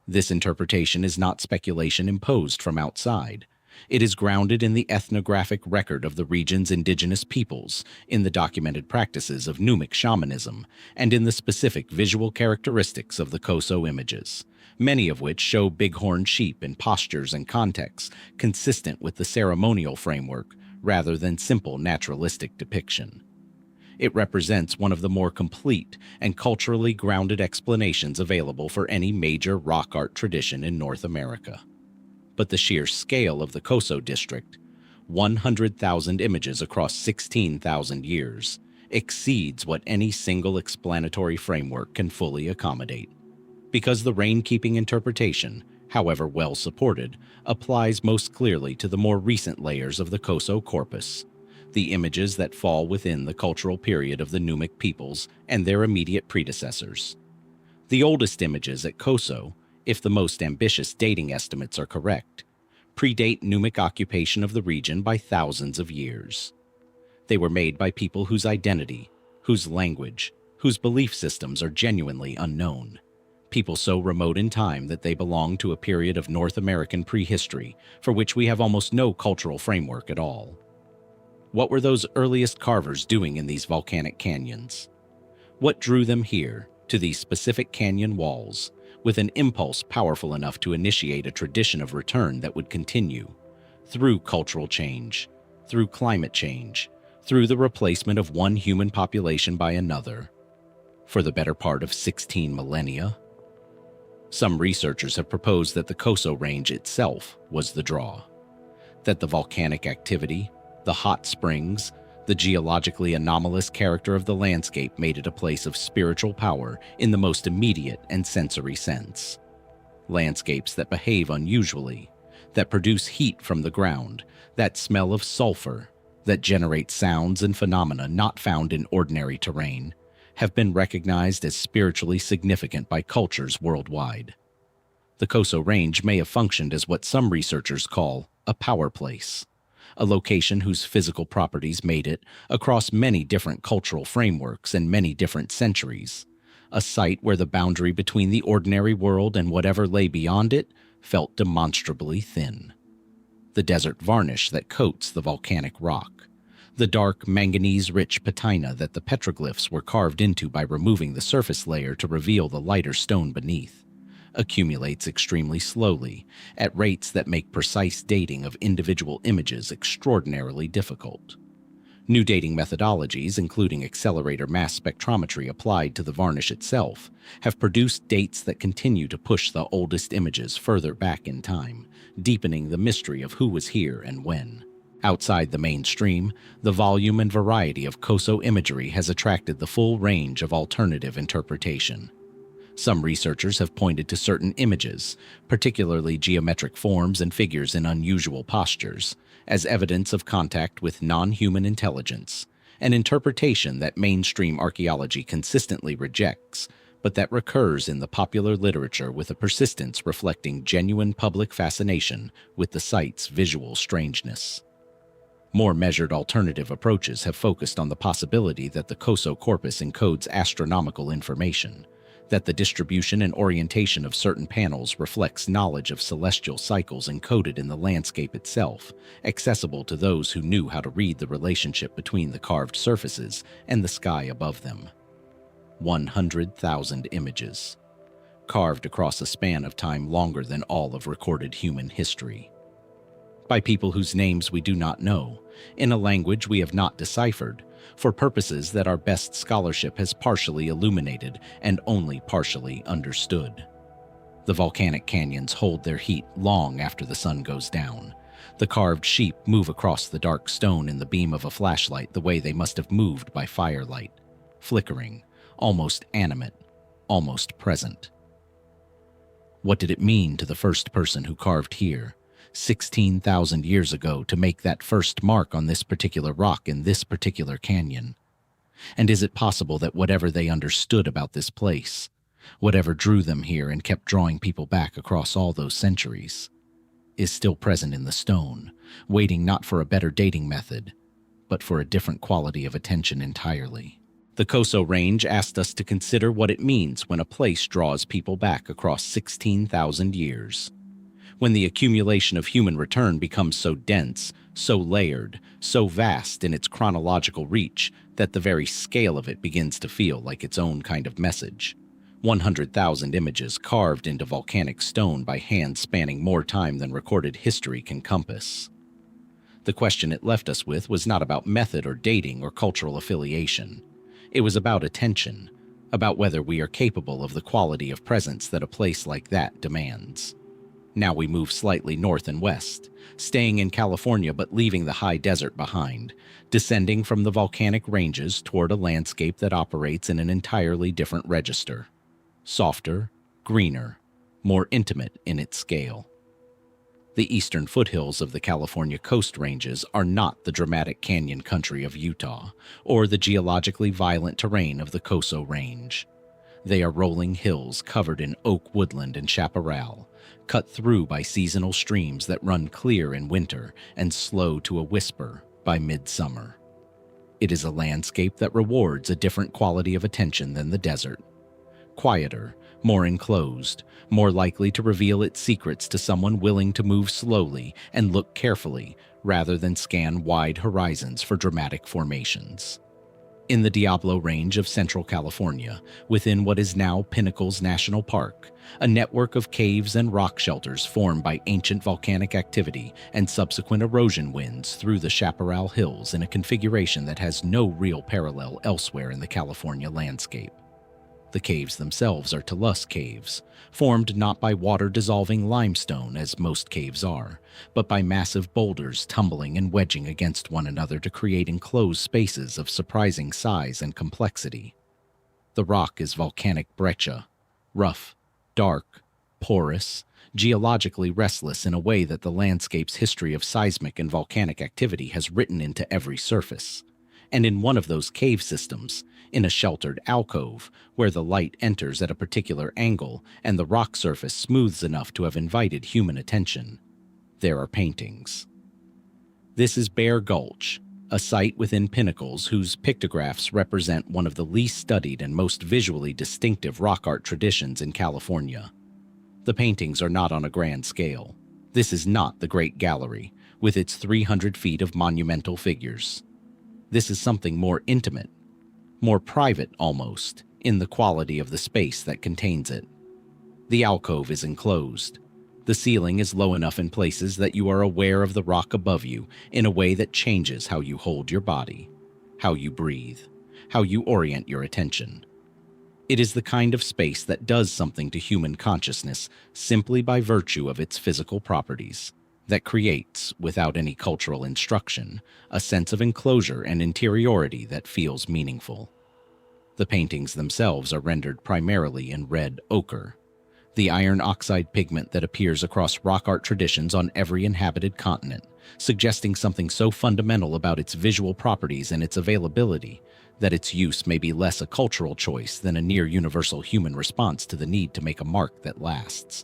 This interpretation is not speculation imposed from outside. It is grounded in the ethnographic record of the region's indigenous peoples, in the documented practices of Numic shamanism, and in the specific visual characteristics of the Coso images, many of which show bighorn sheep in postures and contexts consistent with the ceremonial framework rather than simple naturalistic depiction. It represents one of the more complete and culturally grounded explanations available for any major rock art tradition in North America. But the sheer scale of the Coso district, 100,000 images across 16,000 years, exceeds what any single explanatory framework can fully accommodate. Because the rain-keeping interpretation, however well supported, applies most clearly to the more recent layers of the Coso corpus, the images that fall within the cultural period of the Numic peoples and their immediate predecessors. The oldest images at Coso, if the most ambitious dating estimates are correct, predate Numic occupation of the region by thousands of years. They were made by people whose identity, whose language, whose belief systems are genuinely unknown. People so remote in time that they belong to a period of North American prehistory for which we have almost no cultural framework at all. What were those earliest carvers doing in these volcanic canyons? What drew them here, to these specific canyon walls, with an impulse powerful enough to initiate a tradition of return that would continue, through cultural change, through climate change, through the replacement of one human population by another, for the better part of 16 millennia? Some researchers have proposed that the Coso Range itself was the draw, that the volcanic activity, the hot springs, the geologically anomalous character of the landscape made it a place of spiritual power in the most immediate and sensory sense. Landscapes that behave unusually, that produce heat from the ground, that smell of sulfur, that generate sounds and phenomena not found in ordinary terrain, have been recognized as spiritually significant by cultures worldwide. The Coso Range may have functioned as what some researchers call a power place, a location whose physical properties made it, across many different cultural frameworks and many different centuries, a site where the boundary between the ordinary world and whatever lay beyond it felt demonstrably thin. The desert varnish that coats the volcanic rock, the dark manganese-rich patina that the petroglyphs were carved into by removing the surface layer to reveal the lighter stone beneath, accumulates extremely slowly at rates that make precise dating of individual images extraordinarily difficult. New dating methodologies, including accelerator mass spectrometry applied to the varnish itself, have produced dates that continue to push the oldest images further back in time, deepening the mystery of who was here and when. Outside the mainstream, the volume and variety of Coso imagery has attracted the full range of alternative interpretation. Some researchers have pointed to certain images, particularly geometric forms and figures in unusual postures, as evidence of contact with non-human intelligence, an interpretation that mainstream archaeology consistently rejects, but that recurs in the popular literature with a persistence reflecting genuine public fascination with the site's visual strangeness. More measured alternative approaches have focused on the possibility that the Coso corpus encodes astronomical information, that the distribution and orientation of certain panels reflects knowledge of celestial cycles encoded in the landscape itself, accessible to those who knew how to read the relationship between the carved surfaces and the sky above them. 100,000 images, carved across a span of time longer than all of recorded human history. By people whose names we do not know, in a language we have not deciphered, for purposes that our best scholarship has partially illuminated and only partially understood. The volcanic canyons hold their heat long after the sun goes down. The carved sheep move across the dark stone in the beam of a flashlight the way they must have moved by firelight, flickering, almost animate, almost present. What did it mean to the first person who carved here, 16,000 years ago, to make that first mark on this particular rock in this particular canyon? And is it possible that whatever they understood about this place, whatever drew them here and kept drawing people back across all those centuries, is still present in the stone, waiting not for a better dating method, but for a different quality of attention entirely? The Coso Range asked us to consider what it means when a place draws people back across 16,000 years. When the accumulation of human return becomes so dense, so layered, so vast in its chronological reach that the very scale of it begins to feel like its own kind of message. 100,000 images carved into volcanic stone by hands spanning more time than recorded history can compass. The question it left us with was not about method or dating or cultural affiliation. It was about attention, about whether we are capable of the quality of presence that a place like that demands. Now we move slightly north and west, staying in California but leaving the high desert behind, descending from the volcanic ranges toward a landscape that operates in an entirely different register. Softer, greener, more intimate in its scale. The eastern foothills of the California Coast Ranges are not the dramatic canyon country of Utah, or the geologically violent terrain of the Coso Range. They are rolling hills covered in oak woodland and chaparral, cut through by seasonal streams that run clear in winter and slow to a whisper by midsummer. It is a landscape that rewards a different quality of attention than the desert. Quieter, more enclosed, more likely to reveal its secrets to someone willing to move slowly and look carefully rather than scan wide horizons for dramatic formations. In the Diablo Range of Central California, within what is now Pinnacles National Park, a network of caves and rock shelters formed by ancient volcanic activity and subsequent erosion winds through the Chaparral Hills in a configuration that has no real parallel elsewhere in the California landscape. The caves themselves are talus caves, formed not by water-dissolving limestone as most caves are, but by massive boulders tumbling and wedging against one another to create enclosed spaces of surprising size and complexity. The rock is volcanic breccia, rough, dark, porous, geologically restless in a way that the landscape's history of seismic and volcanic activity has written into every surface. And in one of those cave systems, in a sheltered alcove, where the light enters at a particular angle and the rock surface smooths enough to have invited human attention, there are paintings. This is Bear Gulch, a site within Pinnacles whose pictographs represent one of the least studied and most visually distinctive rock art traditions in California. The paintings are not on a grand scale. This is not the Great Gallery, with its 300 feet of monumental figures. This is something more intimate, more private almost, in the quality of the space that contains it. The alcove is enclosed. The ceiling is low enough in places that you are aware of the rock above you in a way that changes how you hold your body, how you breathe, how you orient your attention. It is the kind of space that does something to human consciousness simply by virtue of its physical properties, that creates, without any cultural instruction, a sense of enclosure and interiority that feels meaningful. The paintings themselves are rendered primarily in red ochre, the iron oxide pigment that appears across rock art traditions on every inhabited continent, suggesting something so fundamental about its visual properties and its availability that its use may be less a cultural choice than a near-universal human response to the need to make a mark that lasts.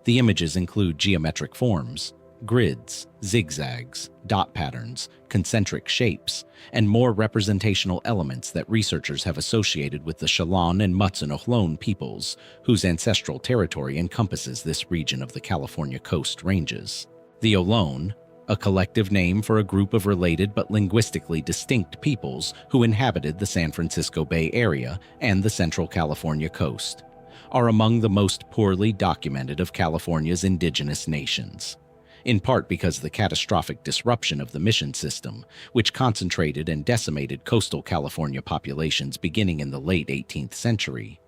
The images include geometric forms, grids, zigzags, dot patterns, concentric shapes, and more representational elements that researchers have associated with the Chelan and Mutsun peoples, whose ancestral territory encompasses this region of the California Coast Ranges. The Ohlone, a collective name for a group of related but linguistically distinct peoples who inhabited the San Francisco Bay Area and the Central California coast, are among the most poorly documented of California's indigenous nations, in part because of the catastrophic disruption of the mission system, which concentrated and decimated coastal California populations beginning in the late 18th century,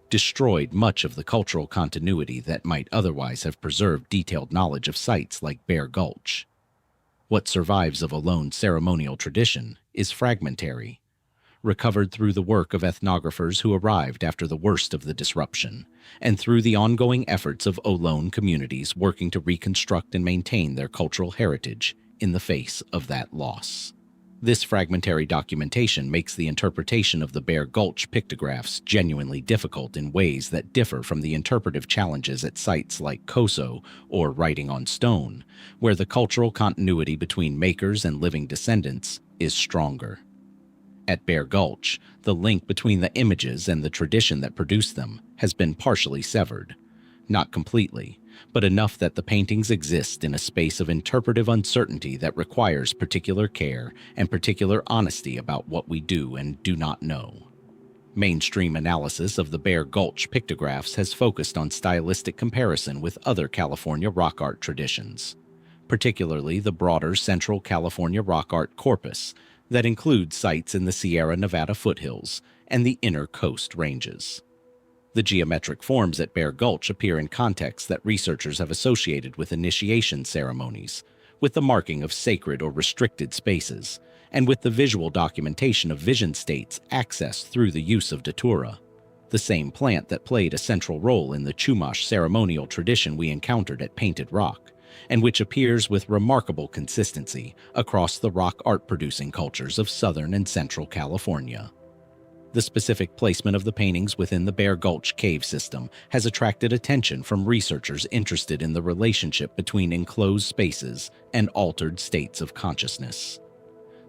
destroyed much of the cultural continuity that might otherwise have preserved detailed knowledge of sites like Bear Gulch. What survives of Ohlone ceremonial tradition is fragmentary, recovered through the work of ethnographers who arrived after the worst of the disruption, and through the ongoing efforts of Ohlone communities working to reconstruct and maintain their cultural heritage in the face of that loss. This fragmentary documentation makes the interpretation of the Bear Gulch pictographs genuinely difficult in ways that differ from the interpretive challenges at sites like Coso or Writing on Stone, where the cultural continuity between makers and living descendants is stronger. At Bear Gulch, the link between the images and the tradition that produced them has been partially severed. Not completely, but enough that the paintings exist in a space of interpretive uncertainty that requires particular care and particular honesty about what we do and do not know. Mainstream analysis of the Bear Gulch pictographs has focused on stylistic comparison with other California rock art traditions, particularly the broader Central California rock art corpus that includes sites in the Sierra Nevada foothills and the inner coast ranges. The geometric forms at Bear Gulch appear in contexts that researchers have associated with initiation ceremonies, with the marking of sacred or restricted spaces, and with the visual documentation of vision states accessed through the use of datura, the same plant that played a central role in the Chumash ceremonial tradition we encountered at Painted Rock, and which appears with remarkable consistency across the rock art-producing cultures of Southern and Central California. The specific placement of the paintings within the Bear Gulch cave system has attracted attention from researchers interested in the relationship between enclosed spaces and altered states of consciousness.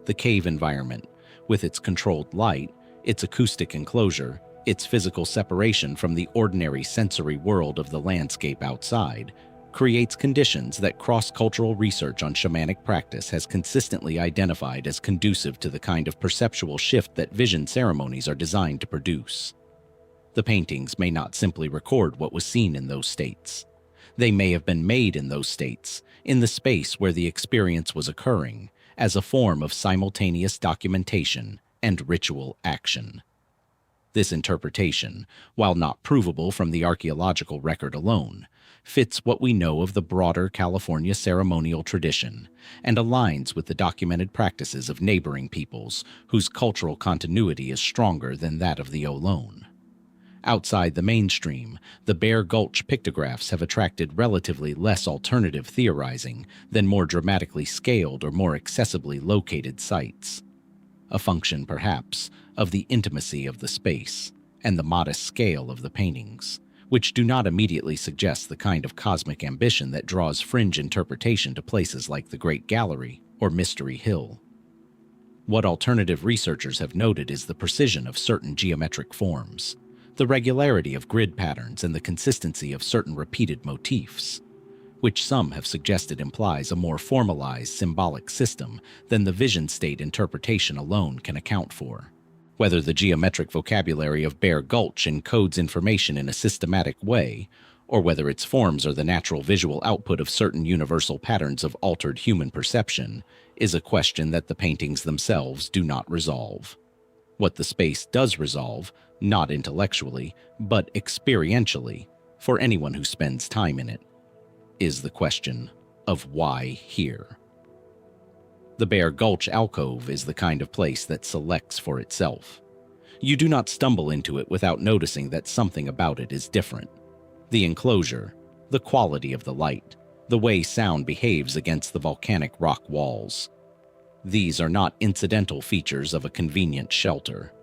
The cave environment, with its controlled light, its acoustic enclosure, its physical separation from the ordinary sensory world of the landscape outside, creates conditions that cross-cultural research on shamanic practice has consistently identified as conducive to the kind of perceptual shift that vision ceremonies are designed to produce. The paintings may not simply record what was seen in those states. They may have been made in those states, in the space where the experience was occurring, as a form of simultaneous documentation and ritual action. This interpretation, while not provable from the archaeological record alone, fits what we know of the broader California ceremonial tradition and aligns with the documented practices of neighboring peoples whose cultural continuity is stronger than that of the Ohlone. Outside the mainstream, the Bear Gulch pictographs have attracted relatively less alternative theorizing than more dramatically scaled or more accessibly located sites. A function, perhaps, of the intimacy of the space and the modest scale of the paintings, which do not immediately suggest the kind of cosmic ambition that draws fringe interpretation to places like the Great Gallery or Mystery Hill. What alternative researchers have noted is the precision of certain geometric forms, the regularity of grid patterns, and the consistency of certain repeated motifs, which some have suggested implies a more formalized symbolic system than the vision state interpretation alone can account for. Whether the geometric vocabulary of Bear Gulch encodes information in a systematic way, or whether its forms are the natural visual output of certain universal patterns of altered human perception, is a question that the paintings themselves do not resolve. What the space does resolve, not intellectually, but experientially, for anyone who spends time in it, is the question of why here. The Bear Gulch alcove is the kind of place that selects for itself. You do not stumble into it without noticing that something about it is different. The enclosure, the quality of the light, the way sound behaves against the volcanic rock walls. These are not incidental features of a convenient shelter.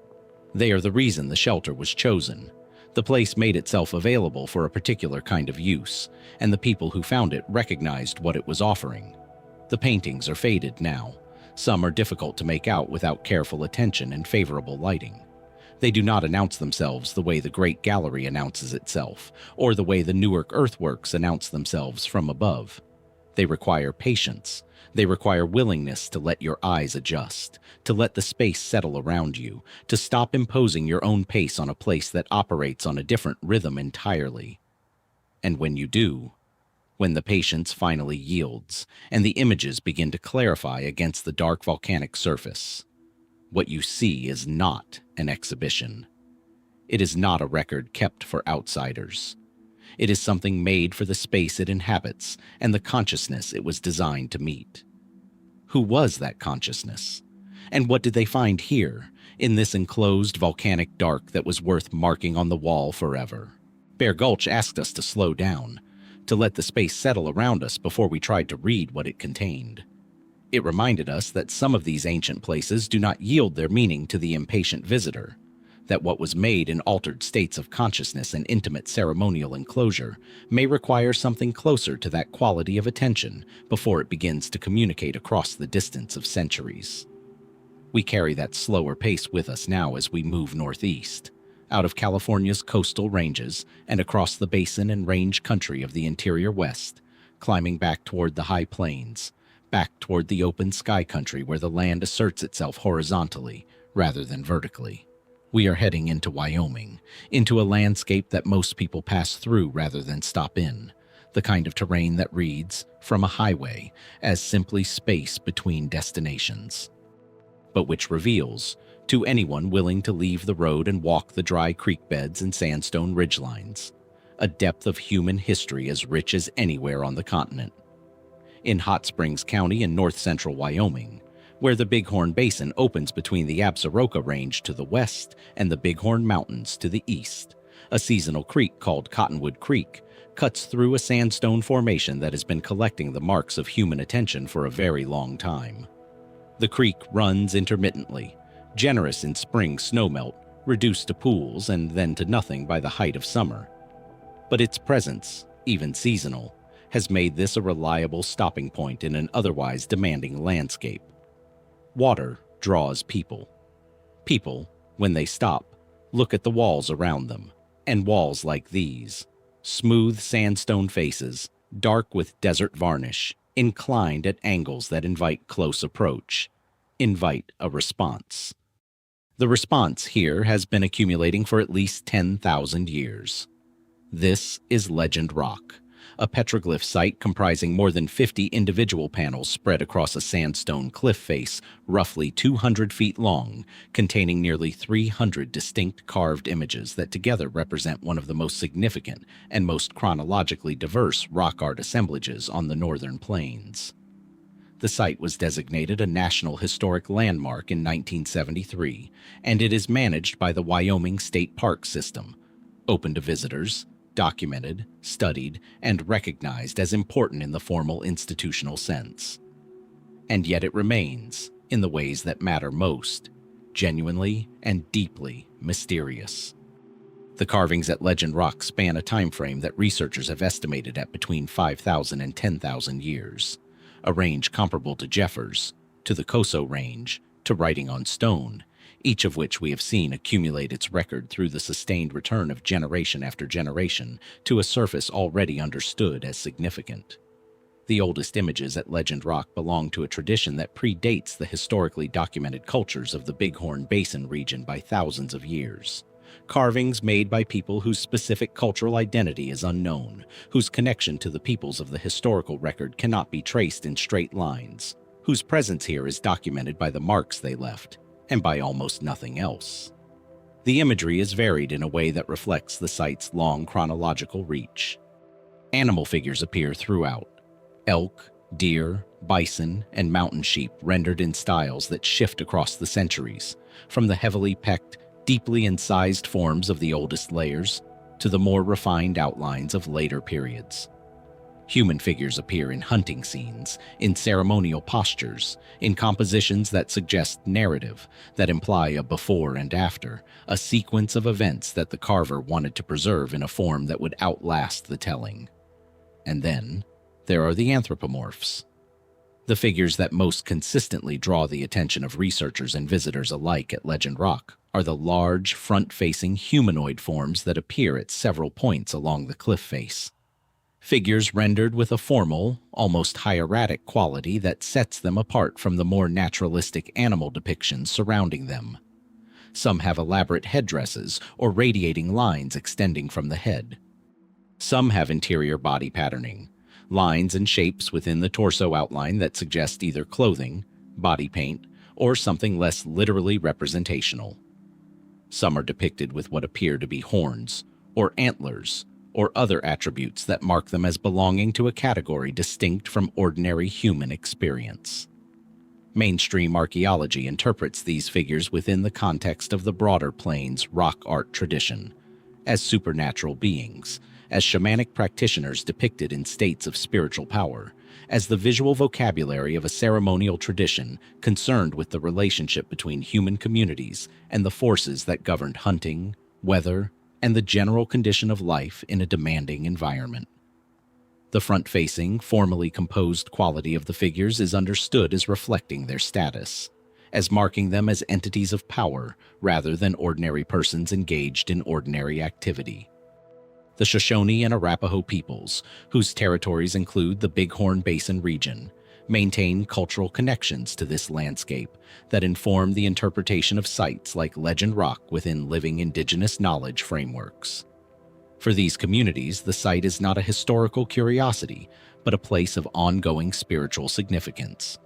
They are the reason the shelter was chosen. The place made itself available for a particular kind of use, and the people who found it recognized what it was offering. The paintings are faded now. Some are difficult to make out without careful attention and favorable lighting. They do not announce themselves the way the Great Gallery announces itself, or the way the Newark Earthworks announce themselves from above. They require patience. They require willingness to let your eyes adjust, to let the space settle around you, to stop imposing your own pace on a place that operates on a different rhythm entirely. And when you do, when the patience finally yields, and the images begin to clarify against the dark volcanic surface, what you see is not an exhibition. It is not a record kept for outsiders. It is something made for the space it inhabits and the consciousness it was designed to meet. Who was that consciousness? And what did they find here, in this enclosed volcanic dark that was worth marking on the wall forever? Bear Gulch asked us to slow down, to let the space settle around us before we tried to read what it contained. It reminded us that some of these ancient places do not yield their meaning to the impatient visitor, that what was made in altered states of consciousness and intimate ceremonial enclosure may require something closer to that quality of attention before it begins to communicate across the distance of centuries. We carry that slower pace with us now as we move northeast, out of California's coastal ranges and across the basin and range country of the interior west, climbing back toward the high plains, back toward the open sky country where the land asserts itself horizontally rather than vertically. We are heading into Wyoming, into a landscape that most people pass through rather than stop in, the kind of terrain that reads, from a highway, as simply space between destinations, but which reveals, to anyone willing to leave the road and walk the dry creek beds and sandstone ridgelines, a depth of human history as rich as anywhere on the continent. In Hot Springs County in north-central Wyoming, where the Bighorn Basin opens between the Absaroka Range to the west and the Bighorn Mountains to the east, a seasonal creek called Cottonwood Creek cuts through a sandstone formation that has been collecting the marks of human attention for a very long time. The creek runs intermittently, generous in spring snowmelt, reduced to pools and then to nothing by the height of summer. But its presence, even seasonal, has made this a reliable stopping point in an otherwise demanding landscape. Water draws people. People, when they stop, look at the walls around them, and walls like these, smooth sandstone faces, dark with desert varnish, inclined at angles that invite close approach, invite a response. The response here has been accumulating for at least 10,000 years. This is Legend Rock, a petroglyph site comprising more than 50 individual panels spread across a sandstone cliff face roughly 200 feet long, containing nearly 300 distinct carved images that together represent one of the most significant and most chronologically diverse rock art assemblages on the northern plains. The site was designated a National Historic Landmark in 1973, and it is managed by the Wyoming State Park System, open to visitors, documented, studied, and recognized as important in the formal institutional sense. And yet it remains, in the ways that matter most, genuinely and deeply mysterious. The carvings at Legend Rock span a time frame that researchers have estimated at between 5,000 and 10,000 years, a range comparable to Jeffers, to the Coso Range, to writing on stone, each of which we have seen accumulate its record through the sustained return of generation after generation to a surface already understood as significant. The oldest images at Legend Rock belong to a tradition that predates the historically documented cultures of the Bighorn Basin region by thousands of years. Carvings made by people whose specific cultural identity is unknown, whose connection to the peoples of the historical record cannot be traced in straight lines, whose presence here is documented by the marks they left, and by almost nothing else. The imagery is varied in a way that reflects the site's long chronological reach. Animal figures appear throughout: elk, deer, bison, and mountain sheep rendered in styles that shift across the centuries, from the heavily pecked, deeply incised forms of the oldest layers to the more refined outlines of later periods. Human figures appear in hunting scenes, in ceremonial postures, in compositions that suggest narrative, that imply a before and after, a sequence of events that the carver wanted to preserve in a form that would outlast the telling. And then, there are the anthropomorphs. The figures that most consistently draw the attention of researchers and visitors alike at Legend Rock are the large, front-facing humanoid forms that appear at several points along the cliff face. Figures rendered with a formal, almost hieratic quality that sets them apart from the more naturalistic animal depictions surrounding them. Some have elaborate headdresses or radiating lines extending from the head. Some have interior body patterning, lines and shapes within the torso outline that suggest either clothing, body paint, or something less literally representational. Some are depicted with what appear to be horns, or antlers, or other attributes that mark them as belonging to a category distinct from ordinary human experience. Mainstream archaeology interprets these figures within the context of the broader plains rock art tradition, as supernatural beings, as shamanic practitioners depicted in states of spiritual power, as the visual vocabulary of a ceremonial tradition concerned with the relationship between human communities and the forces that governed hunting, weather, and the general condition of life in a demanding environment. The front-facing, formally composed quality of the figures is understood as reflecting their status, as marking them as entities of power rather than ordinary persons engaged in ordinary activity. The Shoshone and Arapaho peoples, whose territories include the Bighorn Basin region, maintain cultural connections to this landscape that inform the interpretation of sites like Legend Rock within living indigenous knowledge frameworks. For these communities, the site is not a historical curiosity, but a place of ongoing spiritual significance,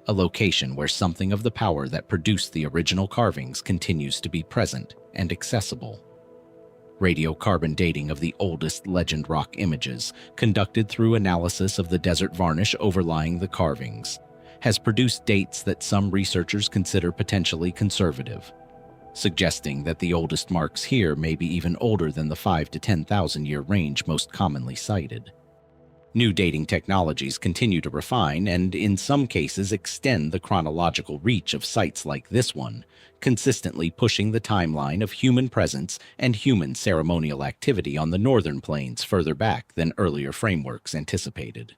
a location where something of the power that produced the original carvings continues to be present and accessible. Radiocarbon dating of the oldest Legend Rock images, conducted through analysis of the desert varnish overlying the carvings, has produced dates that some researchers consider potentially conservative, suggesting that the oldest marks here may be even older than the 5,000 to 10,000 year range most commonly cited. New dating technologies continue to refine and, in some cases, extend the chronological reach of sites like this one, consistently pushing the timeline of human presence and human ceremonial activity on the northern plains further back than earlier frameworks anticipated.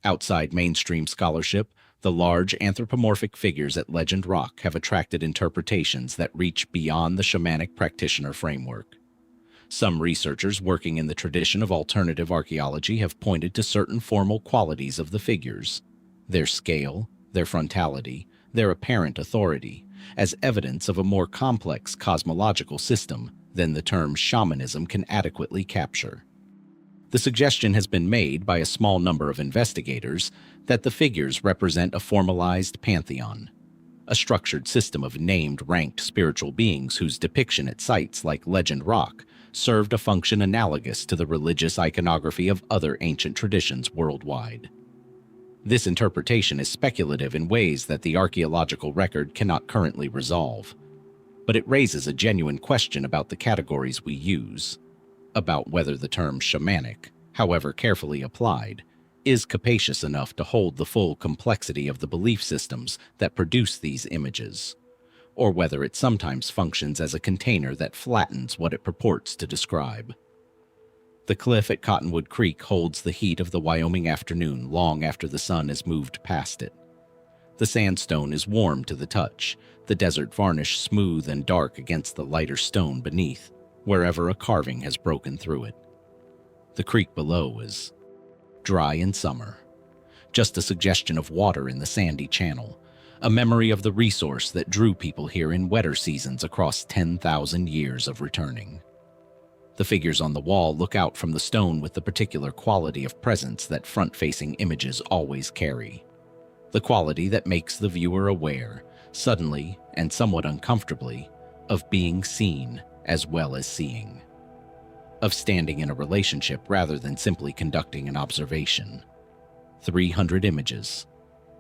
Outside mainstream scholarship, the large anthropomorphic figures at Legend Rock have attracted interpretations that reach beyond the shamanic practitioner framework. Some researchers working in the tradition of alternative archaeology have pointed to certain formal qualities of the figures, their scale, their frontality, their apparent authority, as evidence of a more complex cosmological system than the term shamanism can adequately capture. The suggestion has been made by a small number of investigators that the figures represent a formalized pantheon, a structured system of named ranked spiritual beings whose depiction at sites like Legend Rock served a function analogous to the religious iconography of other ancient traditions worldwide. This interpretation is speculative in ways that the archaeological record cannot currently resolve, but it raises a genuine question about the categories we use, about whether the term shamanic, however carefully applied, is capacious enough to hold the full complexity of the belief systems that produce these images, or whether it sometimes functions as a container that flattens what it purports to describe. The cliff at Cottonwood Creek holds the heat of the Wyoming afternoon long after the sun has moved past it. The sandstone is warm to the touch, the desert varnish smooth and dark against the lighter stone beneath, wherever a carving has broken through it. The creek below is dry in summer, just a suggestion of water in the sandy channel, a memory of the resource that drew people here in wetter seasons across 10,000 years of returning. The figures on the wall look out from the stone with the particular quality of presence that front-facing images always carry. The quality that makes the viewer aware, suddenly and somewhat uncomfortably, of being seen as well as seeing. Of standing in a relationship rather than simply conducting an observation. 300 images,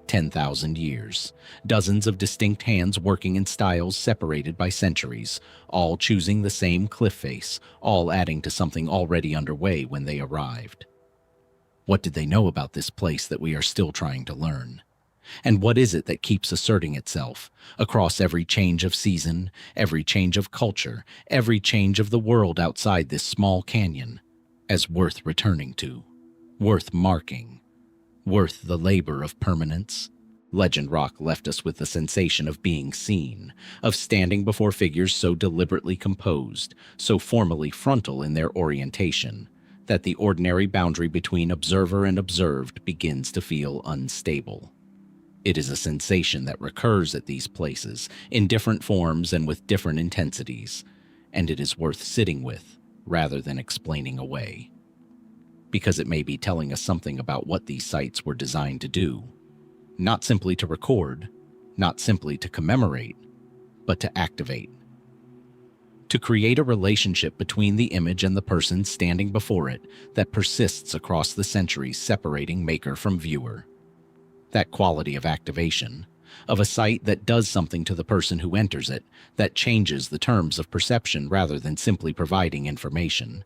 10,000 years, dozens of distinct hands working in styles separated by centuries, all choosing the same cliff face, all adding to something already underway when they arrived. What did they know about this place that we are still trying to learn? And what is it that keeps asserting itself across every change of season, every change of culture, every change of the world outside this small canyon, as worth returning to, worth marking, worth the labor of permanence? Legend Rock left us with the sensation of being seen, of standing before figures so deliberately composed, so formally frontal in their orientation, that the ordinary boundary between observer and observed begins to feel unstable. It is a sensation that recurs at these places, in different forms and with different intensities, and it is worth sitting with, rather than explaining away. Because it may be telling us something about what these sites were designed to do, not simply to record, not simply to commemorate, but to activate. To create a relationship between the image and the person standing before it that persists across the centuries, separating maker from viewer. That quality of activation, of a site that does something to the person who enters it, that changes the terms of perception rather than simply providing information,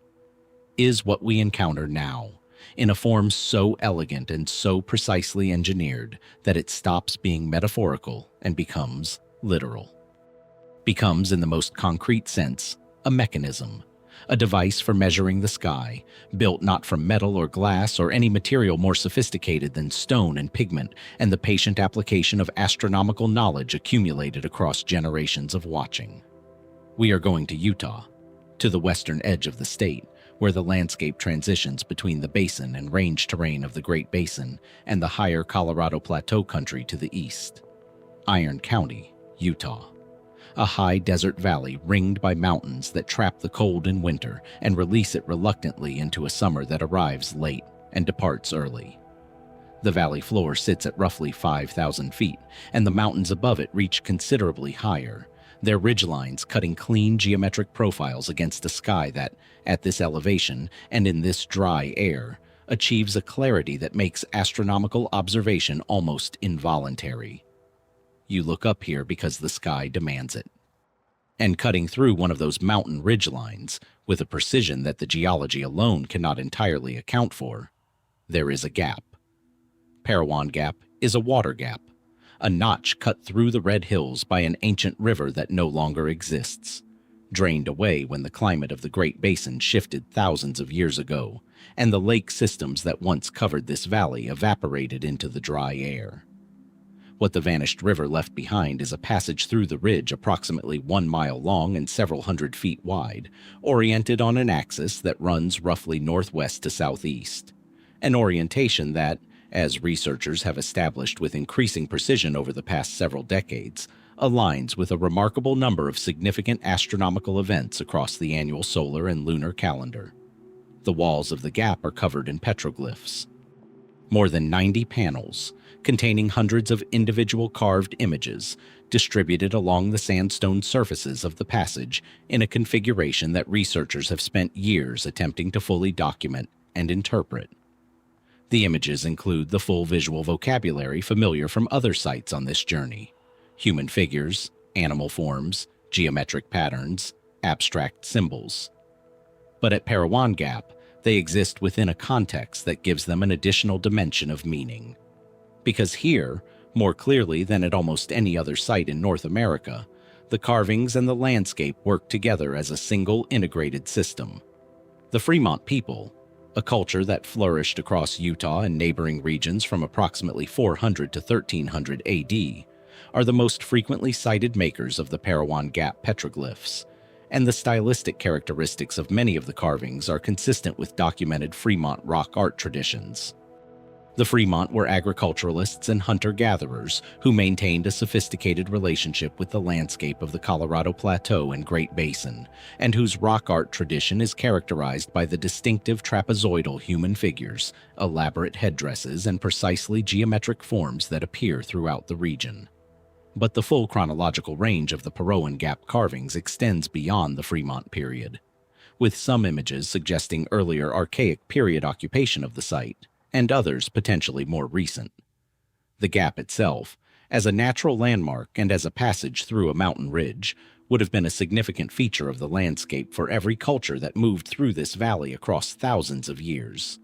is what we encounter now, in a form so elegant and so precisely engineered that it stops being metaphorical and becomes literal. Becomes, in the most concrete sense, a mechanism, a device for measuring the sky, built not from metal or glass or any material more sophisticated than stone and pigment and the patient application of astronomical knowledge accumulated across generations of watching. We are going to Utah, to the western edge of the state, where the landscape transitions between the basin and range terrain of the Great Basin and the higher Colorado Plateau country to the east. Iron County, Utah. A high desert valley ringed by mountains that trap the cold in winter and release it reluctantly into a summer that arrives late and departs early. The valley floor sits at roughly 5,000 feet, and the mountains above it reach considerably higher, their ridgelines cutting clean geometric profiles against a sky that, at this elevation and in this dry air, achieves a clarity that makes astronomical observation almost involuntary. You look up here because the sky demands it. And cutting through one of those mountain ridgelines, with a precision that the geology alone cannot entirely account for, there is a gap. Parowan Gap is a water gap, a notch cut through the red hills by an ancient river that no longer exists, drained away when the climate of the Great Basin shifted thousands of years ago, and the lake systems that once covered this valley evaporated into the dry air. What the vanished river left behind is a passage through the ridge approximately 1 mile long and several hundred feet wide, oriented on an axis that runs roughly northwest to southeast, an orientation that, as researchers have established with increasing precision over the past several decades, aligns with a remarkable number of significant astronomical events across the annual solar and lunar calendar. The walls of the gap are covered in petroglyphs. More than 90 panels, containing hundreds of individual carved images, distributed along the sandstone surfaces of the passage in a configuration that researchers have spent years attempting to fully document and interpret. The images include the full visual vocabulary familiar from other sites on this journey: human figures, animal forms, geometric patterns, abstract symbols. But at Parowan Gap, they exist within a context that gives them an additional dimension of meaning. Because here, more clearly than at almost any other site in North America, the carvings and the landscape work together as a single integrated system. The Fremont people, a culture that flourished across Utah and neighboring regions from approximately 400 to 1300 AD, are the most frequently cited makers of the Parowan Gap petroglyphs, and the stylistic characteristics of many of the carvings are consistent with documented Fremont rock art traditions. The Fremont were agriculturalists and hunter-gatherers who maintained a sophisticated relationship with the landscape of the Colorado Plateau and Great Basin, and whose rock art tradition is characterized by the distinctive trapezoidal human figures, elaborate headdresses, and precisely geometric forms that appear throughout the region. But the full chronological range of the Parowan Gap carvings extends beyond the Fremont period, with some images suggesting earlier archaic period occupation of the site, and others potentially more recent. The gap itself, as a natural landmark and as a passage through a mountain ridge, would have been a significant feature of the landscape for every culture that moved through this valley across thousands of years.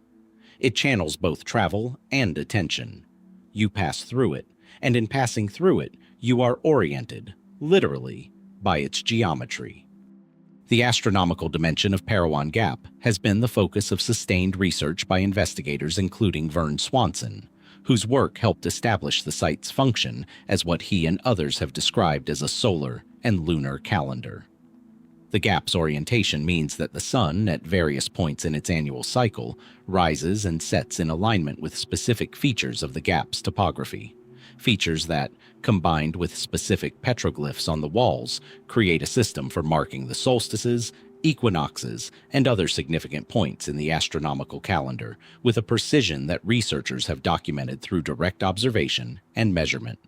It channels both travel and attention. You pass through it, and in passing through it, you are oriented, literally, by its geometry. The astronomical dimension of Parowan Gap has been the focus of sustained research by investigators including Vern Swanson, whose work helped establish the site's function as what he and others have described as a solar and lunar calendar. The gap's orientation means that the sun, at various points in its annual cycle, rises and sets in alignment with specific features of the gap's topography. Features that, combined with specific petroglyphs on the walls, create a system for marking the solstices, equinoxes, and other significant points in the astronomical calendar with a precision that researchers have documented through direct observation and measurement.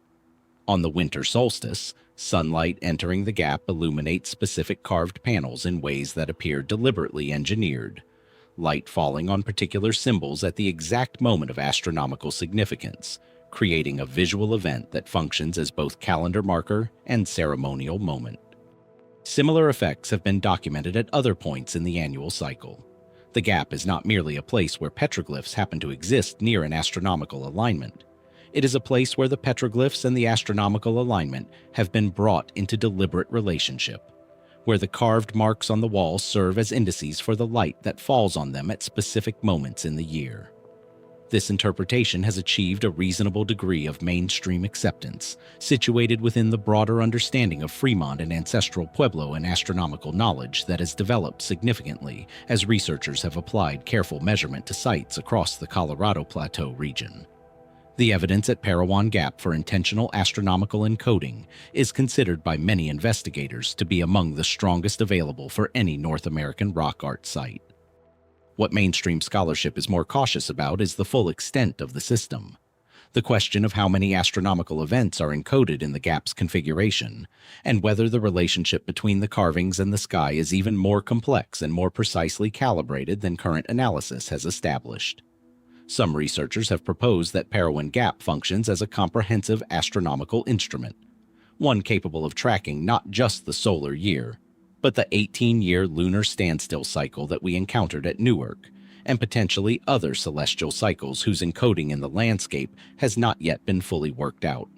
On the winter solstice, sunlight entering the gap illuminates specific carved panels in ways that appear deliberately engineered, light falling on particular symbols at the exact moment of astronomical significance, creating a visual event that functions as both calendar marker and ceremonial moment. Similar effects have been documented at other points in the annual cycle. The gap is not merely a place where petroglyphs happen to exist near an astronomical alignment. It is a place where the petroglyphs and the astronomical alignment have been brought into deliberate relationship, where the carved marks on the walls serve as indices for the light that falls on them at specific moments in the year. This interpretation has achieved a reasonable degree of mainstream acceptance, situated within the broader understanding of Fremont and ancestral Pueblo and astronomical knowledge that has developed significantly as researchers have applied careful measurement to sites across the Colorado Plateau region. The evidence at Parowan Gap for intentional astronomical encoding is considered by many investigators to be among the strongest available for any North American rock art site. What mainstream scholarship is more cautious about is the full extent of the system. The question of how many astronomical events are encoded in the gap's configuration, and whether the relationship between the carvings and the sky is even more complex and more precisely calibrated than current analysis has established. Some researchers have proposed that Parowan Gap functions as a comprehensive astronomical instrument, one capable of tracking not just the solar year, but the 18-year lunar standstill cycle that we encountered at Newark, and potentially other celestial cycles whose encoding in the landscape has not yet been fully worked out.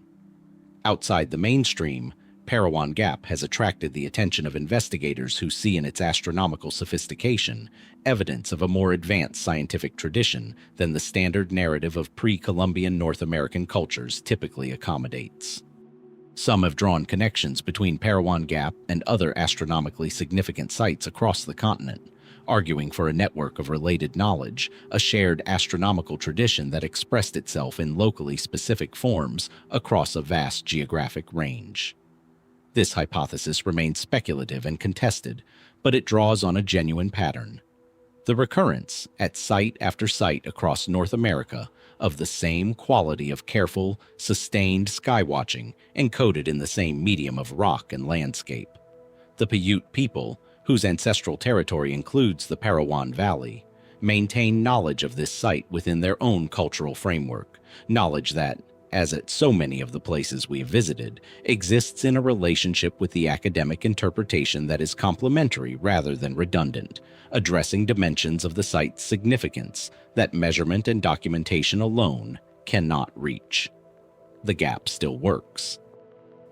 Outside the mainstream, Parowan Gap has attracted the attention of investigators who see in its astronomical sophistication evidence of a more advanced scientific tradition than the standard narrative of pre-Columbian North American cultures typically accommodates. Some have drawn connections between Parowan Gap and other astronomically significant sites across the continent, arguing for a network of related knowledge, a shared astronomical tradition that expressed itself in locally specific forms across a vast geographic range. This hypothesis remains speculative and contested, but it draws on a genuine pattern: the recurrence, at site after site across North America, of the same quality of careful, sustained skywatching encoded in the same medium of rock and landscape. The Paiute people, whose ancestral territory includes the Parowan Valley, maintain knowledge of this site within their own cultural framework, knowledge that, as at so many of the places we have visited, exists in a relationship with the academic interpretation that is complementary rather than redundant, addressing dimensions of the site's significance that measurement and documentation alone cannot reach. The gap still works.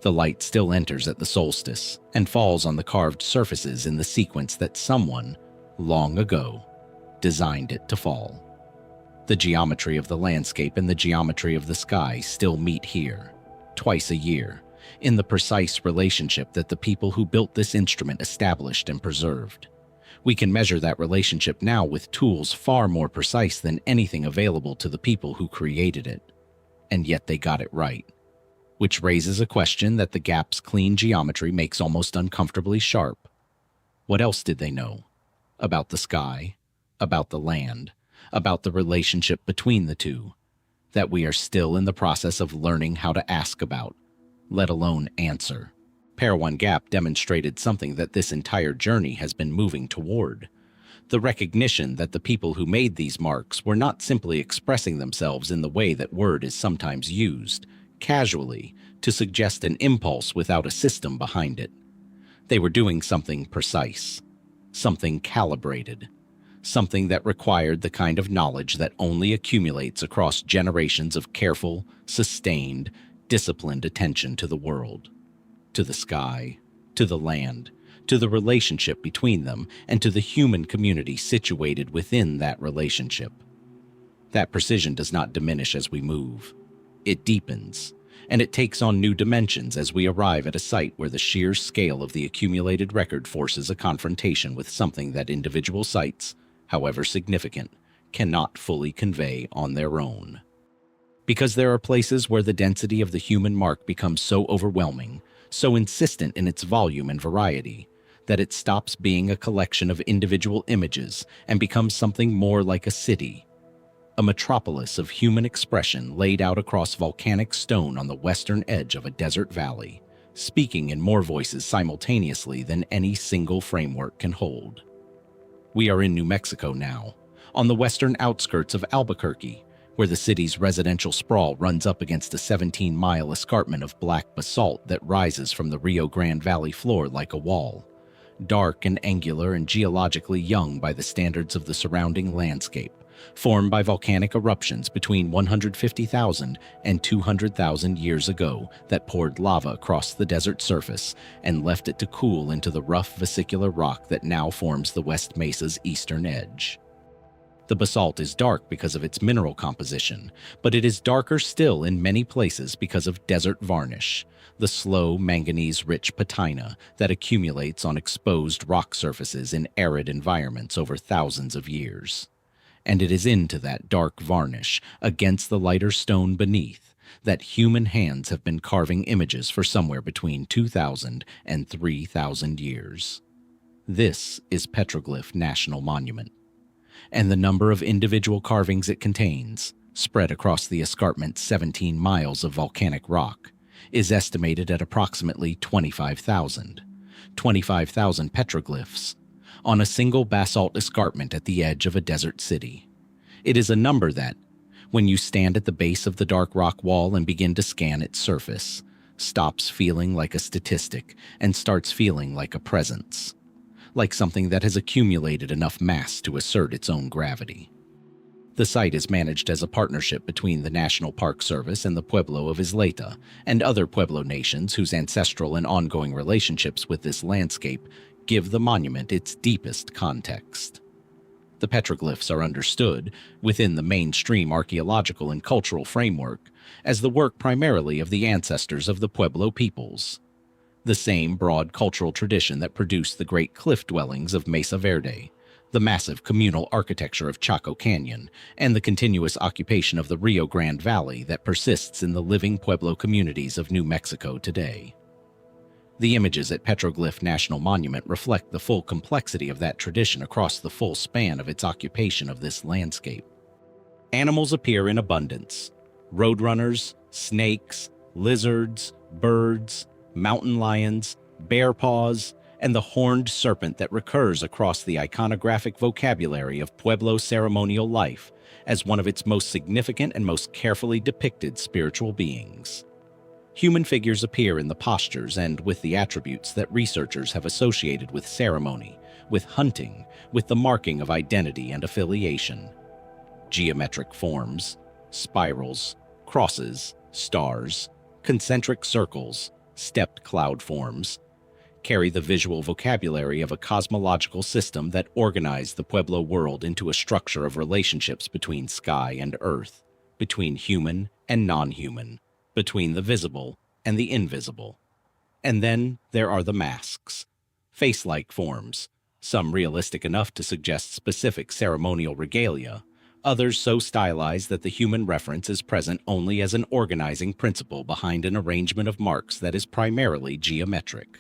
The light still enters at the solstice and falls on the carved surfaces in the sequence that someone, long ago, designed it to fall. The geometry of the landscape and the geometry of the sky still meet here, twice a year, in the precise relationship that the people who built this instrument established and preserved. We can measure that relationship now with tools far more precise than anything available to the people who created it. And yet they got it right. Which raises a question that the gap's clean geometry makes almost uncomfortably sharp. What else did they know? About the sky, about the land, about the relationship between the two, that we are still in the process of learning how to ask about, let alone answer. Parowan Gap demonstrated something that this entire journey has been moving toward. The recognition that the people who made these marks were not simply expressing themselves in the way that word is sometimes used, casually, to suggest an impulse without a system behind it. They were doing something precise, something calibrated, something that required the kind of knowledge that only accumulates across generations of careful, sustained, disciplined attention to the world, to the sky, to the land, to the relationship between them, and to the human community situated within that relationship. That precision does not diminish as we move. It deepens, and it takes on new dimensions as we arrive at a site where the sheer scale of the accumulated record forces a confrontation with something that individual sites, however significant, cannot fully convey on their own. Because there are places where the density of the human mark becomes so overwhelming, so insistent in its volume and variety, that it stops being a collection of individual images and becomes something more like a city, a metropolis of human expression laid out across volcanic stone on the western edge of a desert valley, speaking in more voices simultaneously than any single framework can hold. We are in New Mexico now, on the western outskirts of Albuquerque, where the city's residential sprawl runs up against a 17-mile escarpment of black basalt that rises from the Rio Grande Valley floor like a wall, dark and angular and geologically young by the standards of the surrounding landscape, formed by volcanic eruptions between 150,000 and 200,000 years ago that poured lava across the desert surface and left it to cool into the rough vesicular rock that now forms the West Mesa's eastern edge. The basalt is dark because of its mineral composition, but it is darker still in many places because of desert varnish, the slow manganese-rich patina that accumulates on exposed rock surfaces in arid environments over thousands of years. And it is into that dark varnish, against the lighter stone beneath, that human hands have been carving images for somewhere between 2,000 and 3,000 years. This is Petroglyph National Monument, and the number of individual carvings it contains, spread across the escarpment's 17 miles of volcanic rock, is estimated at approximately 25,000. 25,000 petroglyphs on a single basalt escarpment at the edge of a desert city. It is a number that, when you stand at the base of the dark rock wall and begin to scan its surface, stops feeling like a statistic and starts feeling like a presence, like something that has accumulated enough mass to assert its own gravity. The site is managed as a partnership between the National Park Service and the Pueblo of Isleta and other Pueblo nations whose ancestral and ongoing relationships with this landscape give the monument its deepest context. The petroglyphs are understood, within the mainstream archaeological and cultural framework, as the work primarily of the ancestors of the Pueblo peoples, the same broad cultural tradition that produced the great cliff dwellings of Mesa Verde, the massive communal architecture of Chaco Canyon, and the continuous occupation of the Rio Grande Valley that persists in the living Pueblo communities of New Mexico today. The images at Petroglyph National Monument reflect the full complexity of that tradition across the full span of its occupation of this landscape. Animals appear in abundance: roadrunners, snakes, lizards, birds, mountain lions, bear paws, and the horned serpent that recurs across the iconographic vocabulary of Pueblo ceremonial life as one of its most significant and most carefully depicted spiritual beings. Human figures appear in the postures and with the attributes that researchers have associated with ceremony, with hunting, with the marking of identity and affiliation. Geometric forms, spirals, crosses, stars, concentric circles, stepped cloud forms, carry the visual vocabulary of a cosmological system that organized the Pueblo world into a structure of relationships between sky and earth, between human and non-human, between the visible and the invisible. And then there are the masks, face-like forms, some realistic enough to suggest specific ceremonial regalia, others so stylized that the human reference is present only as an organizing principle behind an arrangement of marks that is primarily geometric.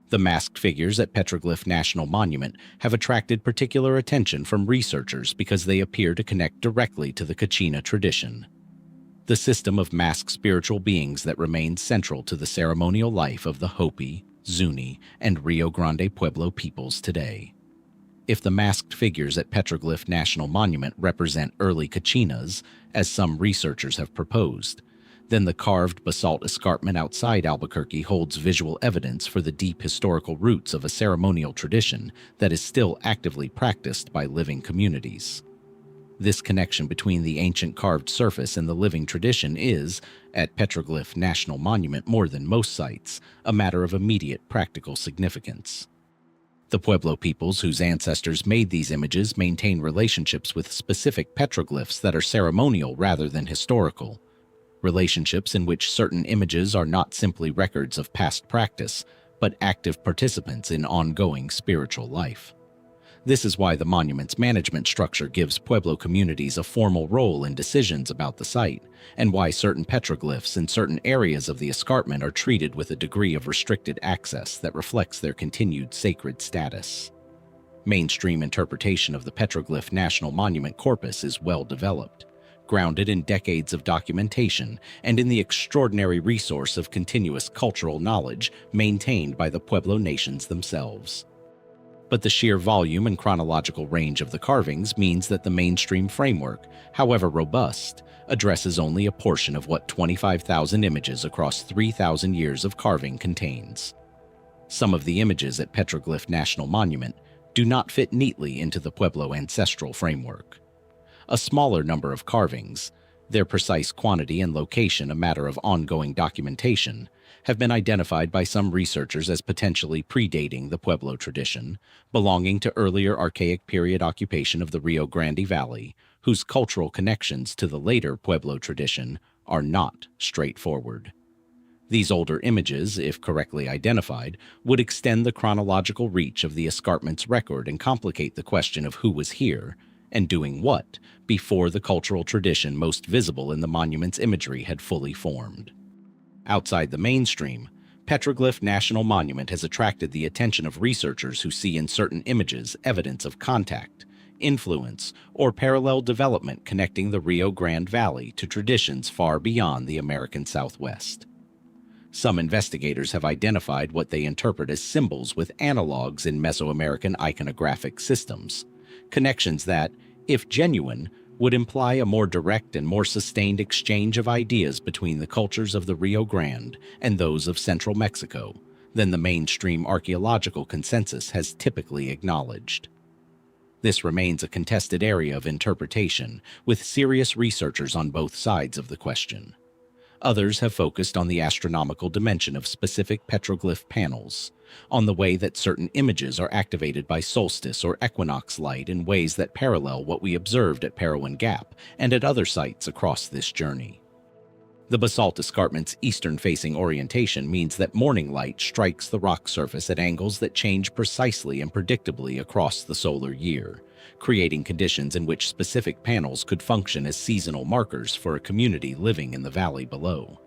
The masked figures at Petroglyph National Monument have attracted particular attention from researchers because they appear to connect directly to the Kachina tradition, the system of masked spiritual beings that remains central to the ceremonial life of the Hopi, Zuni, and Rio Grande Pueblo peoples today. If the masked figures at Petroglyph National Monument represent early Kachinas, as some researchers have proposed, then the carved basalt escarpment outside Albuquerque holds visual evidence for the deep historical roots of a ceremonial tradition that is still actively practiced by living communities. This connection between the ancient carved surface and the living tradition is, at Petroglyph National Monument more than most sites, a matter of immediate practical significance. The Pueblo peoples whose ancestors made these images maintain relationships with specific petroglyphs that are ceremonial rather than historical, relationships in which certain images are not simply records of past practice, but active participants in ongoing spiritual life. This is why the monument's management structure gives Pueblo communities a formal role in decisions about the site, and why certain petroglyphs in certain areas of the escarpment are treated with a degree of restricted access that reflects their continued sacred status. Mainstream interpretation of the Petroglyph National Monument corpus is well developed, grounded in decades of documentation and in the extraordinary resource of continuous cultural knowledge maintained by the Pueblo nations themselves. But the sheer volume and chronological range of the carvings means that the mainstream framework, however robust, addresses only a portion of what 25,000 images across 3,000 years of carving contains. Some of the images at Petroglyph National Monument do not fit neatly into the Pueblo ancestral framework. A smaller number of carvings, their precise quantity and location a matter of ongoing documentation, have been identified by some researchers as potentially predating the Pueblo tradition, belonging to earlier Archaic period occupation of the Rio Grande Valley, whose cultural connections to the later Pueblo tradition are not straightforward. These older images, if correctly identified, would extend the chronological reach of the escarpment's record and complicate the question of who was here and doing what before the cultural tradition most visible in the monument's imagery had fully formed. Outside the mainstream, Petroglyph National Monument has attracted the attention of researchers who see in certain images evidence of contact, influence, or parallel development connecting the Rio Grande Valley to traditions far beyond the American Southwest. Some investigators have identified what they interpret as symbols with analogs in Mesoamerican iconographic systems, connections that, if genuine, would imply a more direct and more sustained exchange of ideas between the cultures of the Rio Grande and those of central Mexico than the mainstream archaeological consensus has typically acknowledged. This remains a contested area of interpretation, with serious researchers on both sides of the question. Others have focused on the astronomical dimension of specific petroglyph panels, on the way that certain images are activated by solstice or equinox light in ways that parallel what we observed at Parowan Gap and at other sites across this journey. The basalt escarpment's eastern-facing orientation means that morning light strikes the rock surface at angles that change precisely and predictably across the solar year, creating conditions in which specific panels could function as seasonal markers for a community living in the valley below.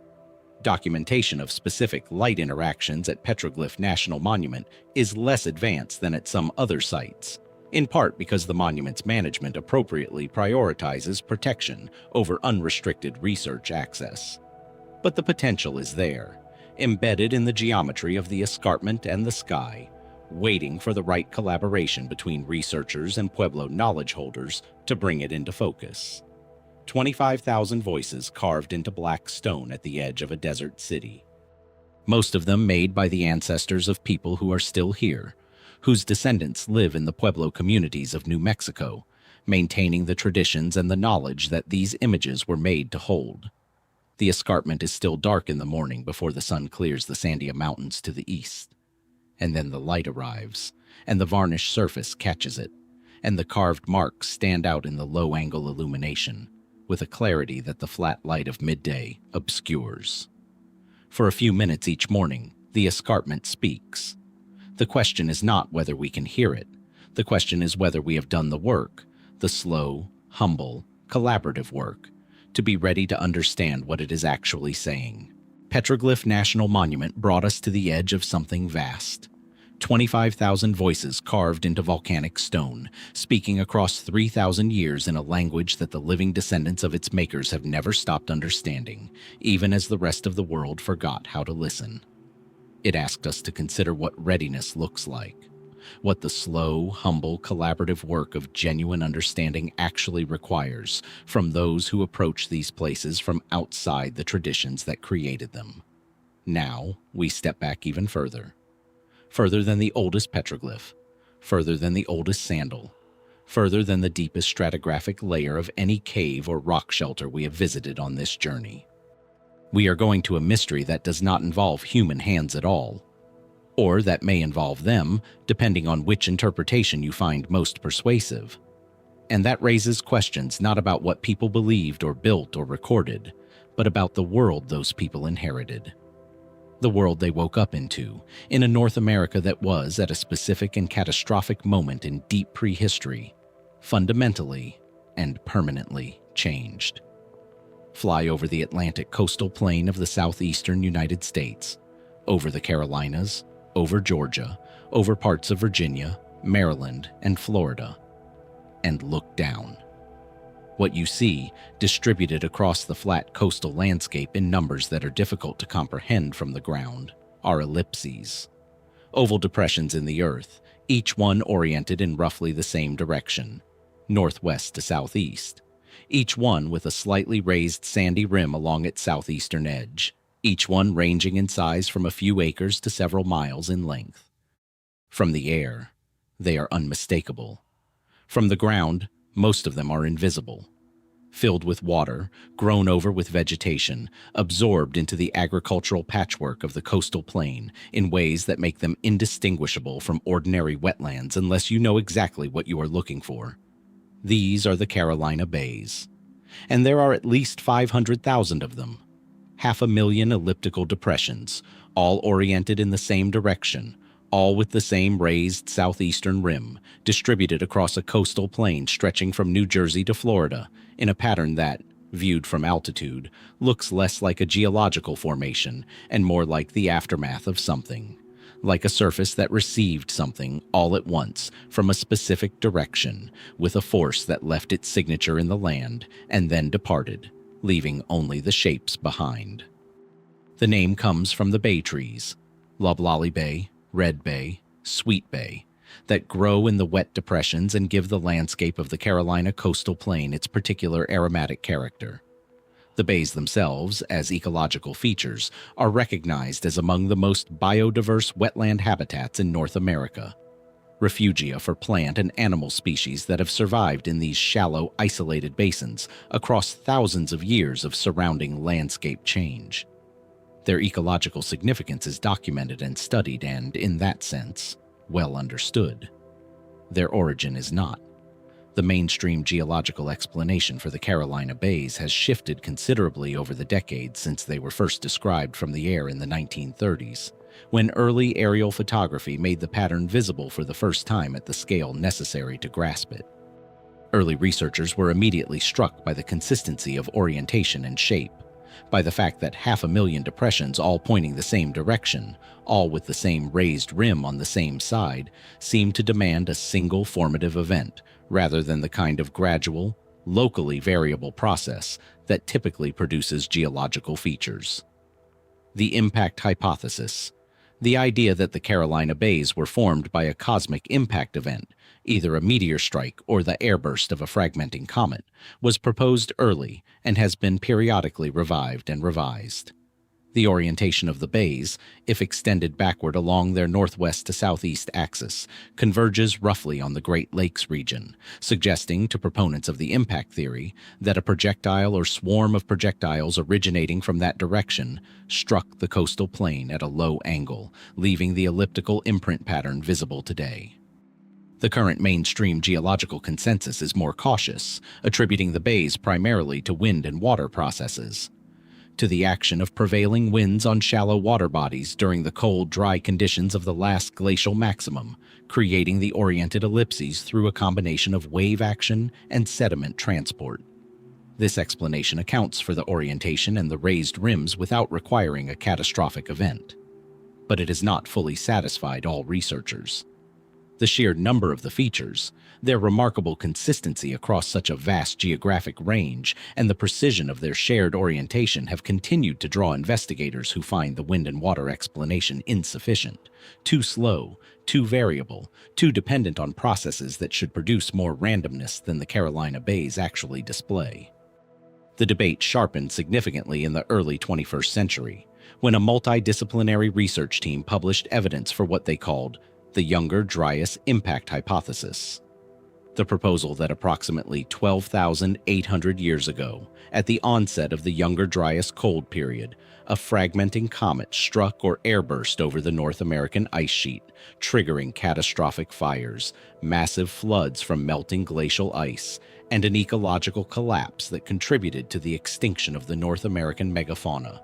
Documentation of specific light interactions at Petroglyph National Monument is less advanced than at some other sites, in part because the monument's management appropriately prioritizes protection over unrestricted research access. But the potential is there, embedded in the geometry of the escarpment and the sky, waiting for the right collaboration between researchers and Pueblo knowledge holders to bring it into focus. 25,000 voices carved into black stone at the edge of a desert city. Most of them made by the ancestors of people who are still here, whose descendants live in the Pueblo communities of New Mexico, maintaining the traditions and the knowledge that these images were made to hold. The escarpment is still dark in the morning before the sun clears the Sandia Mountains to the east, And then the light arrives, and the varnished surface catches it, and the carved marks stand out in the low-angle illumination, with a clarity that the flat light of midday obscures. For a few minutes each morning, the escarpment speaks. The question is not whether we can hear it. The question is whether we have done the work, the slow, humble, collaborative work, to be ready to understand what it is actually saying. Petroglyph National Monument brought us to the edge of something vast. 25,000 voices carved into volcanic stone, speaking across 3,000 years in a language that the living descendants of its makers have never stopped understanding, even as the rest of the world forgot how to listen. It asked us to consider what readiness looks like, what the slow, humble, collaborative work of genuine understanding actually requires from those who approach these places from outside the traditions that created them. Now, we step back even further than the oldest petroglyph, further than the oldest sandal, further than the deepest stratigraphic layer of any cave or rock shelter we have visited on this journey. We are going to a mystery that does not involve human hands at all, or that may involve them, depending on which interpretation you find most persuasive. And that raises questions not about what people believed or built or recorded, but about the world those people inherited. The world they woke up into, in a North America that was, at a specific and catastrophic moment in deep prehistory, fundamentally and permanently changed. Fly over the Atlantic coastal plain of the southeastern United States, over the Carolinas, over Georgia, over parts of Virginia, Maryland, and Florida, and look down. What you see, distributed across the flat coastal landscape in numbers that are difficult to comprehend from the ground, are ellipses. Oval depressions in the earth, each one oriented in roughly the same direction, northwest to southeast, each one with a slightly raised sandy rim along its southeastern edge, each one ranging in size from a few acres to several miles in length. From the air, they are unmistakable. From the ground, most of them are invisible. Filled with water, grown over with vegetation, absorbed into the agricultural patchwork of the coastal plain in ways that make them indistinguishable from ordinary wetlands unless you know exactly what you are looking for. These are the Carolina Bays, and there are at least 500,000 of them. 500,000 elliptical depressions, all oriented in the same direction, all with the same raised southeastern rim, distributed across a coastal plain stretching from New Jersey to Florida, in a pattern that, viewed from altitude, looks less like a geological formation and more like the aftermath of something, like a surface that received something all at once from a specific direction, with a force that left its signature in the land and then departed, leaving only the shapes behind. The name comes from the bay trees, Loblolly Bay, Red Bay, Sweet Bay, that grow in the wet depressions and give the landscape of the Carolina coastal plain its particular aromatic character. The bays themselves, as ecological features, are recognized as among the most biodiverse wetland habitats in North America, refugia for plant and animal species that have survived in these shallow, isolated basins across thousands of years of surrounding landscape change. Their ecological significance is documented and studied and, in that sense, well understood. Their origin is not. The mainstream geological explanation for the Carolina Bays has shifted considerably over the decades since they were first described from the air in the 1930s, when early aerial photography made the pattern visible for the first time at the scale necessary to grasp it. Early researchers were immediately struck by the consistency of orientation and shape, by the fact that 500,000 depressions all pointing the same direction, all with the same raised rim on the same side, seemed to demand a single formative event, rather than the kind of gradual, locally variable process that typically produces geological features. The impact hypothesis, the idea that the Carolina Bays were formed by a cosmic impact event, either a meteor strike or the airburst of a fragmenting comet, was proposed early and has been periodically revived and revised. The orientation of the bays, if extended backward along their northwest to southeast axis, converges roughly on the Great Lakes region, suggesting to proponents of the impact theory that a projectile or swarm of projectiles originating from that direction struck the coastal plain at a low angle, leaving the elliptical imprint pattern visible today. The current mainstream geological consensus is more cautious, attributing the bays primarily to wind and water processes, to the action of prevailing winds on shallow water bodies during the cold, dry conditions of the last glacial maximum, creating the oriented ellipses through a combination of wave action and sediment transport. This explanation accounts for the orientation and the raised rims without requiring a catastrophic event. But it has not fully satisfied all researchers. The sheer number of the features, their remarkable consistency across such a vast geographic range, and the precision of their shared orientation have continued to draw investigators who find the wind and water explanation insufficient, too slow, too variable, too dependent on processes that should produce more randomness than the Carolina Bays actually display. The debate sharpened significantly in the early 21st century, when a multidisciplinary research team published evidence for what they called the Younger Dryas Impact Hypothesis. The proposal that approximately 12,800 years ago, at the onset of the Younger Dryas Cold Period, a fragmenting comet struck or airburst over the North American ice sheet, triggering catastrophic fires, massive floods from melting glacial ice, and an ecological collapse that contributed to the extinction of the North American megafauna,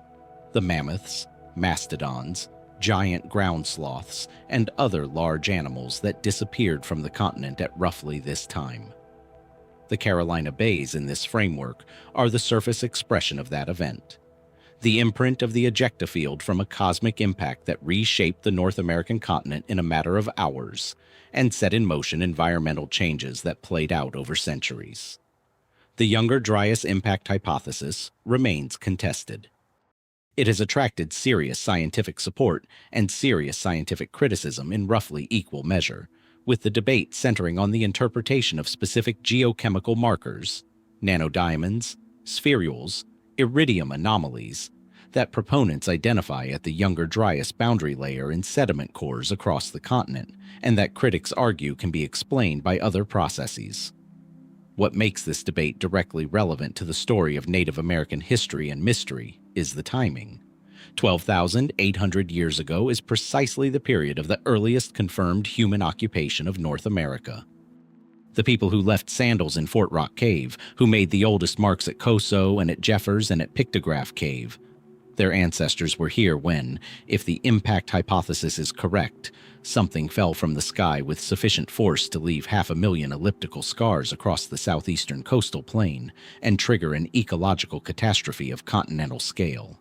the mammoths, mastodons, giant ground sloths, and other large animals that disappeared from the continent at roughly this time. The Carolina Bays in this framework are the surface expression of that event, the imprint of the ejecta field from a cosmic impact that reshaped the North American continent in a matter of hours and set in motion environmental changes that played out over centuries. The Younger Dryas Impact Hypothesis remains contested. It has attracted serious scientific support and serious scientific criticism in roughly equal measure, with the debate centering on the interpretation of specific geochemical markers, nanodiamonds, spherules, iridium anomalies, that proponents identify at the Younger Dryas boundary layer in sediment cores across the continent, and that critics argue can be explained by other processes. What makes this debate directly relevant to the story of Native American history and mystery is the timing. 12,800 years ago is precisely the period of the earliest confirmed human occupation of North America. The people who left sandals in Fort Rock Cave, who made the oldest marks at Coso and at Jeffers and at Pictograph Cave. Their ancestors were here when, if the impact hypothesis is correct, something fell from the sky with sufficient force to leave 500,000 elliptical scars across the southeastern coastal plain and trigger an ecological catastrophe of continental scale.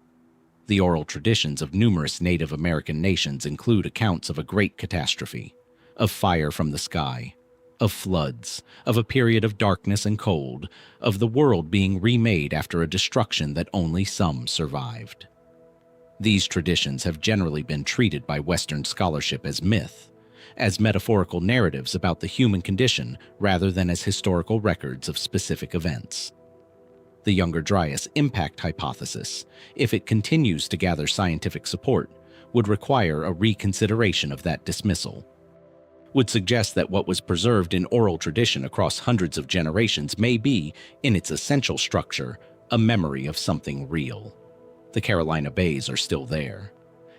The oral traditions of numerous Native American nations include accounts of a great catastrophe, of fire from the sky, of floods, of a period of darkness and cold, of the world being remade after a destruction that only some survived. These traditions have generally been treated by Western scholarship as myth, as metaphorical narratives about the human condition rather than as historical records of specific events. The Younger Dryas Impact Hypothesis, if it continues to gather scientific support, would require a reconsideration of that dismissal, would suggest that what was preserved in oral tradition across hundreds of generations may be, in its essential structure, a memory of something real. The Carolina Bays are still there,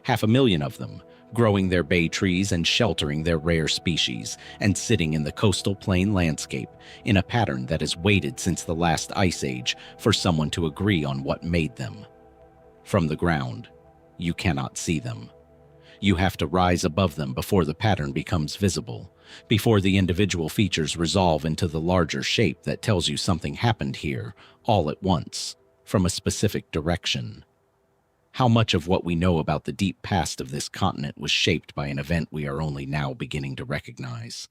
500,000 of them, growing their bay trees and sheltering their rare species, and sitting in the coastal plain landscape in a pattern that has waited since the last ice age for someone to agree on what made them. From the ground, you cannot see them. You have to rise above them before the pattern becomes visible, before the individual features resolve into the larger shape that tells you something happened here, all at once, from a specific direction. How much of what we know about the deep past of this continent was shaped by an event we are only now beginning to recognize?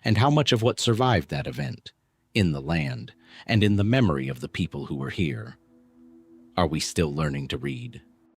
And how much of what survived that event, in the land, and in the memory of the people who were here? Are we still learning to read?